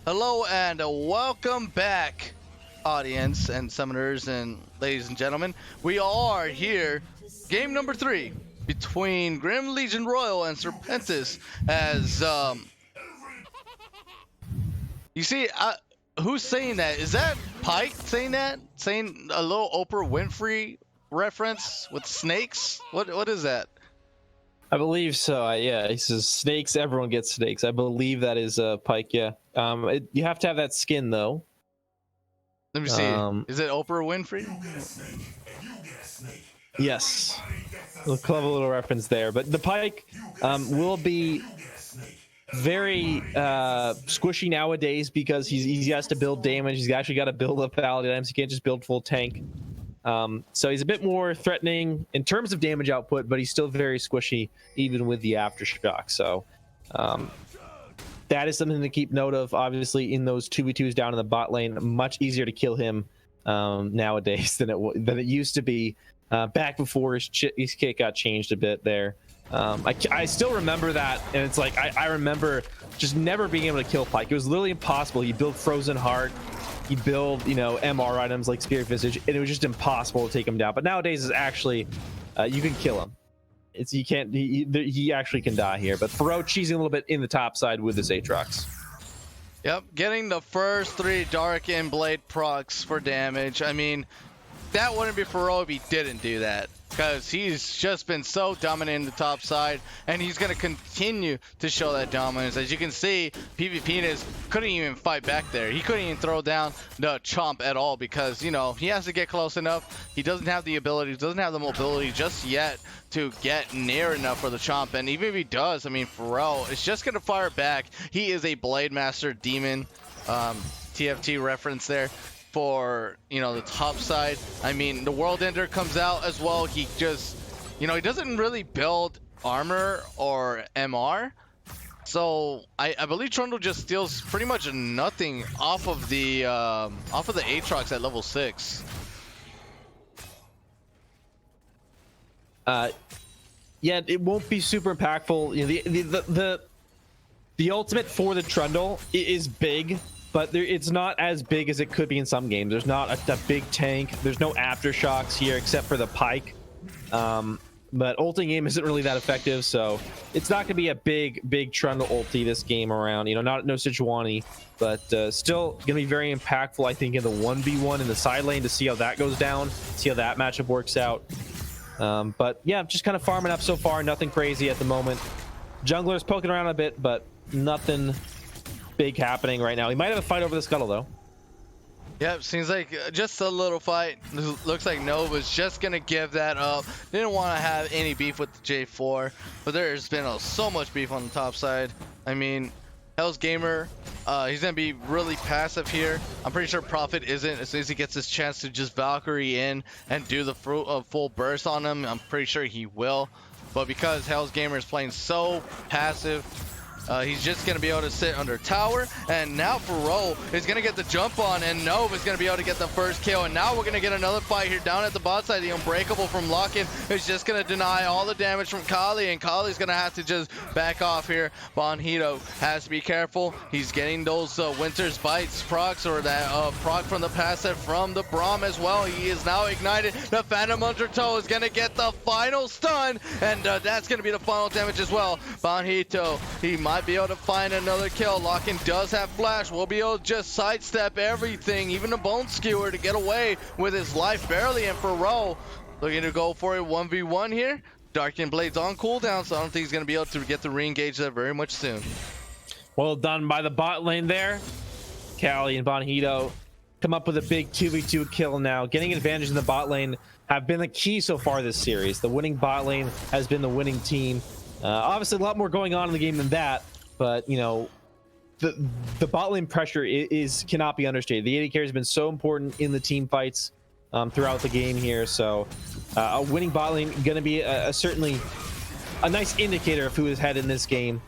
Hello and welcome back, audience and summoners and ladies and gentlemen. We are here, game number 3 between Grim Legion Royal and Serpentis. As you see, who's saying that? Is that Pike saying that? Saying a little Oprah Winfrey reference with snakes? What is that? I believe so. Yeah, he says snakes. Everyone gets snakes. I believe that is Pike. Yeah. You have to have that skin though. Let me see. Is it Oprah Winfrey? Yes. A clever little reference there. But the Pike will be very squishy nowadays because he has to build damage. He's actually got to build up paladin items. He can't just build full tank. So he's a bit more threatening in terms of damage output, but he's still very squishy even with the aftershock. So that is something to keep note of. Obviously, in those 2v2s down in the bot lane, much easier to kill him nowadays than it used to be back before his kit got changed a bit there. I still remember that, and it's like I remember just never being able to kill Pike. It was literally impossible. He built Frozen Heart. He'd build, MR items like Spirit Visage, and it was just impossible to take him down. But nowadays, it's actually you can kill him. You can't. He actually can die here. But Faro cheesing a little bit in the top side with his Aatrox. Yep, getting the first 3 Darken Blade procs for damage. I mean, that wouldn't be Faro if he didn't do that, because he's just been so dominant in the top side, and he's going to continue to show that dominance. As you can see, PvPness couldn't even fight back there. He couldn't even throw down the Chomp at all because, he has to get close enough. He doesn't have the ability, doesn't have the mobility just yet to get near enough for the Chomp. And even if he does, I mean, Pharrell is just going to fire back. He is a Blade Master Demon, TFT reference there. For the top side. I mean, the World Ender comes out as well. He just he doesn't really build armor or MR, so I believe Trundle just steals pretty much nothing off of the Aatrox at level 6. Yeah, it won't be super impactful. The ultimate for the Trundle is big, but it's not as big as it could be in some games. There's not a big tank. There's no aftershocks here except for the Pike. But ulting game isn't really that effective, so it's not going to be a big Trundle ulti this game around. No Sejuani, but still going to be very impactful, I think, in the 1v1 in the side lane to see how that goes down, see how that matchup works out. But yeah, just kind of farming up so far. Nothing crazy at the moment. Jungler's poking around a bit, but nothing big happening right now. He might have a fight over the scuttle though. Yep, seems like just a little fight. Looks like Nova's just gonna give that up. Didn't want to have any beef with the J4, but there's been so much beef on the top side. I mean, Hell's Gamer, he's gonna be really passive here. I'm pretty sure Prophet isn't. As soon as he gets his chance to just Valkyrie in and do the full burst on him, I'm pretty sure he will. But because Hell's Gamer is playing so passive, he's just going to be able to sit under tower, and now Faro is going to get the jump on, and Nova is going to be able to get the first kill. And now we're going to get another fight here down at the bot side. The Unbreakable from Lock-In is just going to deny all the damage from Kali, and Kali's going to have to just back off here. Bonhito has to be careful. He's getting those Winter's Bites procs, or that proc from the passive from the Braum as well. He is now ignited. The Phantom Undertow is going to get the final stun, and that's going to be the final damage as well. Bonhito, he might be able to find another kill. Lock-In does have flash. We'll be able to just sidestep everything, even a Bone Skewer, to get away with his life barely. And Faro looking to go for a 1v1 here. Darken Blade's on cooldown, so I don't think he's going to be able to get to re-engage that very much soon. Well done by the bot lane there. Kali and Bonhito come up with a big 2v2 kill now. Getting advantage in the bot lane have been the key so far this series. The winning bot lane has been the winning team. Obviously, a lot more going on in the game than that, but the bot lane pressure cannot be understated. The AD carry has been so important in the team fights throughout the game here. So a winning bot lane going to be certainly a nice indicator of who is ahead in this game.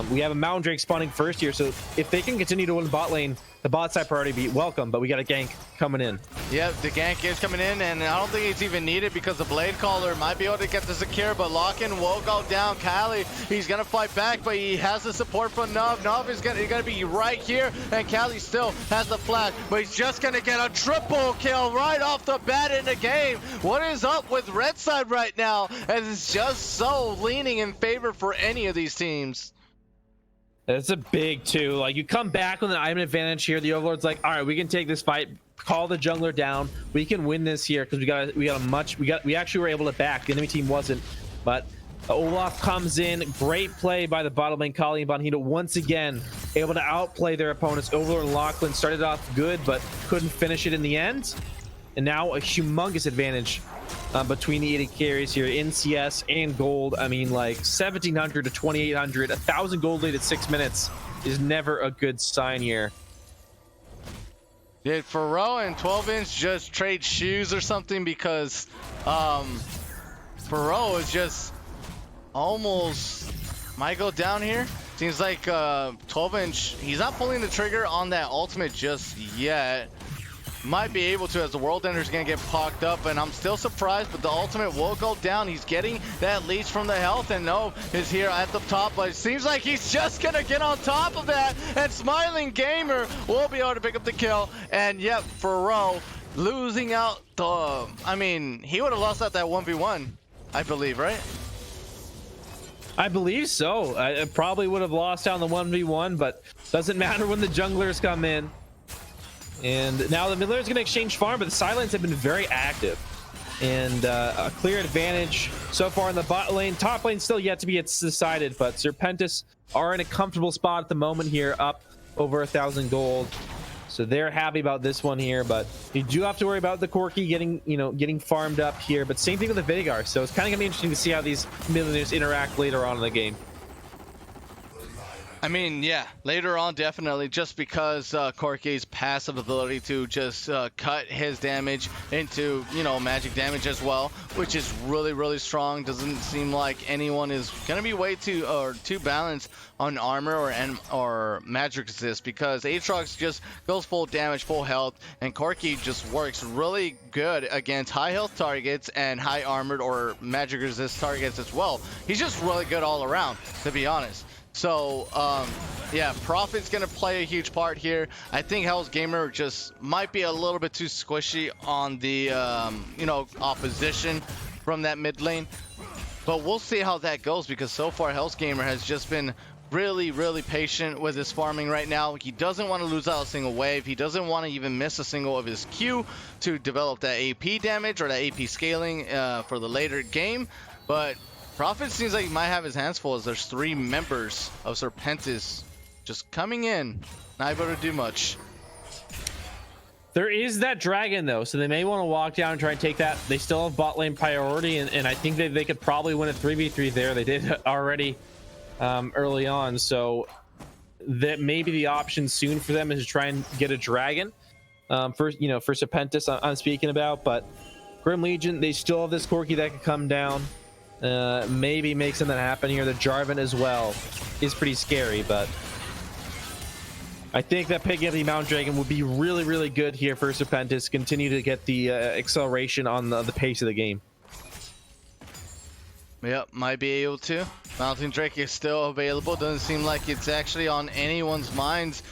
We have a Moundrake spawning first here, so if they can continue to win bot lane, the bot side priority be welcome, but we got a gank coming in. Yep, the gank is coming in, and I don't think it's even needed because the Blade Caller might be able to get the secure, but Lock-in will go down. Kali, he's gonna fight back, but he has the support from Nov. Nov is gonna be right here, and Kali still has the flash, but he's just gonna get a triple kill right off the bat in the game. What is up with Red side right now? And it's just so leaning in favor for any of these teams. It's a big two. Like, you come back with an item advantage here. The Overlord's like, all right, we can take this fight, call the jungler down. We can win this here because we actually were able to back. The enemy team wasn't, but Olaf comes in. Great play by the bottom lane, Kali and Bonhito once again able to outplay their opponents. Overlord and Lachlan started off good, but couldn't finish it in the end. And now a humongous advantage between the 80 carries here in CS and gold. I mean, like 1,700 to 2,800, 1,000 gold lead at 6 minutes is never a good sign here. Did Faro and 12-inch just trade shoes or something? Because Faro is just almost might go down here. Seems like 12-inch, he's not pulling the trigger on that ultimate just yet. Might be able to, as the World Ender is going to get pocked up, and I'm still surprised, but the ultimate will go down. He's getting that leech from the health, and no is here at the top, but it seems like he's just going to get on top of that, and Smiling Gamer will be able to pick up the kill. And yep, Faro losing out the, I mean, he would have lost out that 1v1, I believe, right? I believe so. I probably would have lost out on the 1v1, but doesn't matter when the junglers come in. And now the mid laner is going to exchange farm, but the Silence have been very active. And a clear advantage so far in the bot lane. Top lane still yet to be decided, but Serpentis are in a comfortable spot at the moment here, up over 1,000 gold. So they're happy about this one here, but you do have to worry about the Corki getting farmed up here. But same thing with the Veigar. So it's kind of going to be interesting to see how these mid laners interact later on in the game. I mean, yeah, later on, definitely, just because Corki's passive ability to just cut his damage into, magic damage as well, which is really, really strong. Doesn't seem like anyone is going to be way too balanced on armor or magic resist, because Aatrox just goes full damage, full health, and Corki just works really good against high health targets and high armored or magic resist targets as well. He's just really good all around, to be honest. So, yeah, Prophet's going to play a huge part here. I think Hell's Gamer just might be a little bit too squishy on the, opposition from that mid lane. But we'll see how that goes, because so far Hell's Gamer has just been really, really patient with his farming right now. He doesn't want to lose out a single wave. He doesn't want to even miss a single of his Q to develop that AP damage or that AP scaling for the later game. But Prophet seems like he might have his hands full, as there's 3 members of Serpentis just coming in, not able to do much. There is that dragon though, so they may want to walk down and try and take that. They still have bot lane priority, and I think they could probably win a 3v3 there. They did already early on, so that may be the option soon for them, is to try and get a dragon for Serpentis I'm speaking about. But Grim Legion, they still have this Corki that could come down. Maybe make something happen here. The Jarvan as well is pretty scary, but I think that picking up the Mount Dragon would be really, really good here for Serpentis. Continue to get the acceleration on the pace of the game. Yep, might be able to. Mountain Drake is still available. Doesn't seem like it's actually on anyone's minds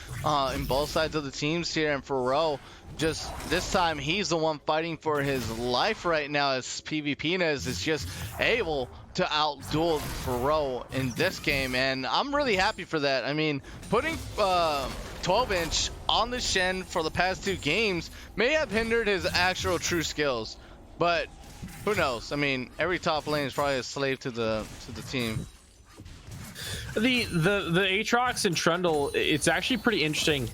in both sides of the teams here. And Faro, just this time, he's the one fighting for his life right now, as PvPnez is just able to outduel Faro in this game. And I'm really happy for that. I mean, putting 12-inch on the Shen for the past 2 games may have hindered his actual true skills, but who knows? I mean, every top lane is probably a slave to the team. The Aatrox and Trundle, it's actually pretty interesting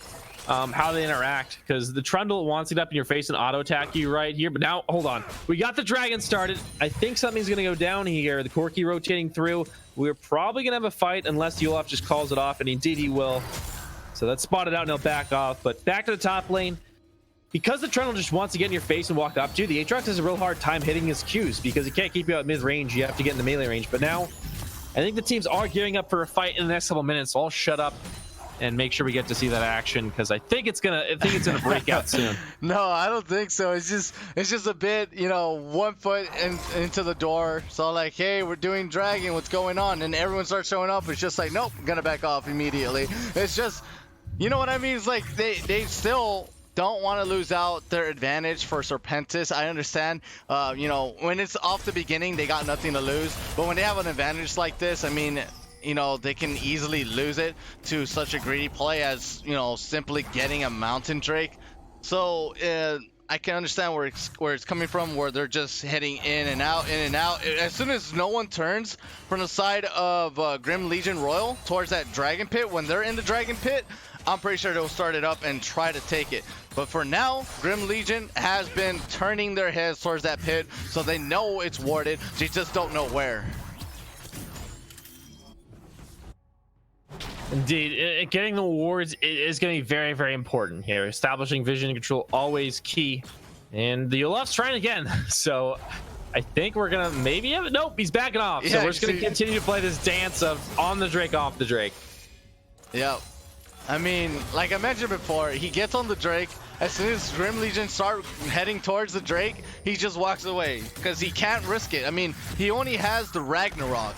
how they interact, because the Trundle wants to get up in your face and auto attack you right here. But now, hold on, we got the dragon started. I think something's gonna go down here. The Corki rotating through. We're probably gonna have a fight unless the Olaf just calls it off, and indeed he will. So that's spotted out and he'll back off. But back to the top lane. Because the Trundle just wants to get in your face and walk up to you, the Aatrox has a real hard time hitting his Qs, because he can't keep you out mid-range. You have to get in the melee range. But now I think the teams are gearing up for a fight in the next couple minutes. So I'll shut up and make sure we get to see that action because I think it's gonna break out soon. No, I don't think so. It's just a bit, 1 foot into the door. So like, hey, we're doing dragon. What's going on? And everyone starts showing up. It's just like, nope, I'm gonna back off immediately. It's just, you know what I mean? It's like they still don't want to lose out their advantage for Serpentis. I understand, when it's off the beginning, they got nothing to lose. But when they have an advantage like this, I mean, they can easily lose it to such a greedy play as, simply getting a Mountain Drake. So I can understand where it's coming from, where they're just heading in and out. As soon as no one turns from the side of Grim Legion Royal towards that Dragon Pit, when they're in the Dragon Pit, I'm pretty sure they'll start it up and try to take it. But for now, Grim Legion has been turning their heads towards that pit, so they know it's warded. They just don't know where. Indeed, getting the wards is going to be very, very important here. Establishing vision control always key, and the Olaf's trying again. So I think we're gonna maybe have it. Nope, he's backing off. So we're just gonna continue to play this dance of on the Drake, off the Drake. Yep. I mean, like I mentioned before, he gets on the Drake. As soon as Grim Legion start heading towards the Drake, he just walks away because he can't risk it. I mean, he only has the Ragnarok.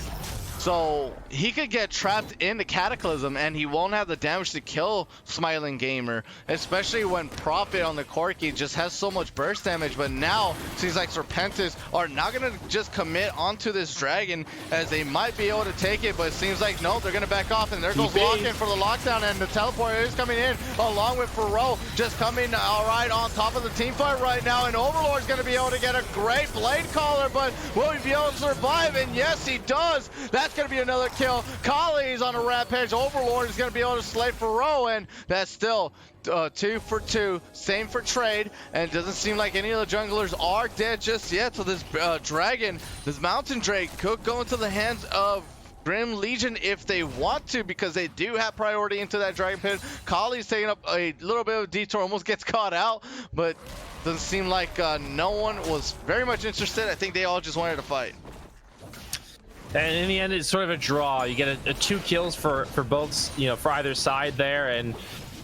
So he could get trapped in the Cataclysm and he won't have the damage to kill Smiling Gamer, especially when Prophet on the Corki just has so much burst damage. But now seems like Serpentis are not going to just commit onto this dragon, as they might be able to take it, but it seems like no, they're going to back off. And there goes Lock-in for the lockdown, and the teleporter is coming in along with Faro, just coming all right on top of the team fight right now. And Overlord's going to be able to get a great Blade Caller, but will he be able to survive? And yes, he does. That's going to be another kill. Kali's on a rampage. Overlord is going to be able to slay Faro, and that's still 2 for 2. Same for trade, and it doesn't seem like any of the junglers are dead just yet. So this dragon, this Mountain Drake, could go into the hands of Grim Legion if they want to, because they do have priority into that Dragon Pit. Kali's taking up a little bit of a detour, almost gets caught out, but doesn't seem like no one was very much interested. I think they all just wanted to fight. And in the end, it's sort of a draw. You get a 2 kills for both, for either side there, and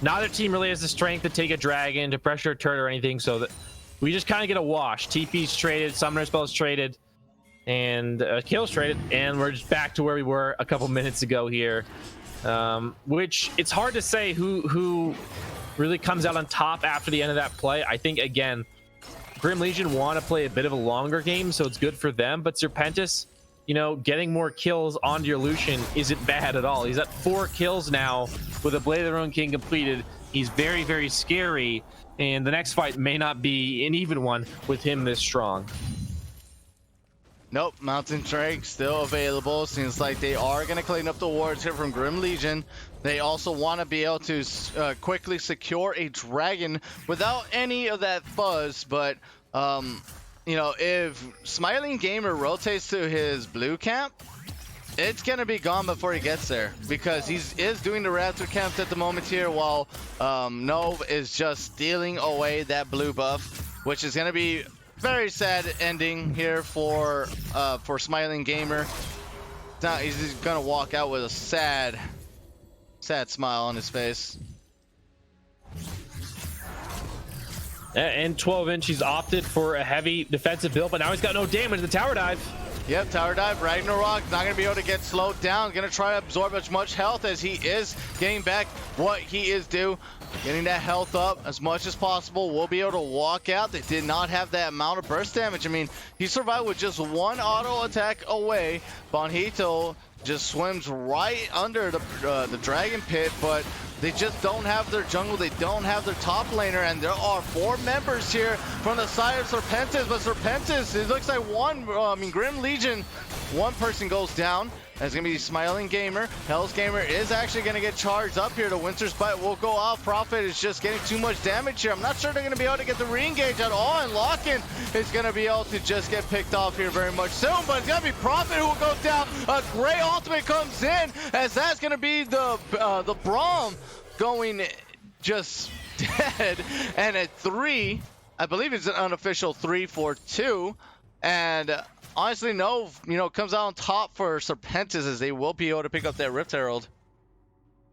neither team really has the strength to take a dragon, to pressure a turret or anything, so that we just kind of get a wash. TP's traded, summoner spells traded, and kills traded, and we're just back to where we were a couple minutes ago here. Which it's hard to say who really comes out on top after the end of that play. I think, again, Grim Legion want to play a bit of a longer game, so it's good for them, but Serpentis, getting more kills onto your Lucian isn't bad at all. He's at 4 kills now with a Blade of the Ruined King completed. He's very, very scary, and the next fight may not be an even one with him this strong. Nope, Mountain Drake still available. Seems like they are going to clean up the wards here from Grim Legion. They also want to be able to quickly secure a dragon without any of that fuzz, but if Smiling Gamer rotates to his blue camp, it's gonna be gone before he gets there, because he is doing the Raptor camp at the moment here, while Nove is just stealing away that blue buff, which is gonna be very sad ending here for Smiling Gamer. Now he's gonna walk out with a sad smile on his face. And 12-inch, he's opted for a heavy defensive build, but now he's got no damage. The tower dive. Yep, tower dive. Ragnarok not going to be able to get slowed down. Going to try to absorb as much health as he is getting back what he is due. Getting that health up as much as possible. We'll be able to walk out. They did not have that amount of burst damage. I mean, he survived with just 1 auto attack away. Bonhito just swims right under the Dragon Pit, but they just don't have their jungle. They don't have their top laner, and there are 4 members here from the side of Serpentis. But Serpentis, it looks like Grim Legion, 1 person goes down. That's going to be Smiling Gamer. Hell's Gamer is actually going to get charged up here. The Winter's Bite will go off. Prophet is just getting too much damage here. I'm not sure they're going to be able to get the re-engage at all, and Lock-in is going to be able to just get picked off here very much soon, but it's going to be Prophet who will go down. A great ultimate comes in, as that's going to be the Braum going just dead, and at 3, I believe it's an unofficial 3 for 2, and honestly, no, comes out on top for Serpentis as they will be able to pick up that Rift Herald.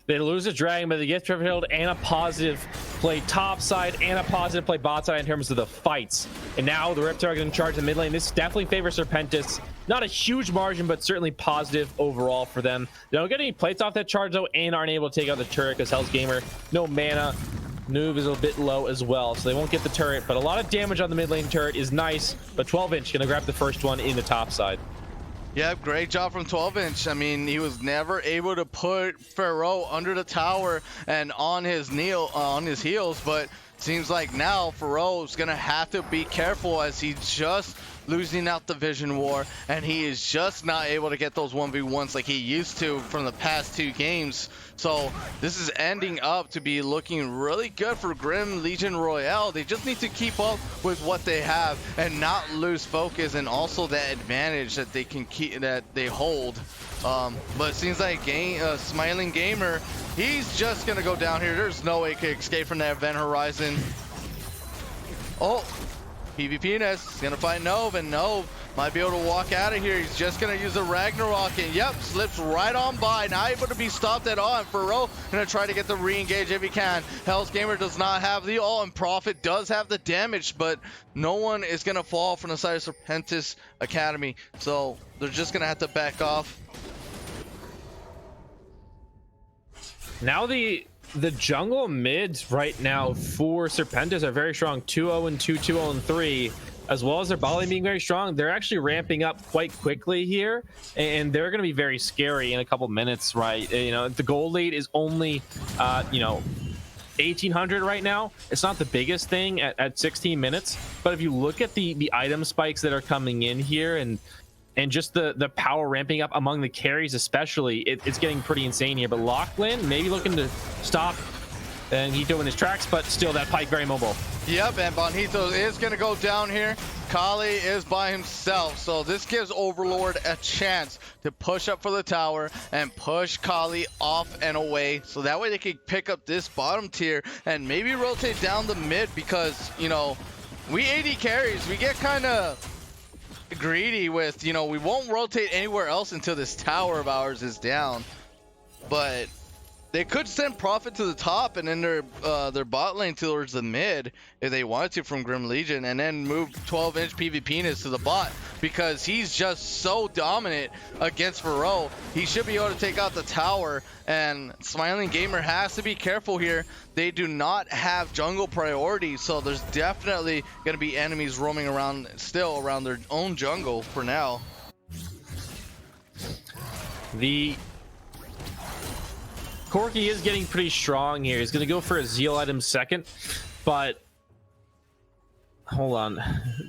They lose a dragon, but they get Rift Herald and a positive play top side and a positive play bot side in terms of the fights. And now the Rift Herald in charge of the mid lane. This definitely favors Serpentis. Not a huge margin, but certainly positive overall for them. They don't get any plates off that charge though, and aren't able to take out the turret because Hell's Gamer, no mana. Noob is a bit low as well, so they won't get the turret, but a lot of damage on the mid lane turret is nice. But 12-inch gonna grab the first one in the top side. Yeah, great job from 12-inch. I mean, he was never able to put Pharaoh under the tower and on his heels, but seems like now Pharaoh's gonna have to be careful as he's just losing out the vision war, and he is just not able to get those 1v1s like he used to from the past 2 games. So this is ending up to be looking really good for Grim Legion Royale. They just need to keep up with what they have and not lose focus, and also that advantage that they can keep, that they hold. But it seems like Smiling Gamer, he's just gonna go down here. There's no way he can escape from that event horizon. Oh, PvPness is gonna find Nove, and Nove might be able to walk out of here. He's just gonna use the Ragnarok, and yep, slips right on by, not able to be stopped at all. And Pharaoh gonna try to get the re-engage if he can. Hell's Gamer does not have the ult, and Prophet does have the damage, but no one is gonna fall from the side of Serpentis Academy, so they're just gonna have to back off. Now the jungle mids right now for Serpentis are very strong. 2-0 and 2, 2-0 and 3, as well as their bot lane being very strong. They're actually ramping up quite quickly here, and they're going to be very scary in a couple minutes, right? The gold lead is only 1800 right now. It's not the biggest thing at 16 minutes, but if you look at the item spikes that are coming in here, and just the power ramping up among the carries especially, it's getting pretty insane here. But Lachlan maybe looking to stop and he's doing his tracks, but still that Pyke very mobile. Yep, and Bonito is going to go down here. Kali is by himself, so this gives Overlord a chance to push up for the tower and push Kali off and away, so that way they can pick up this bottom tier and maybe rotate down the mid, because we AD carries, we get kind of greedy with, we won't rotate anywhere else until this tower of ours is down. But they could send Prophet to the top and then their bot lane towards the mid if they wanted to from Grim Legion, and then move 12-inch PvPness to the bot, because he's just so dominant against Pharaoh. He should be able to take out the tower, and Smiling Gamer has to be careful here. They do not have jungle priority, so there's definitely going to be enemies roaming around still around their own jungle for now. The Corki is getting pretty strong here. He's going to go for a Zeal item second, but hold on.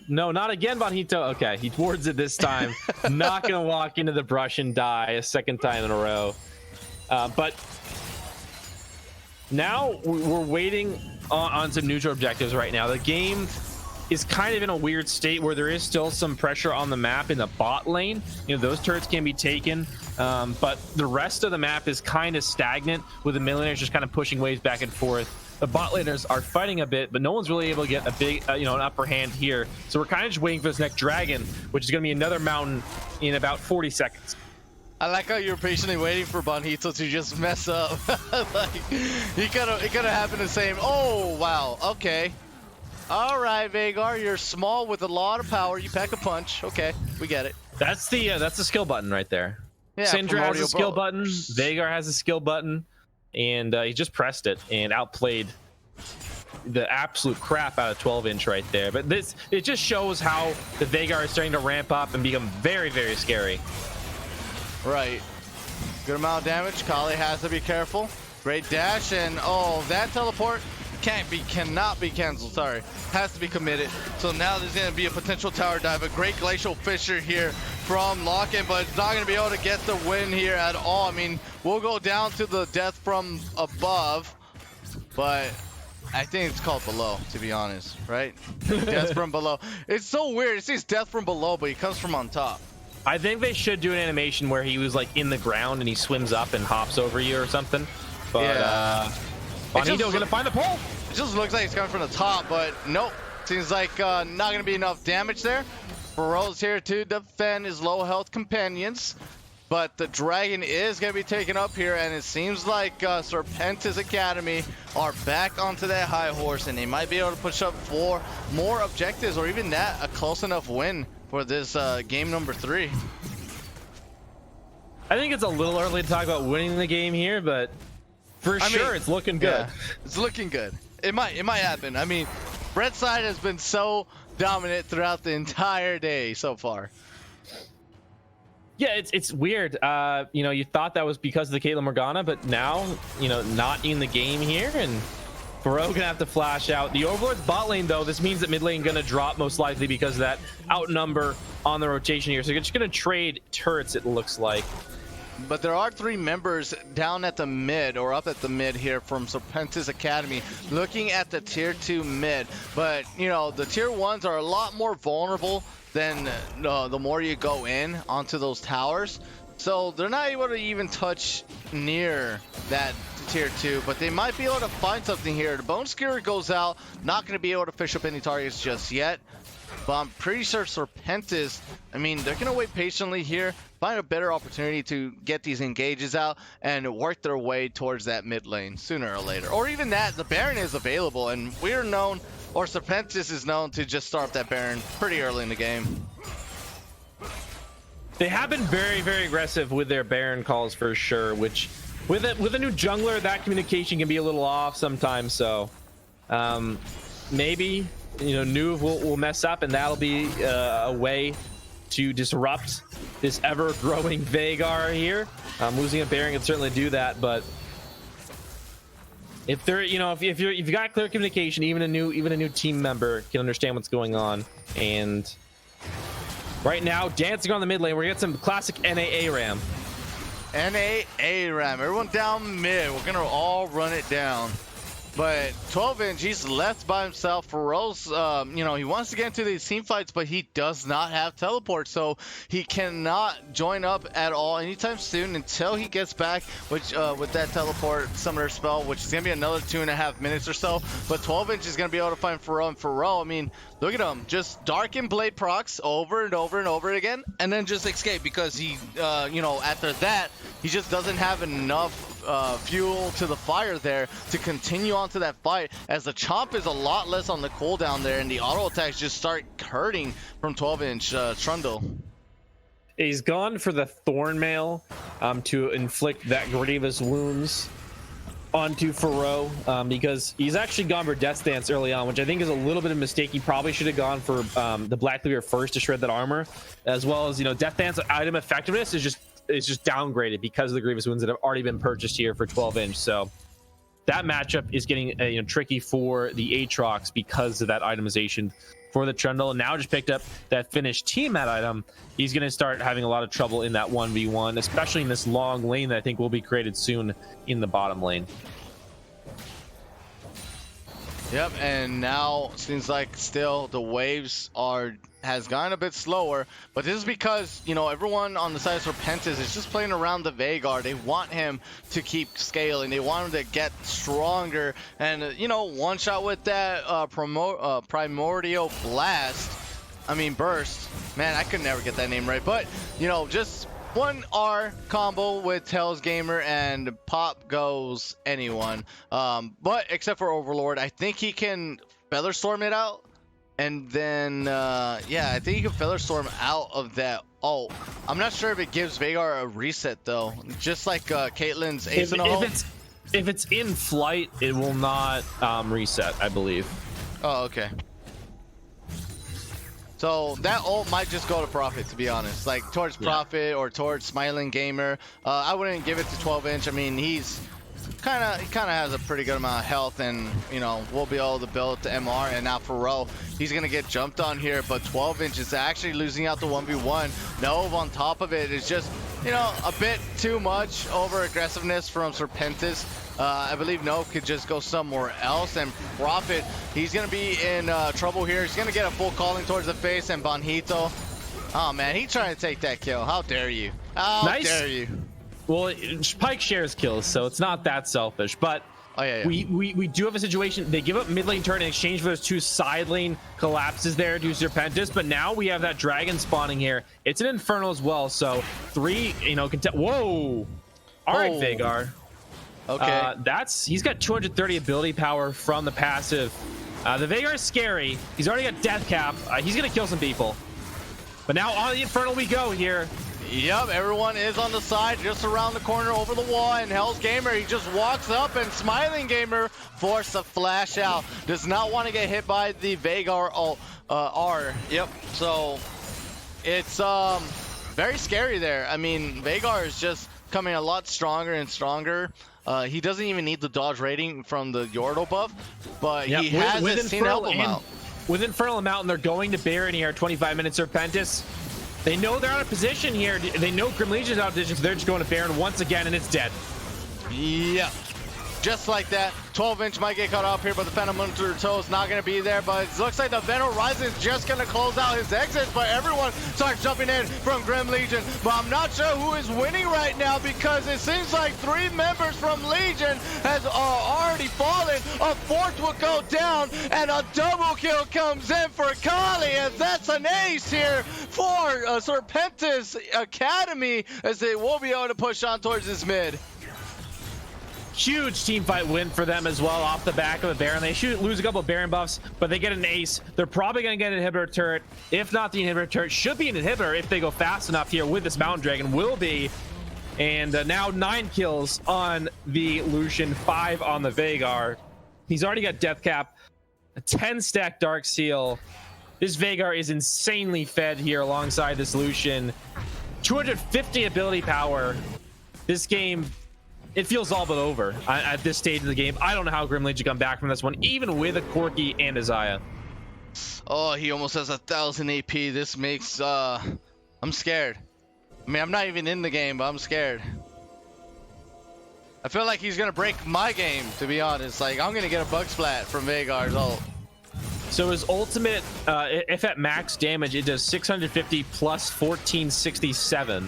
No, not again, Bonito. Okay, he wards it this time. Not going to walk into the brush and die a second time in a row. But now we're waiting on some neutral objectives right now. The game is kind of in a weird state where there is still some pressure on the map in the bot lane. Those turrets can be taken, but the rest of the map is kind of stagnant, with the mid laners just kind of pushing waves back and forth. The bot laners are fighting a bit, but no one's really able to get a big, an upper hand here. So we're kind of just waiting for this next dragon, which is going to be another mountain in about 40 seconds. I like how you're patiently waiting for Bonito to just mess up. Like, it could have happened the same. Oh, wow. Okay. All right, Veigar, you're small with a lot of power. You pack a punch. Okay, we get it. That's the skill button right there. Yeah, Syndra has a skill button. Veigar has a skill button, and he just pressed it and outplayed the absolute crap out of 12-inch right there. But it just shows how the Veigar is starting to ramp up and become very, very scary. Right. Good amount of damage. Kali has to be careful. Great dash, and oh, that teleport cannot be canceled. Sorry, has to be committed. So now there's going to be a potential tower dive. A great glacial fissure here from Lock-in, but it's not going to be able to get the win here at all. I mean, we'll go down to the death from above, but I think it's called below, to be honest, right? Death from below. It's so weird. It says death from below, but he comes from on top. I think they should do an animation where he was like in the ground and he swims up and hops over you or something. But yeah. Bonito gonna find the pole. It just looks like it's coming from the top, but nope. Seems like not gonna be enough damage there. Feroz here to defend his low health companions. But the dragon is going to be taken up here, and it seems like Serpentis Academy are back onto that high horse, and they might be able to push up 4 more objectives, or even that, a close enough win for this game number 3. I think it's a little early to talk about winning the game here, but for sure it's looking good. Yeah, it's looking good. It might happen. I mean, Brett's side has been so dominant throughout the entire day so far. Yeah, it's weird. You know, you thought that was because of the Caitlyn Morgana, but now, you know, not in the game here, and Faro gonna have to flash out. The Overlord's bot lane, though, this means that mid lane gonna drop most likely because of that outnumber on the rotation here. So you're just gonna trade turrets, it looks like. But there are 3 members down at the mid, or up at the mid here from Serpentis Academy, looking at the tier 2 mid. But, you know, the tier 1s are a lot more vulnerable than the more you go in onto those towers. So they're not able to even touch near that tier 2, but they might be able to find something here. The Bone Skewer goes out, not going to be able to fish up any targets just yet. But I'm pretty sure Serpentis, I mean, they're going to wait patiently here, find a better opportunity to get these engages out and work their way towards that mid lane sooner or later. Or even that, the Baron is available, and we're known, or Serpentis is known to just start that Baron pretty early in the game. They have been very, very aggressive with their Baron calls for sure, which with a new jungler, that communication can be a little off sometimes. So maybe, you know, Nuve will mess up, and that'll be a way to disrupt this ever-growing Veigar here. Losing a Baron can certainly do that, but if they're, you know, if you've got clear communication, even a new team member can understand what's going on. And right now, dancing on the mid lane, we're gonna get some classic NA Ram. NA Ram, everyone down mid. We're gonna all run it down. But 12-inch, he's left by himself. Feroz, you know, he wants to get into these team fights, but he does not have teleport, so he cannot join up at all anytime soon until he gets back, which with that teleport summoner spell, which is gonna be another 2.5 minutes or so. But 12-inch is gonna be able to find Feroz, and Feroz, I mean, look at him, just darken blade procs over and over and over again, and then just escape, because he, you know, after that, he just doesn't have enough fuel to the fire there to continue on to that fight, as the chomp is a lot less on the cooldown there, and the auto attacks just start hurting from 12-inch Trundle. He's gone for the Thornmail to inflict that grievous wounds onto Faro, because he's actually gone for Death Dance early on, which I think is a little bit of a mistake. He probably should have gone for the Black Cleaver first to shred that armor, as well as, you know, Death Dance item effectiveness is just downgraded because of the grievous wounds that have already been purchased here for 12-inch. So that matchup is getting you know, tricky for the Aatrox because of that itemization for the Trundle. And now just picked up that finished team mat item. He's going to start having a lot of trouble in that 1v1, especially in this long lane that I think will be created soon in the bottom lane. Yep, and now seems like still the waves has gone a bit slower, but this is because, you know, everyone on the side of Serpentis is just playing around the Veigar. They want him to keep scaling. They want him to get stronger, and you know, one shot with that primordial blast. I mean burst. Man, I could never get that name right, but you know, just one R combo with Tails Gamer and pop goes anyone. But except for Overlord, I think he can Featherstorm it out. And then, yeah, I think you can Featherstorm out of that ult. I'm not sure if it gives Veigar a reset, though. Just like Caitlyn's Ace in a Hole. If it's in flight, it will not reset, I believe. Oh, okay. So that ult might just go to Prophet, to be honest. Like, towards Prophet or towards Smiling Gamer. I wouldn't give it to 12-inch. I mean, he kind of has a pretty good amount of health, and you know, we'll be able to build the MR. And now Faro, he's gonna get jumped on here, but 12-inch is actually losing out the 1v1. Nove on top of it is just, you know, a bit too much over aggressiveness from Serpentis. I believe Nove could just go somewhere else, and Prophet, he's gonna be in trouble here. He's gonna get a full calling towards the face, and Bonhito, oh man, he's trying to take that kill. How dare you? How dare you? Well, Pike shares kills, so it's not that selfish, but Oh, yeah. We do have a situation. They give up mid lane turn in exchange for those 2 side lane collapses there to Serpentis, but now we have that dragon spawning here. It's an Infernal as well, so 3, whoa. All right, Oh. Veigar. Okay. He's got 230 ability power from the passive. The Veigar is scary. He's already got death cap. He's gonna kill some people. But now on the Infernal we go here. Yep, everyone is on the side, just around the corner over the wall, and Hell's Gamer, he just walks up, and Smiling Gamer forced to flash out. Does not want to get hit by the Veigar R. Yep, so it's very scary there. I mean, Veigar is just coming a lot stronger and stronger. He doesn't even need the dodge rating from the Yordle buff, but he has his team help him out. With Infernal and Mountain, they're going to Baron here, 25 minutes Serpentis. They know they're out of position here. They know Grim Legion's out of position, so they're just going to Baron once again, and it's dead. Yep. Just like that, 12-inch might get cut off here, but the Phantom Undertow is not going to be there. But it looks like the Venom Rising is just going to close out his exits, but everyone starts jumping in from Grim Legion. But I'm not sure who is winning right now, because it seems like 3 members from Legion has already fallen. A 4th will go down, and a double kill comes in for Kali, and that's an ace here for Serpentis Academy, as they will be able to push on towards this mid. Huge team fight win for them as well off the back of the Baron. They lose a couple of Baron buffs, but they get an ace. They're probably going to get an inhibitor turret. If not, the inhibitor turret should be an inhibitor if they go fast enough here with this Mountain Dragon. Will be. And now 9 kills on the Lucian, 5 on the Veigar. He's already got death cap, a 10-stack Dark Seal. This Veigar is insanely fed here alongside this Lucian. 250 ability power. This game, it feels all but over at this stage of the game. I don't know how Grim Legion come back from this one, even with a Corki and a Xayah. Oh, he almost has 1,000 AP. This makes, I'm scared. I mean, I'm not even in the game, but I'm scared. I feel like he's gonna break my game, to be honest. Like, I'm gonna get a bug splat from Veigar's ult. So his ultimate, if at max damage, it does 650 plus 1467.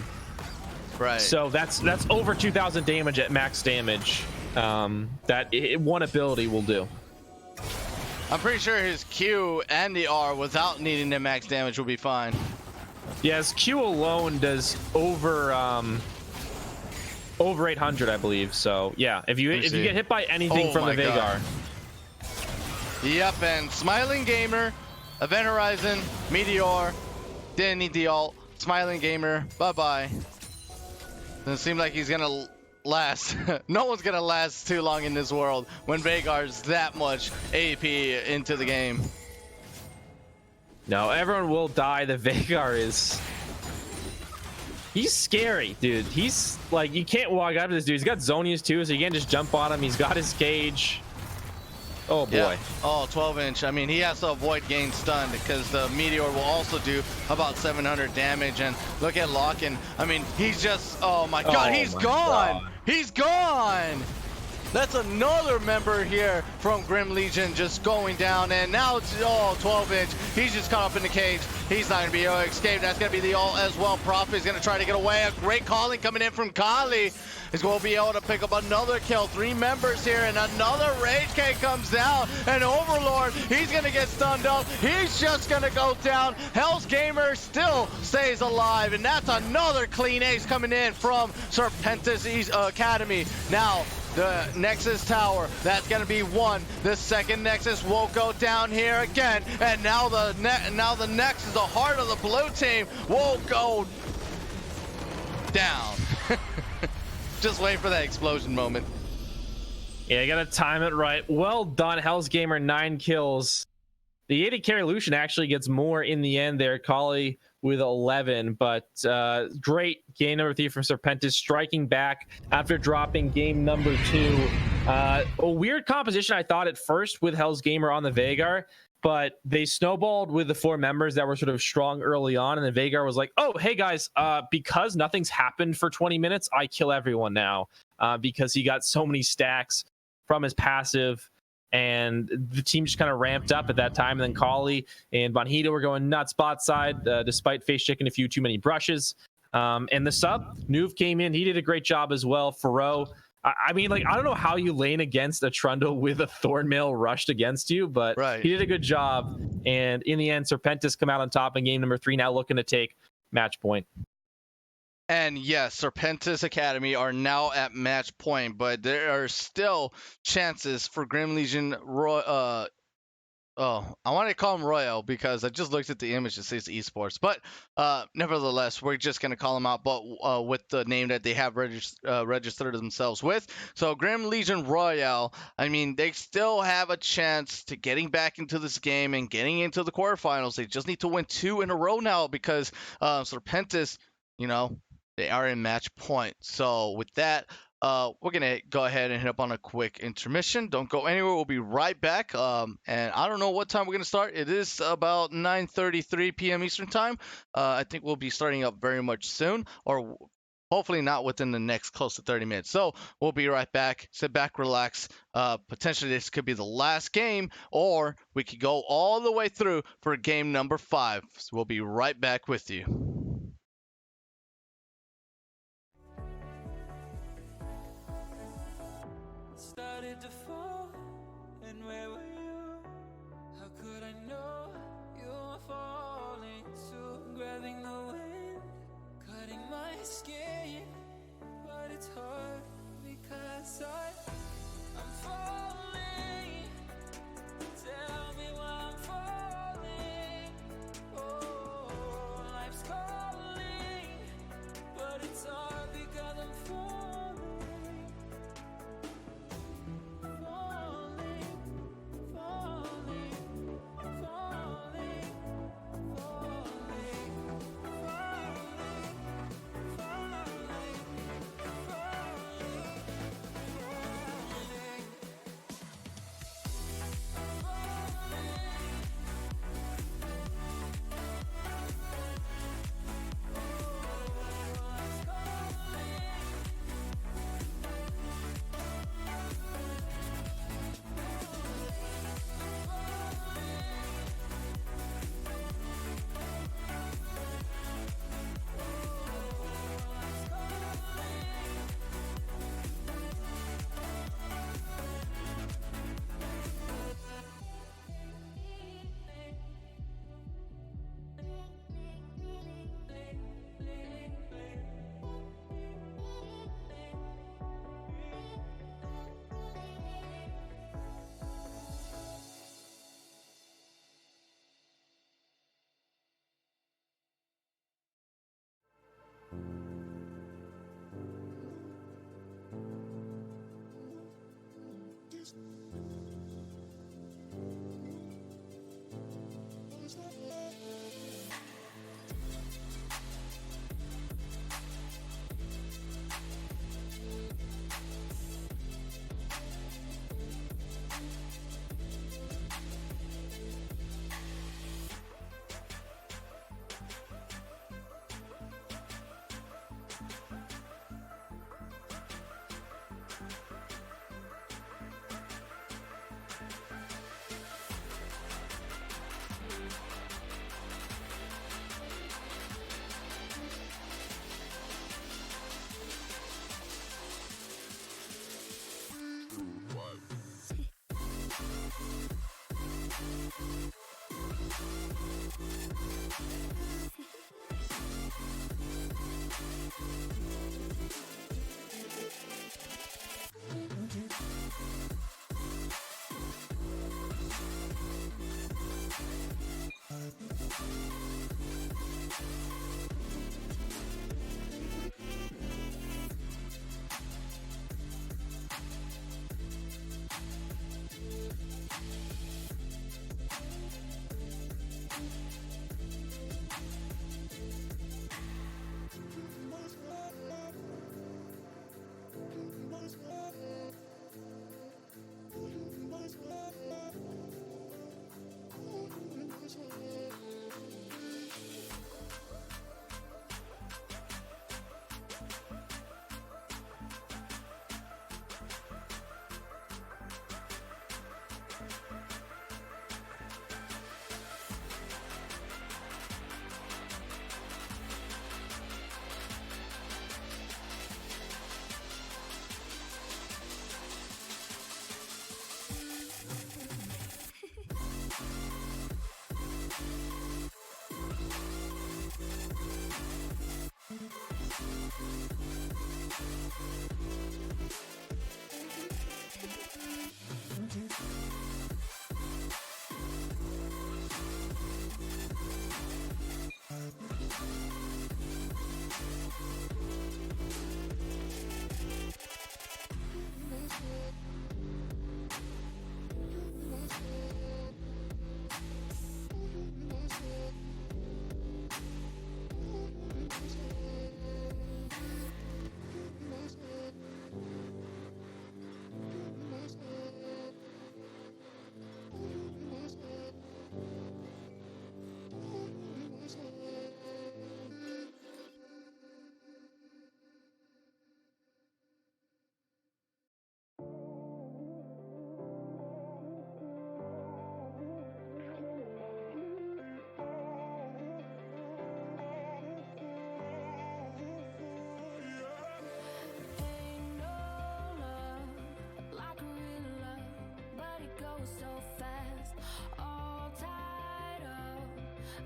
Right. So that's over 2,000 damage at max damage. That one ability will do. I'm pretty sure his Q and the R, without needing the max damage, will be fine. Yeah, his Q alone does over 800, I believe. So yeah, if you get hit by anything from the Veigar. God. Yep, and Smiling Gamer, Event Horizon, Meteor, didn't need the ult. Smiling Gamer, bye-bye. Doesn't seem like he's gonna last. No one's gonna last too long in this world when Veigar's that much AP into the game. No, everyone will die. The Veigar he's scary, dude. He's like, you can't walk up to this dude. He's got Zonias too, so you can't just jump on him. He's got his cage. Oh boy. Yeah. Oh, 12-inch. I mean, he has to avoid getting stunned, because the Meteor will also do about 700 damage. And look at Locken. I mean, he's just, oh my god, he's gone. God. He's gone. That's another member here from Grim Legion just going down, and now it's 12-inch. He's just caught up in the cage. He's not gonna be able to escape. That's gonna be the ult as well. Prophet is gonna try to get away. A great calling coming in from Kali. Is going to be able to pick up another kill. 3 members here, and another Rage K comes down. And Overlord, he's going to get stunned up. He's just going to go down. Hell's Gamer still stays alive, and that's another clean ace coming in from Serpentis Academy. Now, the Nexus Tower, that's going to be 1. The second Nexus will go down here again, and now the Nexus, the heart of the blue team, will go down. Just wait for that explosion moment. Yeah, you gotta time it right. Well done, Hell's Gamer, 9 kills. The AD carry Lucian actually gets more in the end there. Kali with 11, but great game number 3 from Serpentis, striking back after dropping game number 2. A weird composition, I thought, at first with Hell's Gamer on the Veigar, but they snowballed with the 4 members that were sort of strong early on, and then Veigar was like, oh, hey guys, because nothing's happened for 20 minutes, I kill everyone now, because he got so many stacks from his passive, and the team just kind of ramped up at that time. And then Kali and Bonhito were going nuts bot side, despite face checking a few too many brushes. And the sub, Nuve came in, he did a great job as well. Faro I mean, like, I don't know how you lane against a Trundle with a Thornmail rushed against you, but Right. he did a good job. And in the end, Serpentis come out on top in game number 3, now looking to take match point. And yes, Serpentis Academy are now at match point, but there are still chances for Grim Legion Oh, I wanted to call him Royal because I just looked at the image and says esports. But nevertheless, we're just going to call him out, but with the name that they have registered themselves with. So Grim Legion Royale, I mean, they still have a chance to getting back into this game and getting into the quarterfinals. They just need to win 2 in a row now because Serpentis, you know, they are in match point. So with that, we're gonna go ahead and hit up on a quick intermission. Don't go anywhere. We'll be right back. And I don't know what time we're gonna start. It is about 9:33 p.m. Eastern time. I think we'll be starting up very much soon, or hopefully not within the next close to 30 minutes. So we'll be right back. Sit back, relax. Potentially this could be the last game, or we could go all the way through for game number 5. So we'll be right back with you. Started to fall, and where were you? How could I know you were falling too? Grabbing the wind, cutting my skin, but it's hard because I'm falling. Tell me why I'm falling. Oh, life's calling, but it's hard because I'm falling.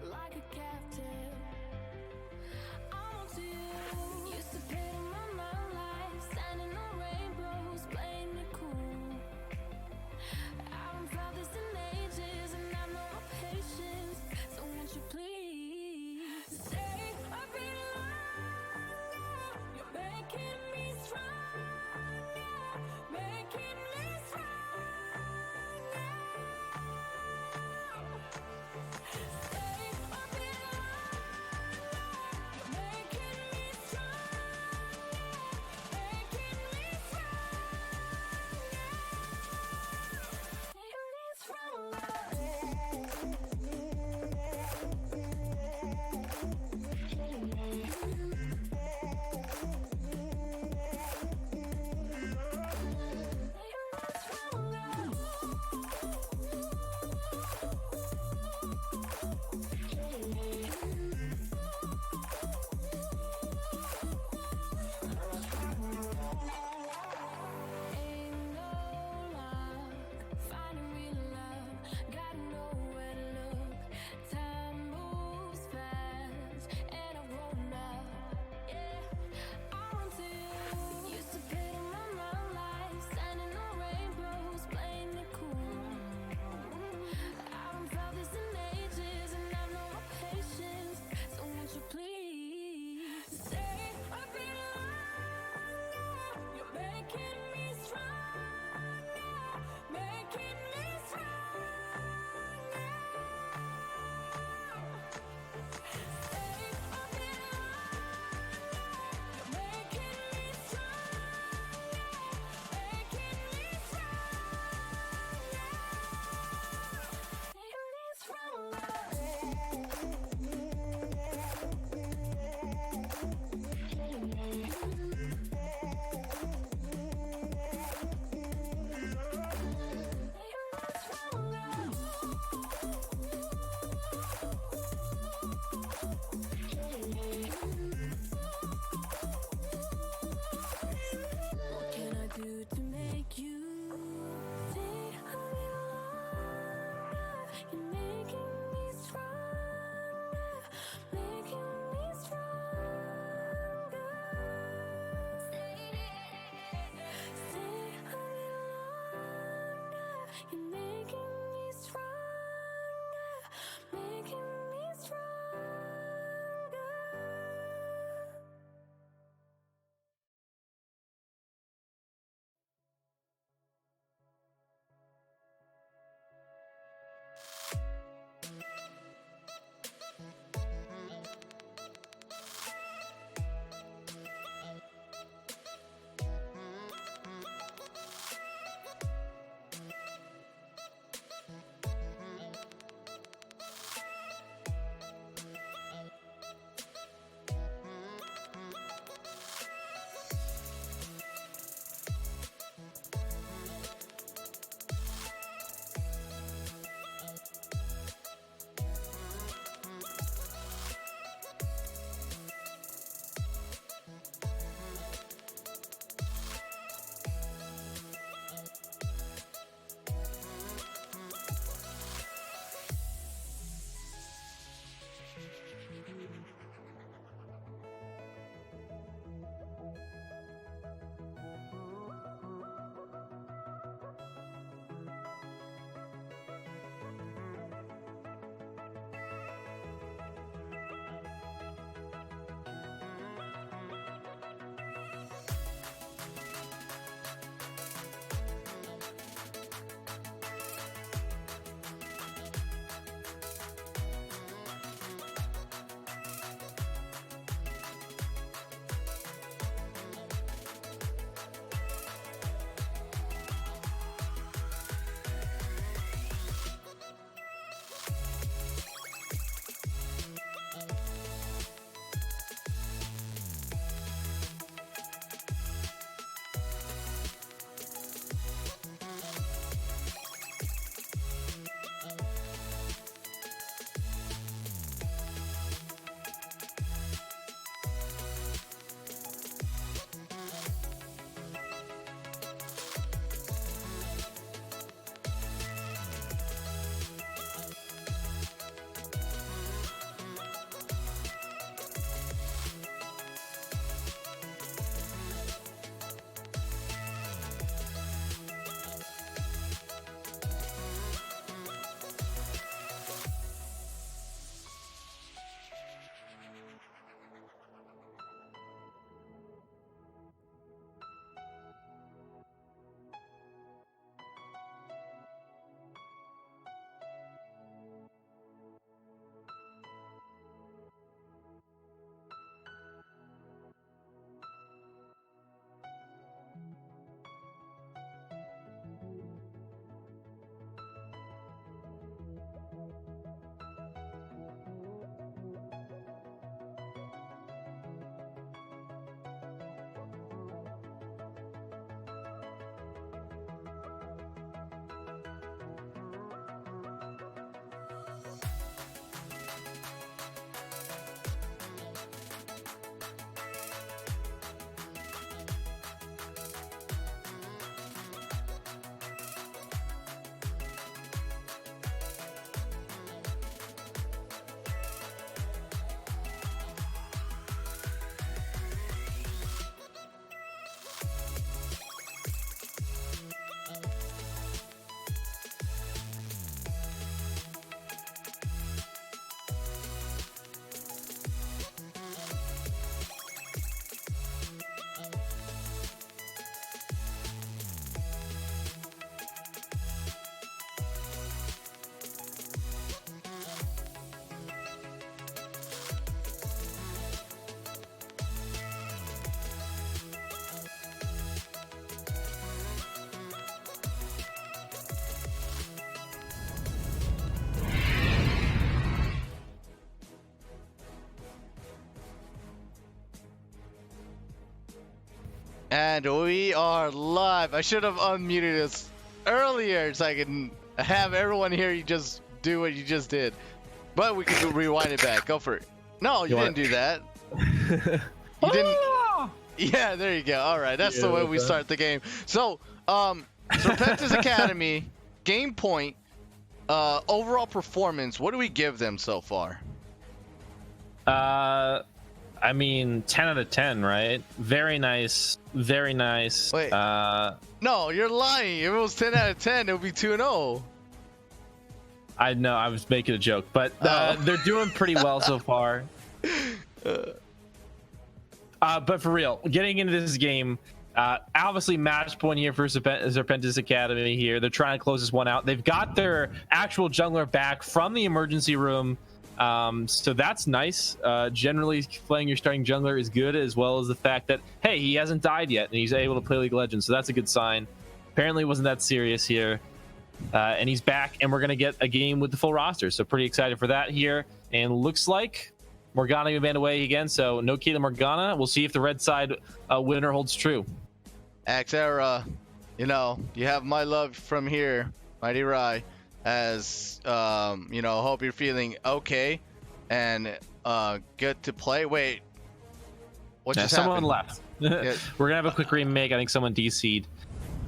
like a captive. I'm on to you. Used to pay to my life, standing on rainbows, playing it cool. I haven't felt this in ages, and I know my patience. So won't you please stay a bit longer? You're making me stronger, making me stronger. Stay a bit longer. You're making me stronger, making me stronger. And we are live. I should have unmuted this earlier so I can have everyone here. You just do what you just did. But we can rewind it back. Go for it. No, you didn't do that. You didn't. Yeah, there you go. All right, that's the way we start the game. So, Serpentis Academy, game point, overall performance. What do we give them so far? I mean, 10 out of 10, right? Very nice. Very nice. Wait. No, you're lying. If it was 10 out of 10, it would be 2-0. I know, I was making a joke, but they're doing pretty well so far. But for real, getting into this game, obviously match point here for Serpentis Academy here. They're trying to close this one out. They've got their actual jungler back from the emergency room. So that's nice. Generally playing your starting jungler is good, as well as the fact that, hey, he hasn't died yet and he's able to play League of Legends. So that's a good sign. Apparently it wasn't that serious here. And he's back, and we're going to get a game with the full roster. So pretty excited for that here. And looks like Morgana got banned away again. So no Caitlyn Morgana. We'll see if the red side winner holds true. Axera, you know, you have my love from here, MightyRai. As hope you're feeling okay and good to play. Wait, what just someone happened? left. We're gonna have a quick remake. I think someone DC'd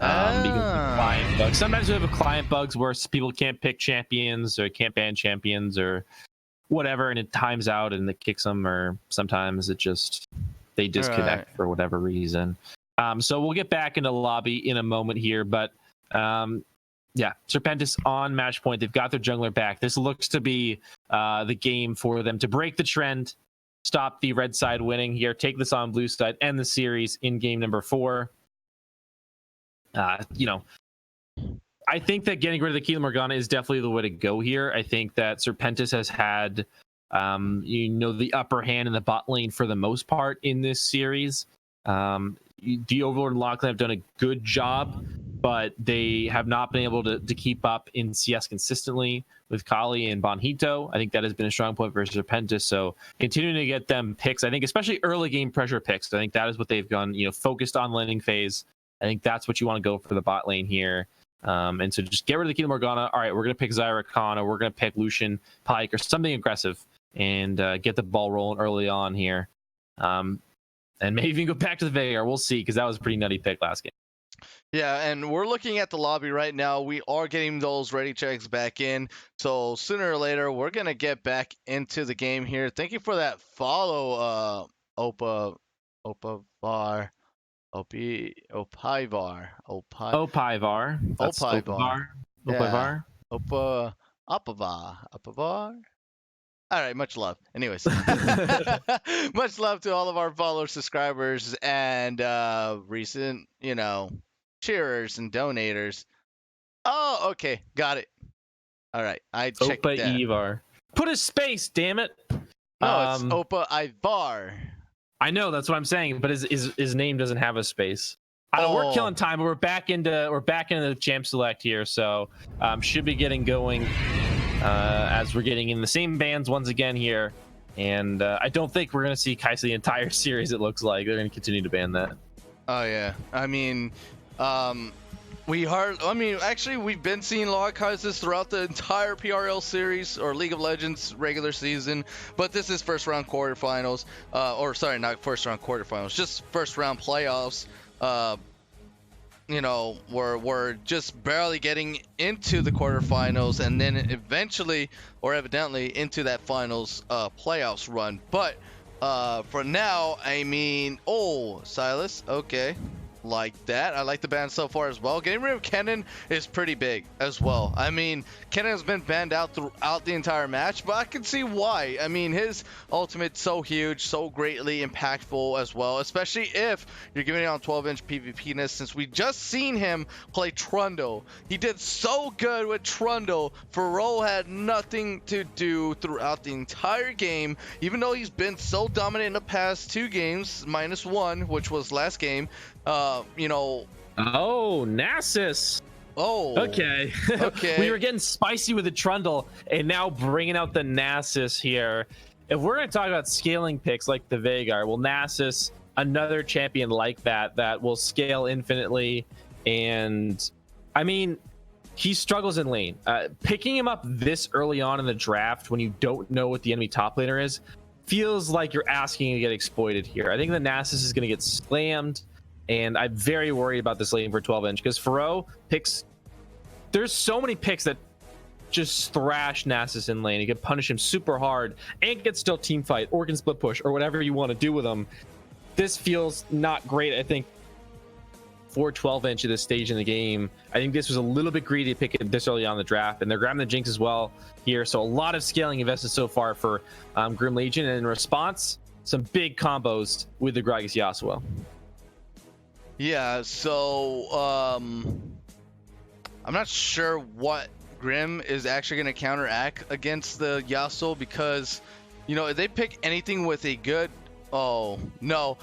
because of client bugs. Sometimes we have client bugs where people can't pick champions or can't ban champions or whatever, and it times out and it kicks them, or sometimes it just they disconnect for whatever reason. So we'll get back into lobby in a moment here, but yeah, Serpentis on match point. They've got their jungler back. This looks to be the game for them to break the trend, stop the red side winning here, take this on blue side, end the series in game number 4. I think that getting rid of the Caitlyn Morgana is definitely the way to go here. I think that Serpentis has had, the upper hand in the bot lane for the most part in this series. The Overlord and Lachlan have done a good job, but they have not been able to keep up in CS consistently with Kali and Bonhito. I think that has been a strong point for Serpentis. So continuing to get them picks, I think, especially early game pressure picks. I think that is what they've done, focused on laning phase. I think that's what you want to go for the bot lane here. And so just get rid of the Caitlyn Morgana. All right, we're going to pick Zyra Khan, or we're going to pick Lucian Pike or something aggressive and get the ball rolling early on here. And maybe even go back to the Veigar. We'll see, because that was a pretty nutty pick last game. Yeah, and we're looking at the lobby right now. We are getting those ready checks back in. So sooner or later, we're going to get back into the game here. Thank you for that follow, Opaivar. Opaivar. All right, much love. Anyways, much love to all of our followers, subscribers, and recent, cheerers and donators. Oh, okay, got it. All right, I checked that. Opaivar. Put a space, damn it. No, it's Opaivar. I know, that's what I'm saying, but his name doesn't have a space. We're killing time, but we're back into the champ select here, so should be getting going. As we're getting in the same bands once again here, and I don't think we're going to see Kai'Sa the entire series. It looks like they're going to continue to ban that. Oh yeah, I mean, actually we've been seeing a lot of Kai'Sas throughout the entire PRL series or League of Legends regular season, but this is first round quarterfinals, or sorry, not first round quarterfinals, just first round playoffs. We're just barely getting into the quarterfinals, and then eventually, or evidently, into that finals playoffs run. But for now, I mean, Silas, okay, like that. I like the ban so far as well. Getting rid of Kennen is pretty big as well. I mean, Kennen has been banned out throughout the entire match, but I can see why. I mean, his ultimate's so huge, so greatly impactful as well, especially if you're giving it on 12-inch PvP-ness, since we just seen him play Trundle. He did so good with Trundle. Pharaoh had nothing to do throughout the entire game, even though he's been so dominant in the past 2 games, -1, which was last game. Oh, Nasus. Oh, okay. We were getting spicy with the Trundle, and now bringing out the Nasus here. If we're going to talk about scaling picks like the Veigar, well, Nasus, another champion like that will scale infinitely. And I mean, he struggles in lane. Picking him up this early on in the draft when you don't know what the enemy top laner is feels like you're asking to get exploited here. I think the Nasus is going to get slammed, and I'm very worried about this lane for 12-inch because Faro picks. There's so many picks that just thrash Nasus in lane. You can punish him super hard and can still team fight or can split push or whatever you want to do with him. This feels not great, I think, for 12-inch at this stage in the game. I think this was a little bit greedy to pick it this early on in the draft, and they're grabbing the Jinx as well here. So a lot of scaling invested so far for Grim Legion, and in response, some big combos with the Gragas Yasuo. Yeah, so I'm not sure what Grim is actually going to counteract against the Yasuo, because, you know, if they pick anything with a good... Oh, no.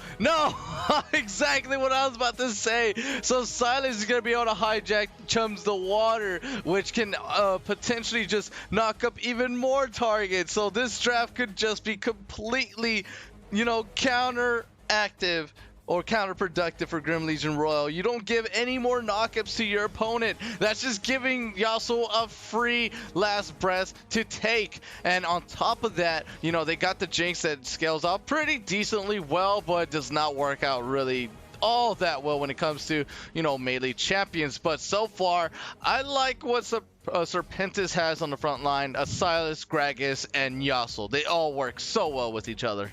Exactly what I was about to say. So Silas is going to be able to hijack Chums the Water, which can potentially just knock up even more targets. So this draft could just be completely, you know, counteractive or counterproductive for Grim Legion Royal. You don't give any more knockups to your opponent. That's just giving Yasuo a free last breath to take. And on top of that, you know, they got the Jinx that scales out pretty decently well, but does not work out really all that well when it comes to, you know, melee champions. But so far, I like what Serpentis has on the front line. Silas, Gragas, and Yasuo. They all work so well with each other.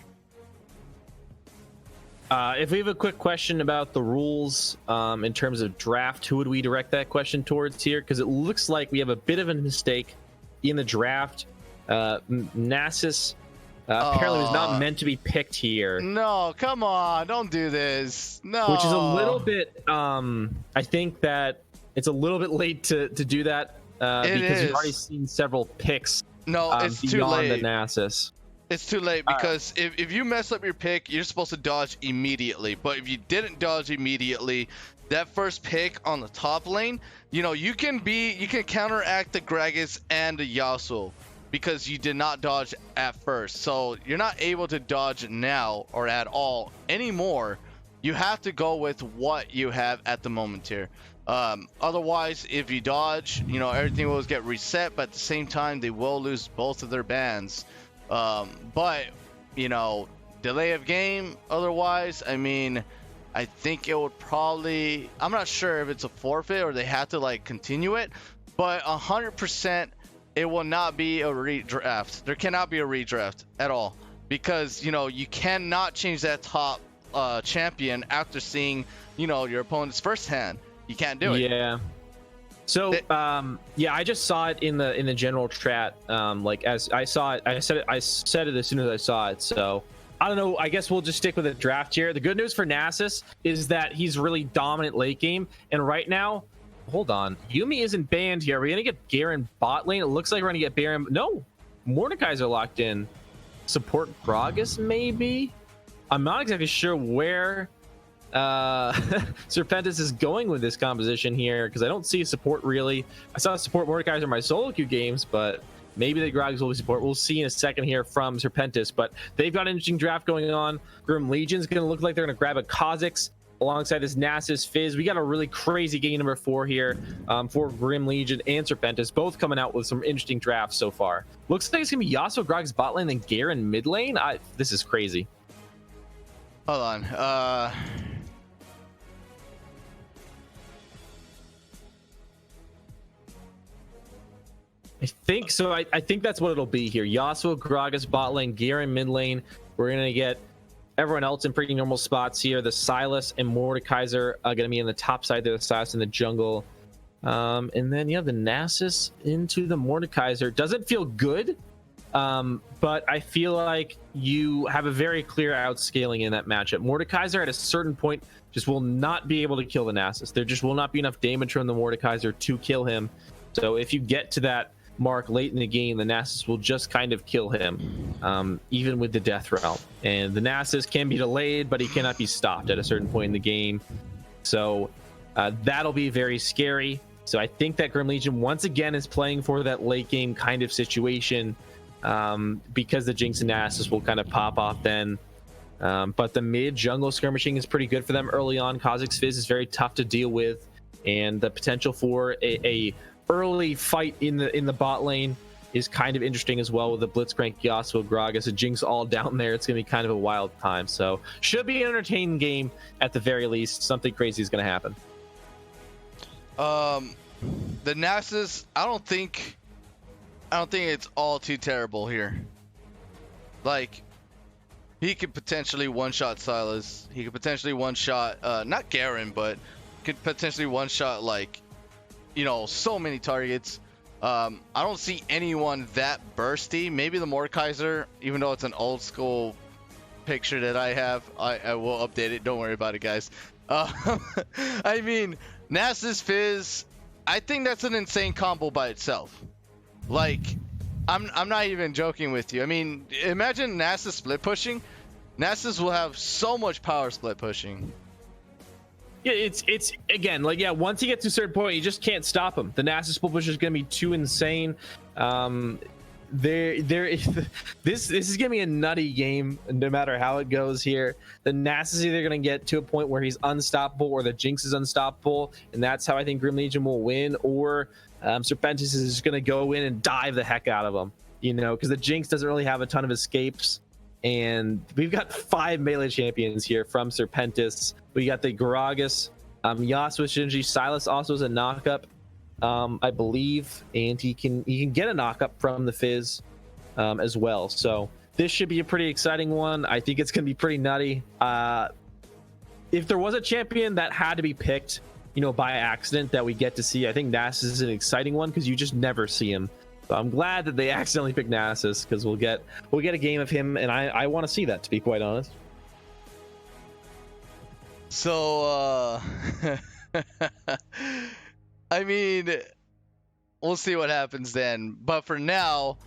If we have a quick question about the rules in terms of draft, who would we direct that question towards here? Because it looks like we have a bit of a mistake in the draft. Nasus apparently was not meant to be picked here. No, come on, don't do this. No. Which is a little bit, I think that it's a little bit late to do that because we've already seen several picks it's too beyond late. the Nasus. It's too late because if you mess up your pick, you're supposed to dodge immediately. But if you didn't dodge immediately, that first pick on the top lane, you know, you can counteract the Gragas and the Yasuo because you did not dodge at first. So you're not able to dodge now or at all anymore. You have to go with what you have at the moment here. Otherwise, if you dodge, you know, everything will get reset, but at the same time, they will lose both of their bans. But, you know, delay of game, otherwise, I mean, I think it would probably, I'm not sure if it's a forfeit or they have to, like, continue it, but 100% it will not be a redraft. There cannot be a redraft at all, because, you know, you cannot change that top champion after seeing, you know, your opponent's first hand. You can't do it. Yeah. So yeah, I just saw it in the general chat. Like as I saw it, I said it as soon as I saw it. So I don't know. I guess we'll just stick with the draft here. The good news for Nasus is that he's really dominant late game, and right now, hold on, Yuumi isn't banned here. Are we gonna get Garen bot lane? It looks like we're gonna get Baron. No, Mordekaiser are locked in. Support Gragas maybe. I'm not exactly sure where Serpentis is going with this composition here, because I don't see a support really. I saw support Mordekaiser in my solo queue games, but maybe the Gragas will be support. We'll see in a second here from Serpentis, but they've got an interesting draft going on. Grim Legion's going to look like they're going to grab a Kha'Zix alongside this Nasus Fizz. We got a really crazy game number 4 here for Grim Legion and Serpentis, both coming out with some interesting drafts so far. Looks like it's going to be Yasuo Gragas bot lane and Garen mid lane. This is crazy. Hold on. I think so. I think that's what it'll be here. Yasuo, Gragas bot lane, Garen mid lane. We're going to get everyone else in pretty normal spots here. The Silas and Mordekaiser are going to be in the top side there. The Silas in the jungle. And then, yeah, the Nasus into the Mordekaiser. Doesn't feel good, but I feel like you have a very clear outscaling in that matchup. Mordekaiser at a certain point just will not be able to kill the Nasus. There just will not be enough damage from the Mordekaiser to kill him. So if you get to that mark late in the game, the Nasus will just kind of kill him, even with the Death Realm. And the Nasus can be delayed, but he cannot be stopped at a certain point in the game. So that'll be very scary. So I think that Grim Legion once again is playing for that late game kind of situation, because the Jinx and Nasus will kind of pop off then. But the mid jungle skirmishing is pretty good for them early on. Kha'Zix Fizz is very tough to deal with, and the potential for a early fight in the bot lane is kind of interesting as well, with the Blitzcrank, Yasuo, Gragas, and Jinx all down there. It's going to be kind of a wild time. So should be an entertaining game at the very least. Something crazy is going to happen. The Nasus, I don't think it's all too terrible here. Like, he could potentially one-shot Silas. He could potentially one-shot, not Garen, but could potentially one-shot, like, you know, so many targets. I don't see anyone that bursty. Maybe the Mordekaiser, even though it's an old school picture that I have. I will update it. Don't worry about it, guys. I mean, Nasus Fizz, I think that's an insane combo by itself. Like, I'm not even joking with you. I mean, imagine Nasus split pushing. Nasus will have so much power split pushing. Yeah, it's again, like, yeah, once you get to a certain point, you just can't stop him. The Nasus split push is going to be too insane. There is this is gonna be a nutty game no matter how it goes here. The Nasus is either gonna get to a point where he's unstoppable, or the Jinx is unstoppable, and that's how I think Grim Legion will win. Or Serpentis is gonna go in and dive the heck out of him, you know, because the Jinx doesn't really have a ton of escapes. And we've got 5 melee champions here from Serpentis. We got the Gragas, Yasuo, Shinji, Silas also is a knockup, I believe, and he can get a knockup from the Fizz as well. So this should be a pretty exciting one. I think it's gonna be pretty nutty. If there was a champion that had to be picked, you know, by accident that we get to see, I think Nasus is an exciting one because you just never see him. So I'm glad that they accidentally picked Nasus, because we'll get a game of him, and I want to see that, to be quite honest. So I mean, we'll see what happens then. But for now,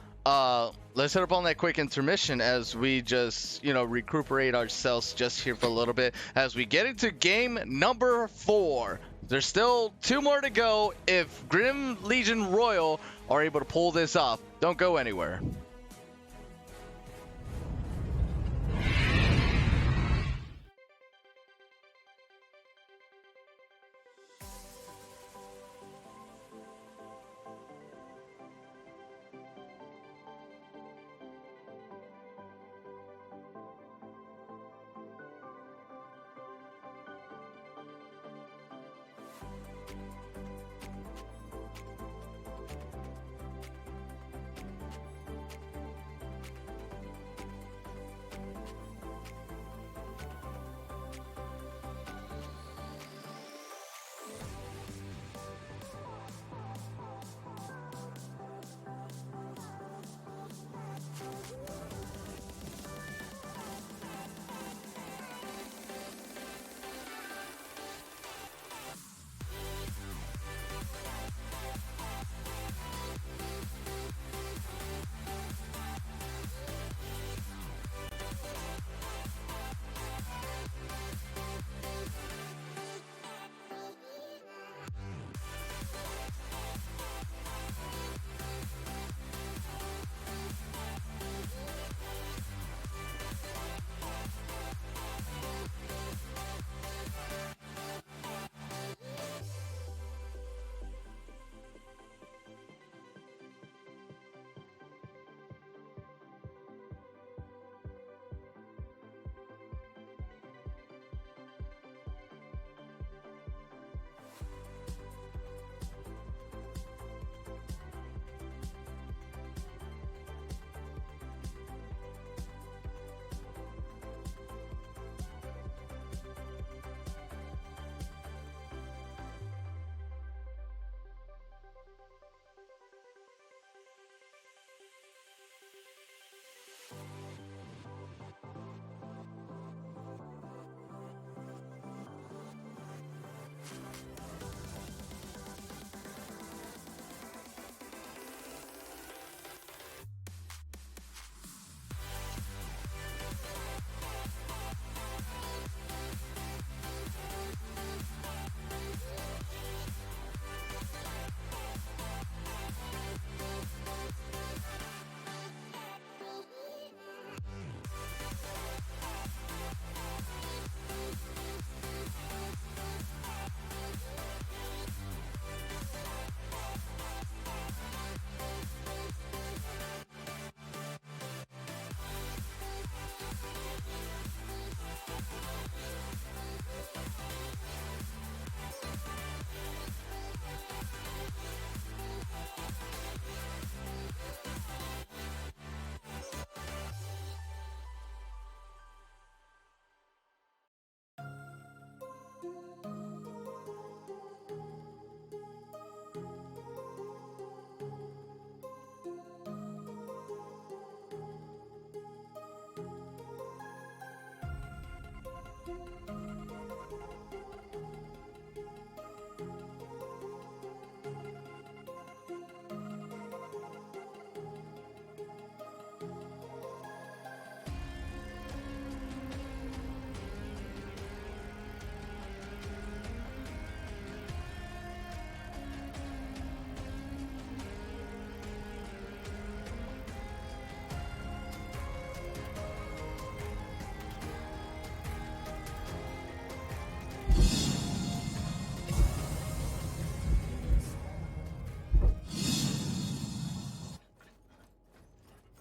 let's hit up on that quick intermission as we just, you know, recuperate ourselves just here for a little bit as we get into game number 4. There's still 2 more to go if Grim Legion Royal are able to pull this off. Don't go anywhere.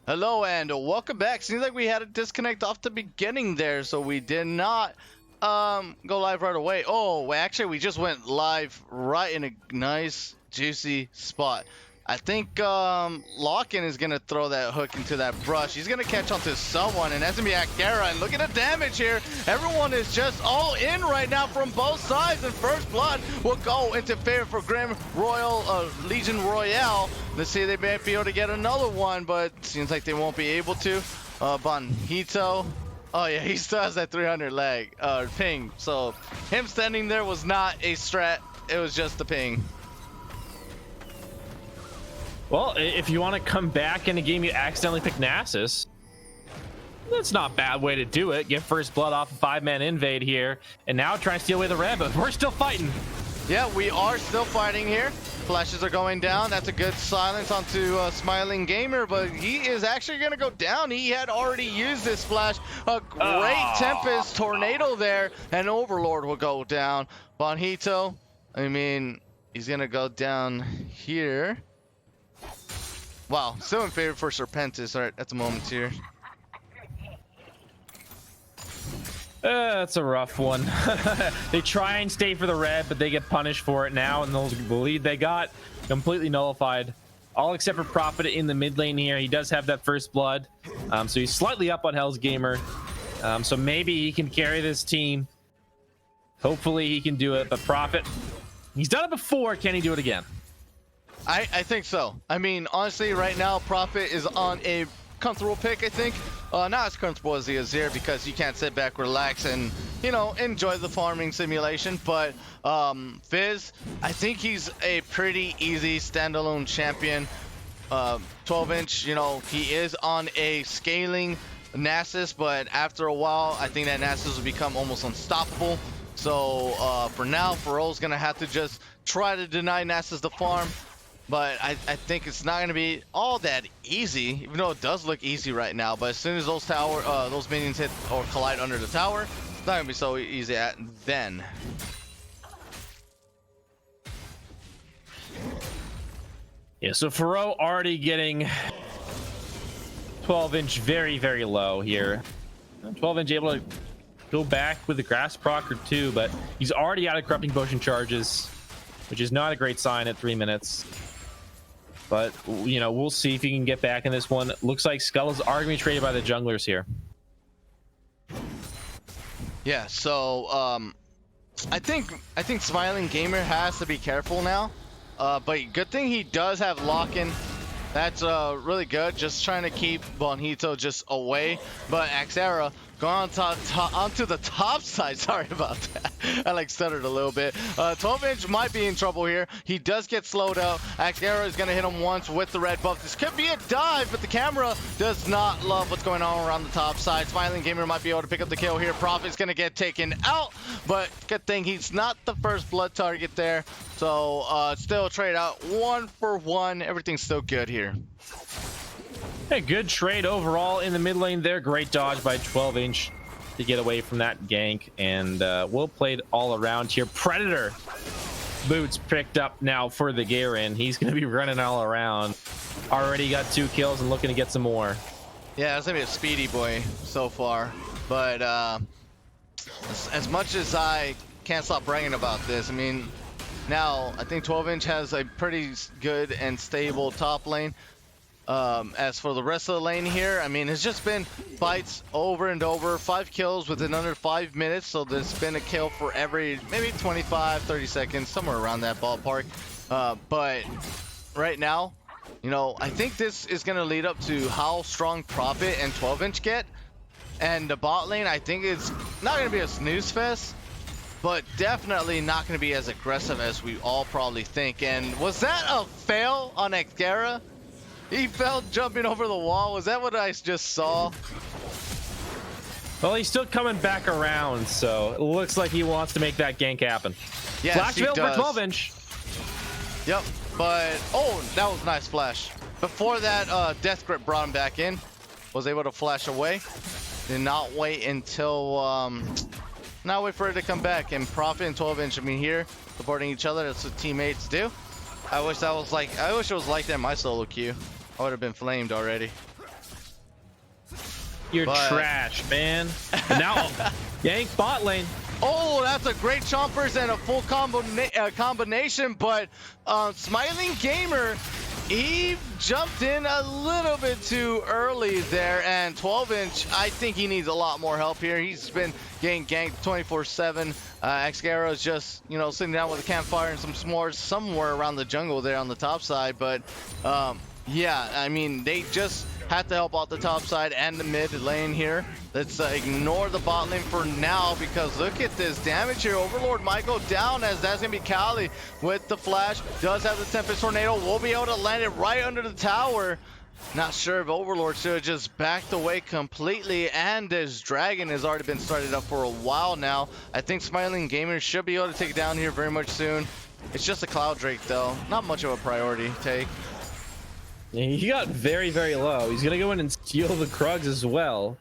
Hello and welcome back. Seems like we had a disconnect off the beginning there, so we did not go live right away. Oh, actually we just went live right in a nice juicy spot. I think Lock-In is gonna throw that hook into that brush. He's gonna catch onto someone, and that's gonna be Akdera. And look at the damage here. Everyone is just all in right now from both sides, and first blood will go into favor for Grim Royal Legion Royale. Let's see, they may be able to get another one, but seems like they won't be able to. Bonhito. Oh yeah, he still has that 300 lag ping. So him standing there was not a strat. It was just the ping. Well, if you want to come back in a game you accidentally pick Nasus, that's not a bad way to do it. Get first blood off a 5-man invade here, and now try and steal away the red, but we're still fighting. Yeah, we are still fighting here. Flashes are going down. That's a good silence onto Smiling Gamer, but he is actually going to go down. He had already used this flash. A great Tempest Tornado there, and Overlord will go down. Bonhito, I mean, he's going to go down here. Wow, still in favor for Serpentis right at the moment here. That's a rough one. They try and stay for the red, but they get punished for it now, and the lead they got completely nullified. All except for Prophet in the mid lane here. He does have that first blood, so he's slightly up on Hell's Gamer. So maybe he can carry this team. Hopefully he can do it, but Prophet, he's done it before. Can he do it again? I think so. I mean, honestly, right now, Prophet is on a comfortable pick, I think. Not as comfortable as the Azir, because you can't sit back, relax, and, you know, enjoy the farming simulation. But Fizz, I think he's a pretty easy standalone champion. 12-inch, you know, he is on a scaling Nasus, but after a while, I think that Nasus will become almost unstoppable. So for now, Pharrell's going to have to just try to deny Nasus the farm. But I think it's not going to be all that easy, even though it does look easy right now. But as soon as those minions hit or collide under the tower, it's not going to be so easy then. Yeah, so Pharrell already getting 12-inch very, very low here. 12-inch able to go back with the grass proc or two, but he's already out of corrupting potion charges, which is not a great sign at 3 minutes. But, you know, we'll see if he can get back in this one. Looks like Skulls are going to be traded by the junglers here. Yeah, so I think Smiling Gamer has to be careful now. But good thing he does have Lock-In. That's really good. Just trying to keep Bonhito just away. But Akdera going onto the top side. Sorry about that. I like stuttered a little bit. 12-inch might be in trouble here. He does get slowed out. Akdera is going to hit him once with the red buff. This could be a dive, but the camera does not love what's going on around the top side. Smiling Gamer might be able to pick up the kill here. Prophet's going to get taken out, but good thing he's not the first blood target there. So still trade out 1-for-1. Everything's still good here. A good trade overall in the mid lane there. Great dodge by 12-inch to get away from that gank, and well played all around here. Predator boots picked up now for the Garen. He's going to be running all around. Already got 2 kills and looking to get some more. Yeah, it's going to be a speedy boy so far. But as much as I can't stop bragging about this, I mean, now I think 12-inch has a pretty good and stable top lane. As for the rest of the lane here, I mean, it's just been fights over and over. 5 kills within under 5 minutes, so there's been a kill for every maybe 25, 30 seconds, somewhere around that ballpark. But right now, you know, I think this is going to lead up to how strong Prophet and 12-inch get. And the bot lane, I think it's not going to be a snooze fest, but definitely not going to be as aggressive as we all probably think. And was that a fail on Akdera? He fell jumping over the wall. Was that what I just saw? Well, he's still coming back around, so it looks like he wants to make that gank happen. Yes, Flash build for 12-inch. Yep, but oh, that was a nice flash. Before that, Death Grip brought him back in. Was able to flash away. Did not wait until not wait for it to come back. And Prophet and 12-inch, I mean, here supporting each other. That's what teammates do. I wish it was like that in my solo queue. I would have been flamed already. You're But- trash, man. And now, yank bot lane. Oh, that's a great chompers and a full combination, but Smiling Gamer, he jumped in a little bit too early there, and 12-inch, I think he needs a lot more help here. He's been getting ganked 24/7. Xgaro is just, you know, sitting down with a campfire and some s'mores somewhere around the jungle there on the top side, but yeah, I mean, they just had to help out the top side and the mid lane here. Let's ignore the bot lane for now, because look at this damage here. Overlord might go down, as that's gonna be Kali with the flash. Does have the Tempest Tornado, will be able to land it right under the tower. Not sure if Overlord should have just backed away completely, and this dragon has already been started up for a while now. I think Smiling Gamer should be able to take it down here very much soon. It's just a Cloud Drake though, not much of a priority take. He got very, very low. He's gonna go in and steal the Krugs as well.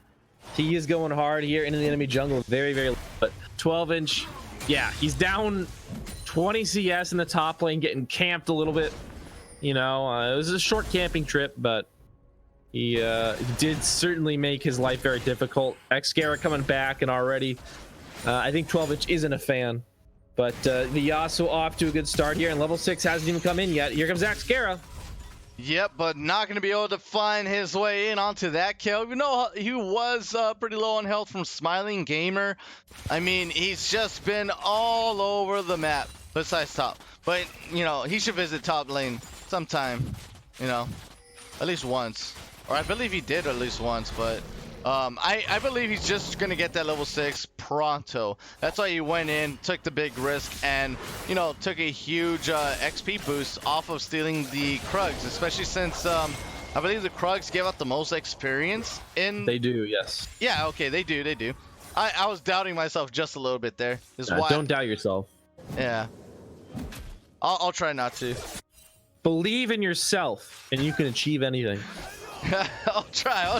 He is going hard here into the enemy jungle, very, very low. But 12-inch, yeah, he's down 20 CS in the top lane, getting camped a little bit. You know, it was a short camping trip, but he did certainly make his life very difficult. Xgara coming back, and already I think 12-inch isn't a fan. But the Yasuo off to a good start here, and level 6 hasn't even come in yet. Here comes Xgara. Yep, but not going to be able to find his way in onto that kill. You know, he was pretty low on health from Smiling Gamer. I mean, he's just been all over the map besides top. But, you know, he should visit top lane sometime, you know, at least once. Or I believe he did at least once, but I believe he's just going to get that level 6 pronto. That's why he went in, took the big risk, and, you know, took a huge XP boost off of stealing the Krugs, especially since I believe the Krugs give out the most experience in... They do, yes. Yeah, okay, they do. I was doubting myself just a little bit there. Is why... Don't doubt yourself. Yeah. I'll try not to. Believe in yourself, and you can achieve anything. I'll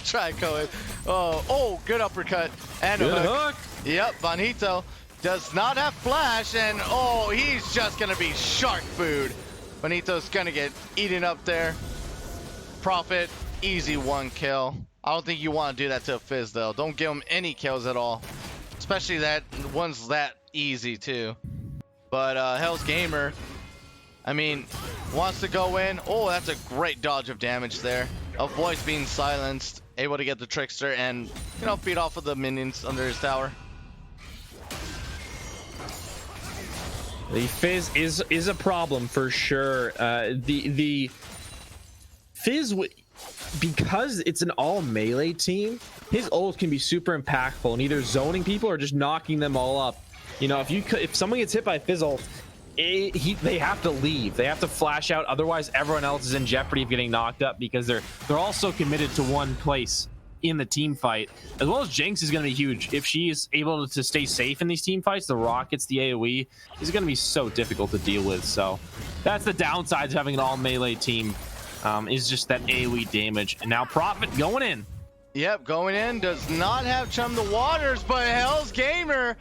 try, Cohen. Oh, good uppercut and a Good hook. hook. Yep, Bonito does not have flash, and oh, he's just gonna be shark food. Bonito's gonna get eaten up there. Prophet, easy 1 kill. I don't think you want to do that to a Fizz though. Don't give him any kills at all, especially that one's that easy too. But Hell's Gamer, I mean, wants to go in. Oh, that's a great dodge of damage there. Avoids being silenced, able to get the Trickster and, you know, beat off of the minions under his tower. The Fizz is a problem for sure. The Fizz, because it's an all melee team, his ult can be super impactful in either zoning people or just knocking them all up. You know, if someone gets hit by Fizz ult, they have to leave. They have to flash out. Otherwise, everyone else is in jeopardy of getting knocked up, because they're also committed to one place in the team fight. As well as Jinx is going to be huge. If she is able to stay safe in these team fights, the rockets, the AoE is going to be so difficult to deal with. So that's the downside of having an all melee team, is just that AoE damage. And now Prophet going in. Yep, going in. Does not have Chum the Waters, but Hell's Gamer,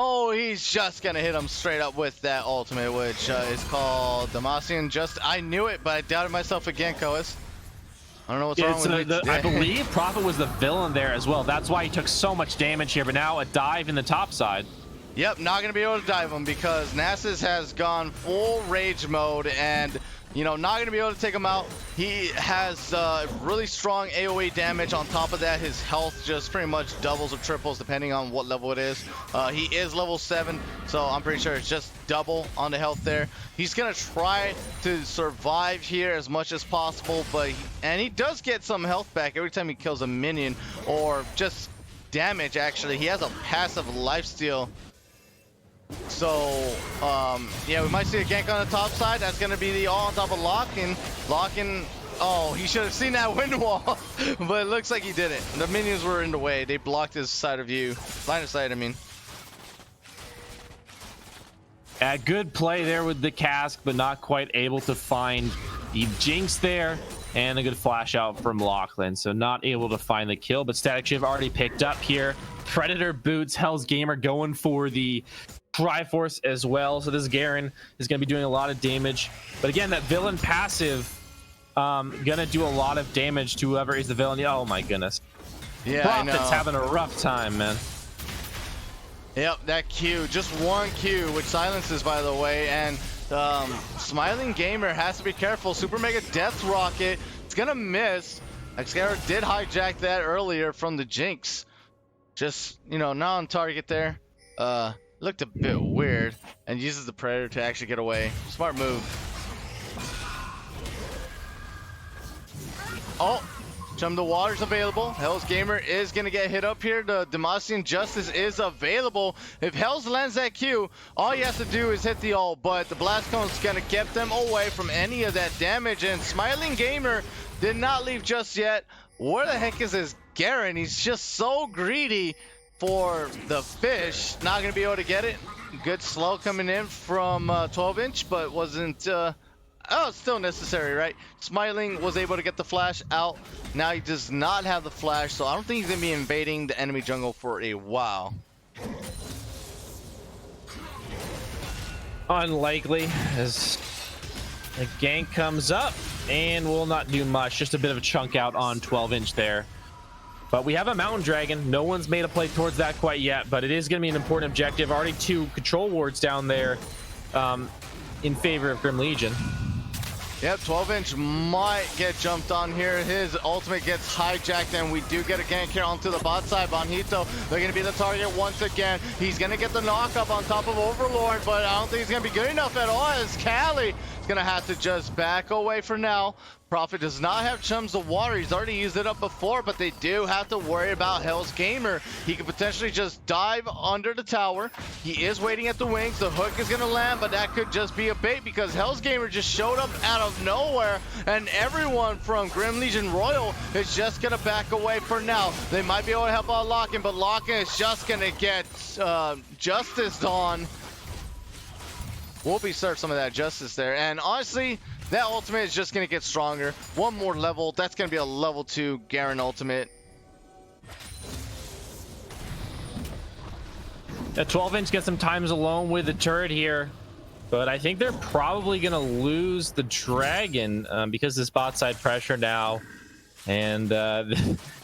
oh, he's just gonna hit him straight up with that ultimate, which is called Demacian. I knew it, but I doubted myself again, Coeus. I don't know what's wrong with me. I believe Prophet was the villain there as well. That's why he took so much damage here. But now a dive in the top side. Yep, not gonna be able to dive him because Nasus has gone full rage mode, and you know, not gonna be able to take him out. He has really strong AoE damage. On top of that, his health just pretty much doubles or triples depending on what level it is. He is level 7, so I'm pretty sure it's just double on the health there. He's gonna try to survive here as much as possible, but he does get some health back every time he kills a minion, or just damage actually. He has a passive lifesteal. So, yeah, we might see a gank on the top side. That's going to be the all on top of Lockin. Lockin, oh, he should have seen that wind wall, but it looks like he didn't. The minions were in the way. They blocked his side of view. Line of sight, I mean. Good play there with the cask, but not quite able to find the Jinx there. And a good flash out from Lachlan. So not able to find the kill, but Static Shiv already picked up here. Predator boots, Hell's Gamer going for the Triforce as well. So this Garen is going to be doing a lot of damage. But again, that villain passive gonna do a lot of damage to whoever is the villain. Oh my goodness. Yeah, I know. Profit's having a rough time, man. Yep, that Q, just one Q, which silences, by the way, and Smiling Gamer has to be careful. Super Mega Death Rocket, it's gonna miss. Xcara did hijack that earlier from the Jinx. Just, you know, not on target there. Looked a bit weird, and uses the Predator to actually get away. Smart move. Oh, Chum the Water's available. Hell's Gamer is going to get hit up here. The Demacian Justice is available. If Hell's lands that Q, all he has to do is hit the ult, but the Blast Cone's going to get them away from any of that damage, and Smiling Gamer did not leave just yet. Where the heck is this Garen? He's just so greedy for the fish. Not going to be able to get it. Good slow coming in from 12-inch, but wasn't... Oh, it's still necessary, right? Smiling was able to get the flash out. Now he does not have the flash, so I don't think he's going to be invading the enemy jungle for a while. Unlikely, as the gank comes up and will not do much. Just a bit of a chunk out on 12-inch there. But we have a Mountain Dragon. No one's made a play towards that quite yet, but it is going to be an important objective. Already 2 control wards down there in favor of Grim Legion. Yep, 12-inch might get jumped on here. His ultimate gets hijacked, and we do get a gank here onto the bot side. Bonito, they're going to be the target once again. He's going to get the knock up on top of Overlord, but I don't think he's going to be good enough at all, as Callie is going to have to just back away for now. Prophet does not have Chums of Water. He's already used it up before, but they do have to worry about Hell's Gamer. He could potentially just dive under the tower. He is waiting at the wings. The hook is going to land, but that could just be a bait because Hell's Gamer just showed up out of nowhere, and everyone from Grim Legion Royal is just going to back away for now. They might be able to help out Lockin, but Lockin is just going to get Justice on. We'll be served some of that Justice there, and honestly, that ultimate is just going to get stronger. One more level. That's going to be a level 2 Garen ultimate. That 12-inch gets some times alone with the turret here. But I think they're probably going to lose the Dragon because this bot side pressure now. And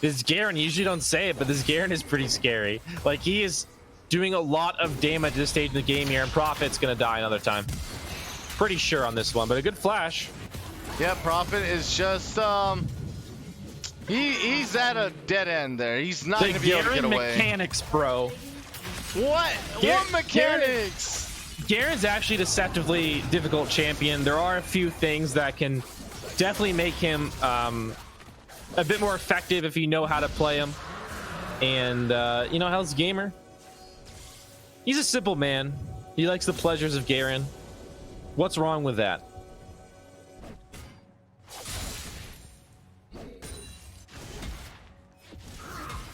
this Garen, you usually don't say it, but this Garen is pretty scary. Like, he is doing a lot of damage at this stage in the game here, and Prophet's going to die another time. Pretty sure on this one, but a good flash. Yeah, Prophet is just he's at a dead end there. He's not going to be able to get away. Mechanics, bro. What mechanics? Garen's actually a deceptively difficult champion. There are a few things that can definitely make him a bit more effective if you know how to play him. And you know, Hell's Gamer, he's a simple man. He likes the pleasures of Garen. What's wrong with that?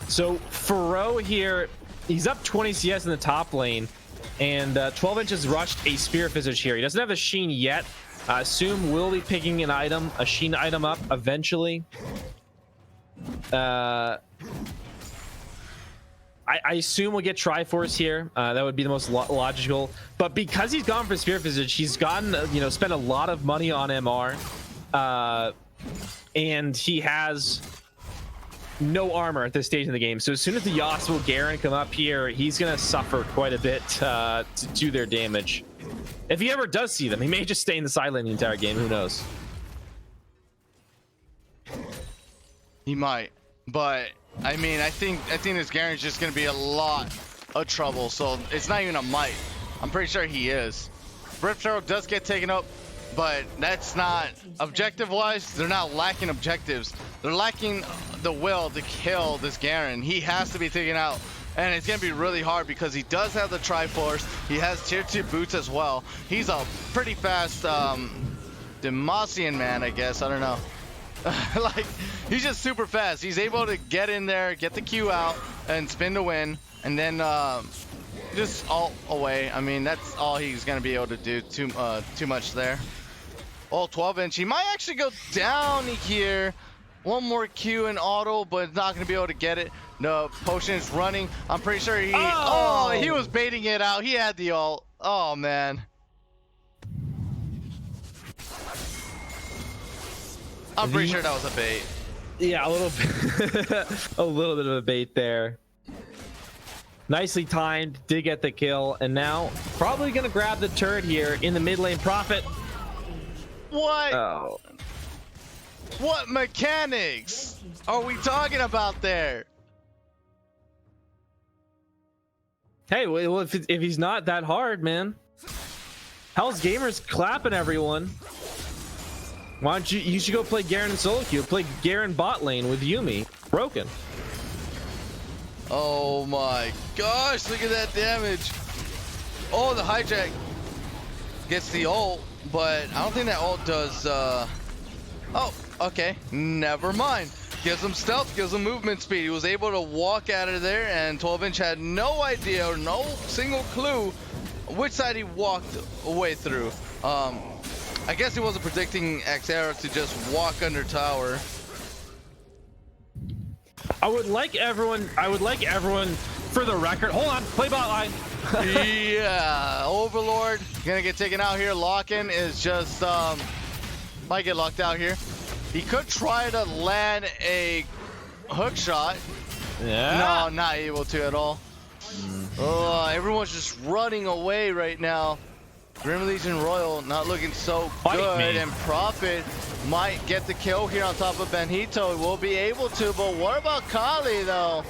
So Faro here, he's up 20 CS in the top lane, and 12-inch has rushed a Spirit Visage here. He doesn't have the Sheen yet. I assume we'll be picking an item, a Sheen item up eventually. I assume we'll get Triforce here. That would be the most logical. But because he's gone for Spirit Visage, he's gotten, you know, spent a lot of money on MR. And he has no armor at this stage in the game. So as soon as the Yasuo Garen come up here, he's going to suffer quite a bit to do their damage. If he ever does see them, he may just stay in the side lane the entire game. Who knows? He might, but I mean, I think this Garen's just gonna be a lot of trouble. So it's not even a might. I'm pretty sure he is. Rift Arrow does get taken up, but that's not objective-wise. They're not lacking objectives. They're lacking the will to kill this Garen. He has to be taken out, and it's gonna be really hard because he does have the Triforce. He has tier 2 boots as well. He's a pretty fast Demacian man, I guess. I don't know. Like, he's just super fast. He's able to get in there, get the Q out, and spin to win, and then just ult away. I mean, that's all he's gonna be able to do. Too much there. Oh, 12-inch. He might actually go down here. One more Q and auto, but not gonna be able to get it. No, potion is running. I'm pretty sure he. Oh, he was baiting it out. He had the ult. Oh man. I'm pretty sure that was a bait. Yeah, a little bit, a little bit of a bait there. Nicely timed, did get the kill, and now probably gonna grab the turret here in the mid lane. Prophet. What? Oh, What mechanics are we talking about there? hey, well, if he's not that hard, man. Hell's Gamer's clapping everyone. Why don't you should go play Garen in solo queue. Play Garen bot lane with Yumi. Broken. Oh my gosh, look at that damage. Oh, the hijack gets the ult, but I don't think that ult does, oh, okay, never mind. Gives him stealth, gives him movement speed. He was able to walk out of there, and 12-inch had no idea or no single clue which side he walked away through. I guess he wasn't predicting Xera to just walk under tower. I would like everyone for the record. Hold on, play bot line. Yeah, Overlord gonna get taken out here. Lock-in is just might get locked out here. He could try to land a hook shot. Yeah. No, not able to at all. Everyone's just running away right now. Grim Legion Royal not looking so good, and Prophet might get the kill here on top of Benito. He will be able to, but what about Kali though?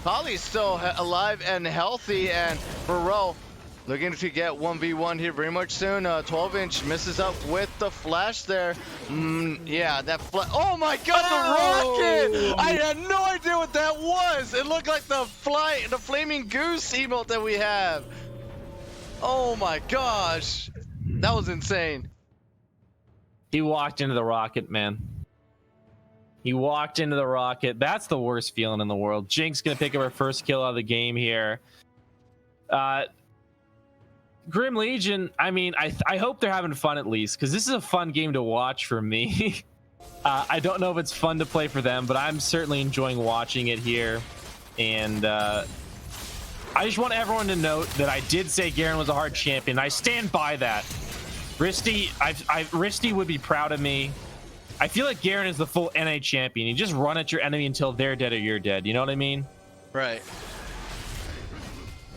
Kali's still alive and healthy, and Faro looking to get 1v1 here very much soon. 12-inch misses up with the flash there. Yeah, that oh my god, the rocket! I had no idea what that was. It looked like the flaming goose emote that we have. Oh my gosh, that was insane. He walked into the rocket, man. He walked into the rocket. That's the worst feeling in the world. Jinx gonna pick up her first kill out of the game here. Grim Legion, I mean, I hope they're having fun at least, because this is a fun game to watch for me. I don't know if it's fun to play for them, but I'm certainly enjoying watching it here. And I just want everyone to note that I did say Garen was a hard champion. I stand by that. Risty would be proud of me. I feel like Garen is the full NA champion. You just run at your enemy until they're dead or you're dead. You know what I mean? Right.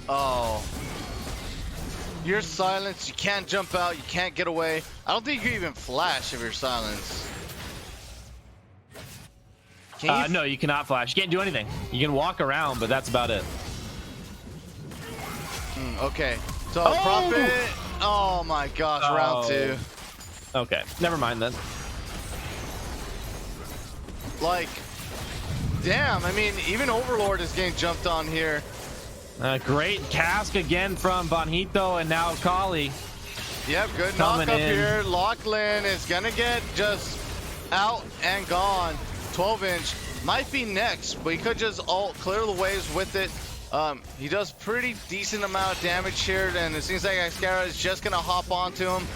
Oh. You're silenced. You can't jump out. You can't get away. I don't think you can even flash if you're silenced. Can you? No, you cannot flash. You can't do anything. You can walk around, but that's about it. Okay. So Prophet. Oh my gosh, round 2. Okay, never mind then. Like, damn. I mean, even Overlord is getting jumped on here. Great cask again from Bonito, and now Kali. Yep, good Coming knock up in. here. Lachlan is gonna get just out and gone. 12-inch might be next, but he could just ult, clear the waves with it. He does pretty decent amount of damage here, and it seems like Xera is just gonna hop onto him.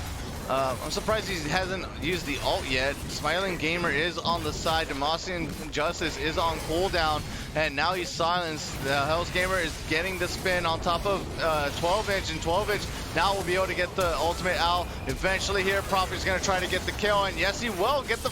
I'm surprised he hasn't used the ult yet. Smiling Gamer is on the side. Demasian Justice is on cooldown, and now he's silenced. The Hell's Gamer is getting the spin on top of 12-inch, and 12-inch now will be able to get the ultimate out. Eventually here, Prophet's gonna try to get the kill, and yes, he will get the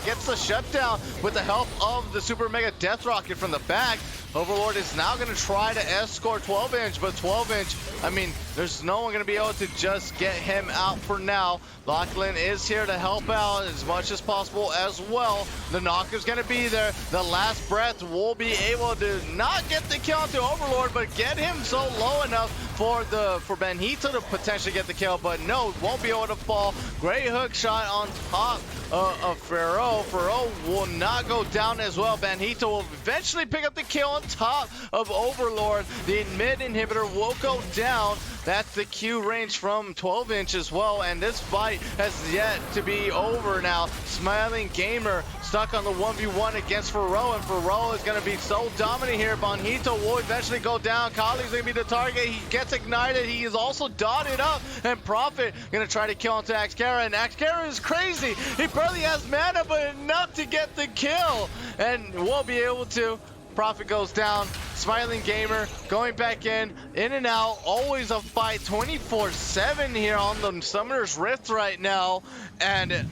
gets the shutdown with the help of the Super Mega Death Rocket from the back. Overlord is now going to try to escort 12-inch, but 12-inch, I mean, there's no one going to be able to just get him out for now. Lachlan is here to help out as much as possible as well. The knocker's going to be there. The last breath will be able to not get the kill onto Overlord, but get him so low enough for Benito to potentially get the kill, but no, won't be able to fall. Great hook shot on top of Faro. Faro will not go down as well. Benito will eventually pick up the kill on top of Overlord. The mid inhibitor will go down. That's the Q range from 12-inch as well, and this fight has yet to be over now. Smiling Gamer stuck on the 1v1 against Faro, and Faro is going to be so dominant here. Bonito will eventually go down. Kali's going to be the target. He gets ignited. He is also dotted up, and Prophet going to try to kill onto Axkara, and Axkara is crazy. He barely has mana, but enough to get the kill, and won't be able to. Prophet goes down. Smiling Gamer going back in and out. Always a fight 24/7 here on the Summoner's Rift right now. And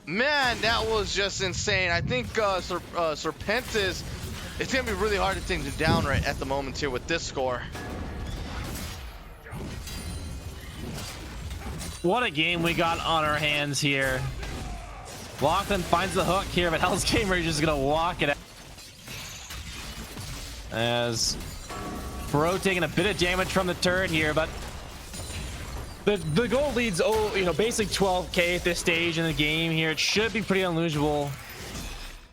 Man, that was just insane. I think Serpentis, it's going to be really hard to take him down right at the moment here with this score. What a game we got on our hands here. Lachlan finds the hook here, but Hell's Gamer is just going to walk it out. As Fro taking a bit of damage from the turret here, but the goal leads, basically 12k at this stage in the game here. It should be pretty unlosable.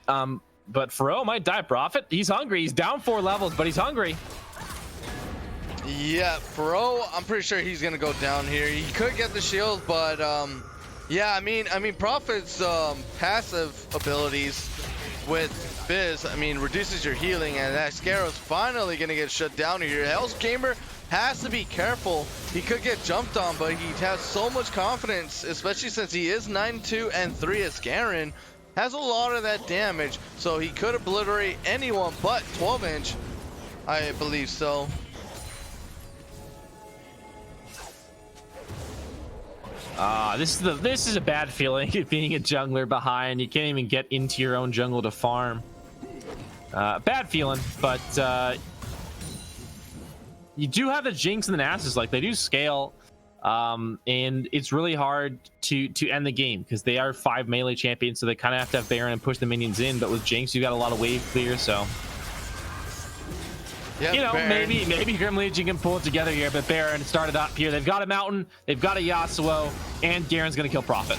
But Fro might die. Prophet, he's hungry. He's down 4 levels, but he's hungry. Yeah, Fro, I'm pretty sure he's gonna go down here. He could get the shield, but yeah, I mean, Prophet's passive abilities with Fizz, I mean, reduces your healing, and that Scarab's finally gonna get shut down here. Hell's Gamer has to be careful. He could get jumped on, but he has so much confidence, especially since he is 9-2 and 3 as Garen. Has a lot of that damage, so he could obliterate anyone but 12-inch. I believe so. This is a bad feeling, being a jungler behind. You can't even get into your own jungle to farm. Bad feeling, but you do have the Jinx and the Nasus. Like, they do scale, and it's really hard to end the game because they are 5 melee champions, so they kind of have to have Baron and push the minions in. But with Jinx, you got a lot of wave clear, so yep, maybe Grim Legion can pull it together here. But Baron started up here. They've got a Mountain, they've got a Yasuo, and Garen's gonna kill Prophet.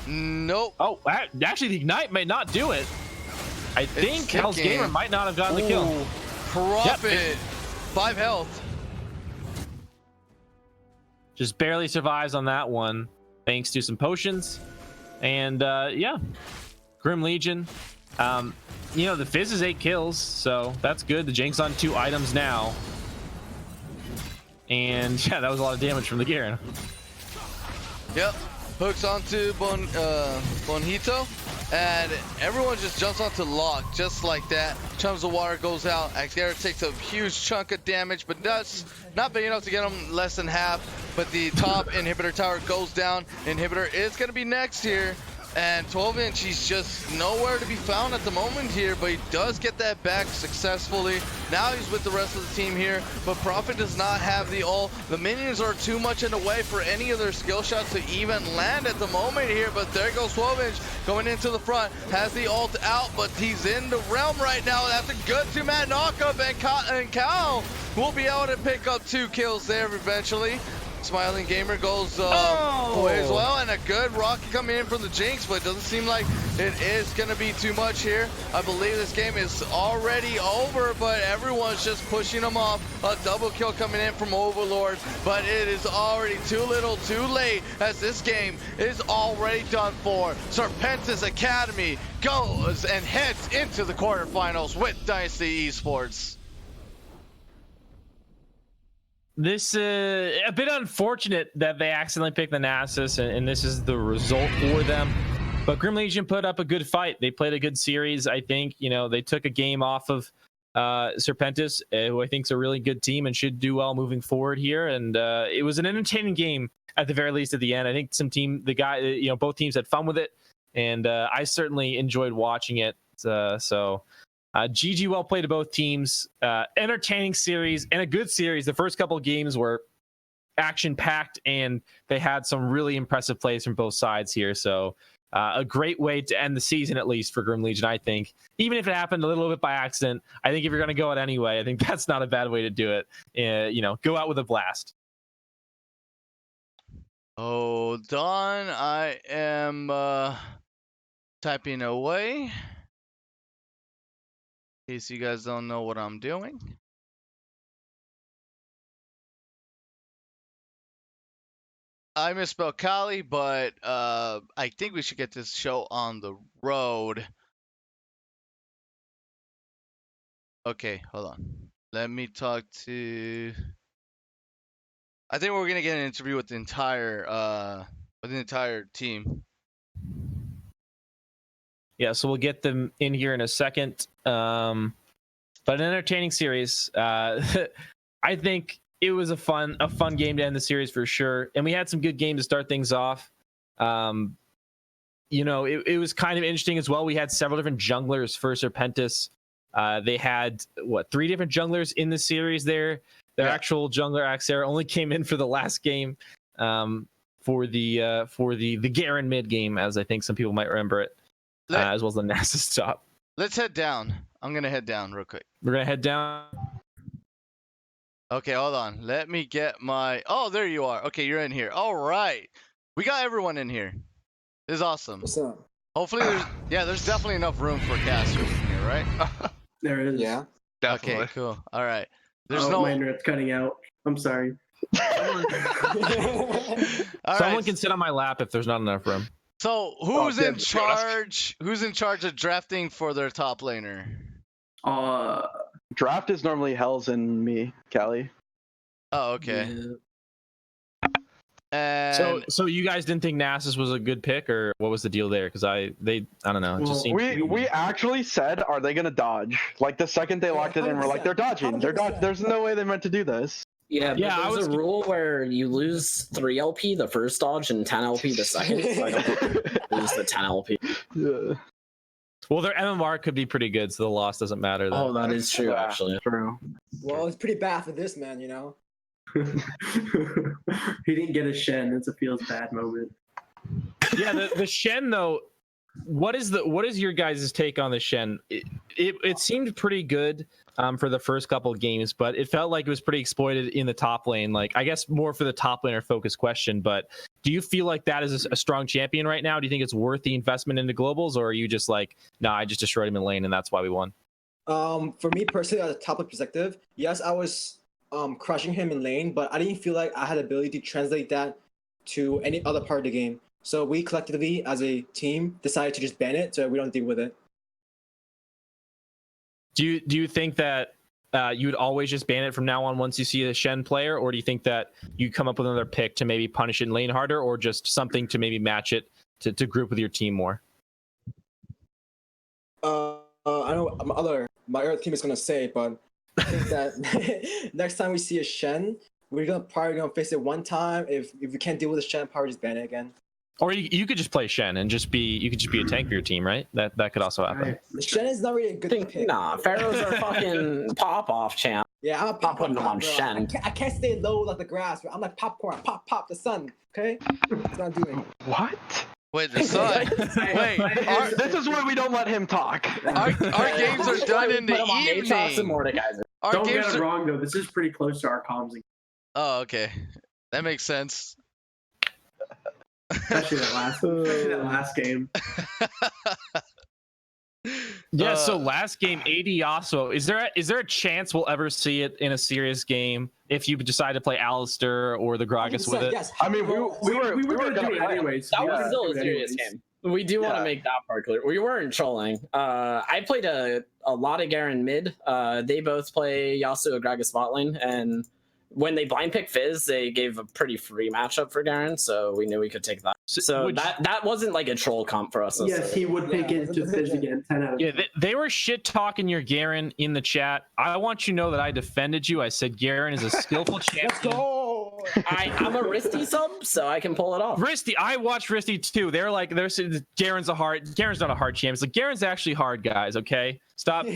Nope. Oh, actually, the Ignite might not do it. I think Hell's Gamer might not have gotten the kill. Prophet, yep. 5 health. Just barely survives on that one, thanks to some potions. And yeah, Grim Legion. The Fizz is 8 kills, so that's good. The Jinx on 2 items now. And yeah, that was a lot of damage from the Garen. Yep. Hooks onto Bonito, and everyone just jumps onto Lock just like that. Chums of water goes out. Axgara takes a huge chunk of damage, but that's not big enough to get him less than half. But the top inhibitor tower goes down. Inhibitor is going to be next here. And 12-inch, he's just nowhere to be found at the moment here, but he does get that back successfully. Now he's with the rest of the team here, but Prophet does not have the ult. The minions are too much in the way for any of their skill shots to even land at the moment here, but there goes 12-inch going into the front, has the ult out, but he's in the realm right now. That's a good 2-man knockup, and Cal will be able to pick up 2 kills there eventually. Smiling Gamer goes away as well, and a good rocket coming in from the Jinx, but it doesn't seem like it is going to be too much here. I believe this game is already over, but everyone's just pushing them off. A double kill coming in from Overlord, but it is already too little too late, as this game is already done for. Serpentis Academy goes and heads into the quarterfinals with Dynasty Esports. This a bit unfortunate that they accidentally picked the Nasus, and this is the result for them. But Grim Legion put up a good fight. They played a good series. I think, they took a game off of Serpentis, who I think is a really good team and should do well moving forward here. And it was an entertaining game at the very least at the end. I think both teams had fun with it, and I certainly enjoyed watching it. GG, well played to both teams. Entertaining series and a good series. The first couple of games were action-packed, and they had some really impressive plays from both sides here. So a great way to end the season, at least for Grim Legion, I think. Even if it happened a little bit by accident, I think if you're going to go out anyway, I think that's not a bad way to do it. Go out with a blast. Hold on. I am typing away. In case you guys don't know what I'm doing. I misspelled Kali, but I think we should get this show on the road. Okay, hold on. Let me talk to... I think we're gonna get an interview with the entire team. Yeah, so we'll get them in here in a second. But an entertaining series. I think it was a fun game to end the series for sure. And we had some good games to start things off. it was kind of interesting as well. We had several different junglers for Serpentis. They had 3 different junglers in the series there. Their actual jungler Axera only came in for the last game, for the Garen mid game, as I think some people might remember it, as well as the Nasus top. Let's head down. I'm gonna head down real quick. We're gonna head down. Okay, hold on. Let me get my. Oh, there you are. Okay, you're in here. All right, we got everyone in here. This is awesome. What's up? Hopefully, there's definitely enough room for casters in here, right? There it is. Yeah. Definitely. Okay, cool. All right. There's My internet's cutting out. I'm sorry. All Someone right. can sit on my lap if there's not enough room. So who's in damn, charge? Who's in charge of drafting for their top laner? Draft is normally Hells and me, Callie. Oh, okay. Yeah. And So you guys didn't think Nasus was a good pick, or what was the deal there? Because I don't know. It Well, just seemed We actually said, are they gonna dodge? Like the second they locked it in, we're like, they're dodging. They're dodging. There's no way they meant to do this. Yeah, but Yeah, I there's was- a rule where you lose 3 LP the first dodge and 10 LP the second. So I don't lose the 10 LP. Yeah. well, their MMR could be pretty good, so the loss doesn't matter. Oh, that is true, Yeah, actually. True. Well, it's pretty bad for this man, you know. He didn't get a Shen. It's a feels bad moment. Yeah, the Shen though. What is your guys' take on the Shen? It seemed pretty good for the first couple of games, but it felt like it was pretty exploited in the top lane. Like, I guess more for the top laner focused question, but do you feel like that is a strong champion right now? Do you think it's worth the investment into globals, or are you just like, nah, I just destroyed him in lane and that's why we won? For me personally, as a top lane perspective, yes, I was crushing him in lane, but I didn't feel like I had the ability to translate that to any other part of the game. So we collectively, as a team, decided to just ban it so we don't deal with it. Do you think that you would always just ban it from now on once you see a Shen player, or do you think that you come up with another pick to maybe punish it in lane harder, or just something to maybe match it to group with your team more? I know my other team is gonna say, but I think that next time we see a Shen, we're probably gonna face it one time. If we can't deal with the Shen, probably just ban it again. Or you could just play Shen and you could just be a tank for your team, right? That could also happen. The Shen is not really a good pick. Nah, Pharaohs are fucking pop-off champ. Yeah, I'm a Not pop putting them on bro. Shen. I can't stay low like the grass. Bro. I'm like popcorn, pop the sun. Okay, that's what I'm doing. What? wait, the sun. Wait, This is where we don't let him talk. our games are done in the Put 'em on Aatrox and evening. Mordekaiser. Our Don't games get it are. wrong though. This is pretty close to our comms, Oh, okay. That makes sense. especially that last game. Yeah, so last game, AD Yasuo. Is there a chance we'll ever see it in a serious game if you decide to play Alistair or the Gragas with it? Yes. I mean, we were gonna do it play. anyways. That We was were still gonna a do it serious anyways. game. We do want Yeah. to make that part clear. We weren't trolling. I played a lot of Garen mid. They both play Yasuo Gragas bot lane, and when they blind picked Fizz, they gave a pretty free matchup for Garen, so we knew we could take that. So that wasn't like a troll comp for us. Yes, he would pick Yeah, into Fizz again. 10 out of 10. Yeah, they were shit talking your Garen in the chat. I want you to know that I defended you. I said Garen is a skillful Let's champion. go. I'm a Risty sub, so I can pull it off. Risty, I watched Risty too. They're saying Garen's not a hard champion. It's like Garen's actually hard, guys. Okay, stop.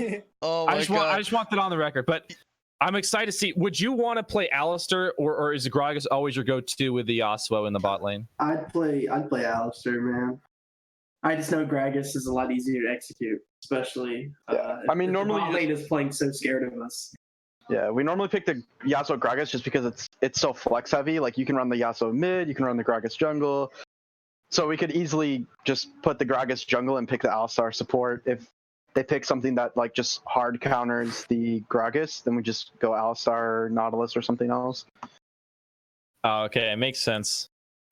Oh my I god. just want that on the record. But I'm excited to see. Would you want to play Alistair, or is Gragas always your go-to with the Yasuo in the bot lane? I'd play Alistair, man. I just know Gragas is a lot easier to execute, especially. I mean, if normally the bot you lane is playing so scared of us. Yeah, we normally pick the Yasuo Gragas just because it's so flex heavy. Like you can run the Yasuo mid, you can run the Gragas jungle. So we could easily just put the Gragas jungle and pick the Alistar support. If they pick something that like just hard counters the Gragas, then we just go Alistar, Nautilus, or something else. Oh, okay, it makes sense.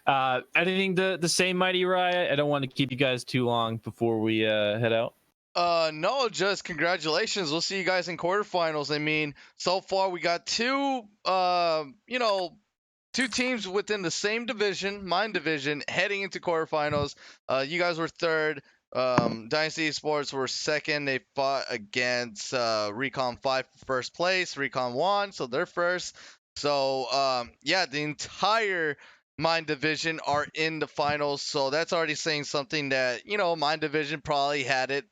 Anything to say, MightyRai? I don't want to keep you guys too long before we head out. No, just congratulations. We'll see you guys in quarterfinals. I mean, so far we got two teams within the same division, mine division, heading into quarterfinals. You guys were third. Dynasty ESports were second. They fought against Recon 5 for first place. Recon won, so they're first. So yeah, the entire Mind Division are in the finals, so that's already saying something that, Mind Division probably had it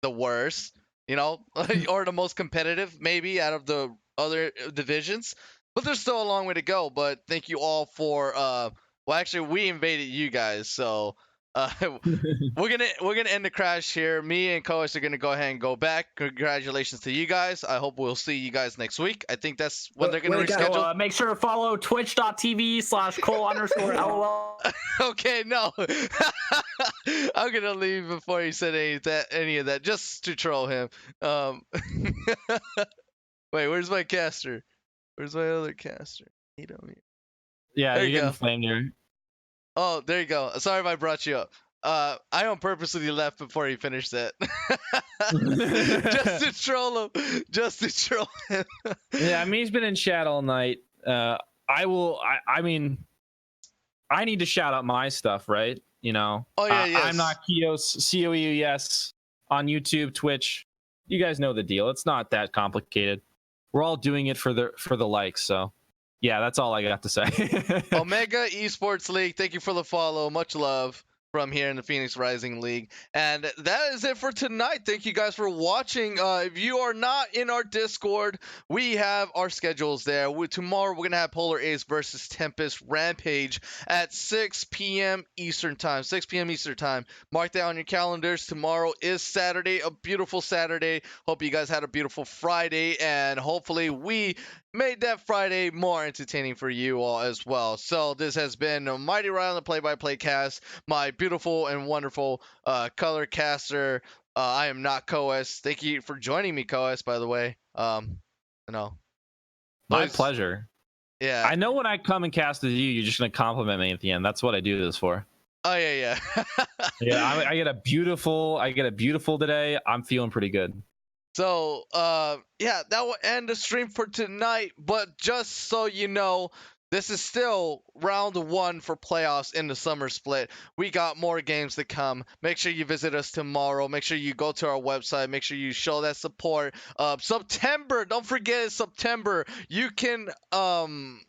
the worst, or the most competitive maybe out of the other divisions. But there's still a long way to go. But thank you all for well, actually we invaded you guys, so we're gonna end the crash here. Me and Coeus are gonna go ahead and go back. Congratulations to you guys. I hope we'll see you guys next week. I think that's when they're gonna Wait, guys. reschedule. So make sure to follow twitch.tv/Cole_LOL. Okay, no. I'm gonna leave before he said any of that, just to troll him. Wait, where's my caster? Where's my other caster? Yeah, There you're you getting go. flamed here. Oh, there you go. Sorry if I brought you up. I on purposely left before he finished that. Just to troll him. Just to troll him. Yeah, I mean, he's been in chat all night. I mean, I need to shout out my stuff, right? Oh yeah, yes. I'm not Keos, COEUS on YouTube, Twitch. You guys know the deal. It's not that complicated. We're all doing it for the likes. So, yeah, that's all I got to say. Omega Esports League, thank you for the follow. Much love from here in the Phoenix Rising League. And that is it for tonight. Thank you guys for watching. If you are not in our Discord, we have our schedules there. Tomorrow, we're going to have Polar Ace versus Tempest Rampage at 6 p.m. Eastern Time. 6 p.m. Eastern Time. Mark that on your calendars. Tomorrow is Saturday, a beautiful Saturday. Hope you guys had a beautiful Friday, and hopefully we made that Friday more entertaining for you all as well. So this has been MightyRai on the Play-by-Play cast. My beautiful and wonderful color caster. IamNotCoeus. Thank you for joining me, Coeus, by the way. My Always- pleasure. Yeah. I know when I come and cast as you, you're just gonna compliment me at the end. That's what I do this for. Oh yeah. Yeah, I get a beautiful today. I'm feeling pretty good. So, yeah, that will end the stream for tonight. But just so you know, this is still round 1 for playoffs in the summer split. We got more games to come. Make sure you visit us tomorrow. Make sure you go to our website. Make sure you show that support. September, don't forget it's September. You can,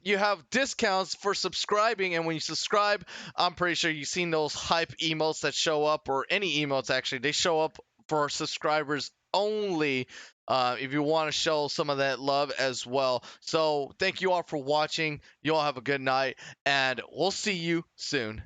you have discounts for subscribing. And when you subscribe, I'm pretty sure you've seen those hype emotes that show up, or any emotes actually. They show up for subscribers only, if you want to show some of that love as well. So thank you all for watching. You all have a good night, and we'll see you soon.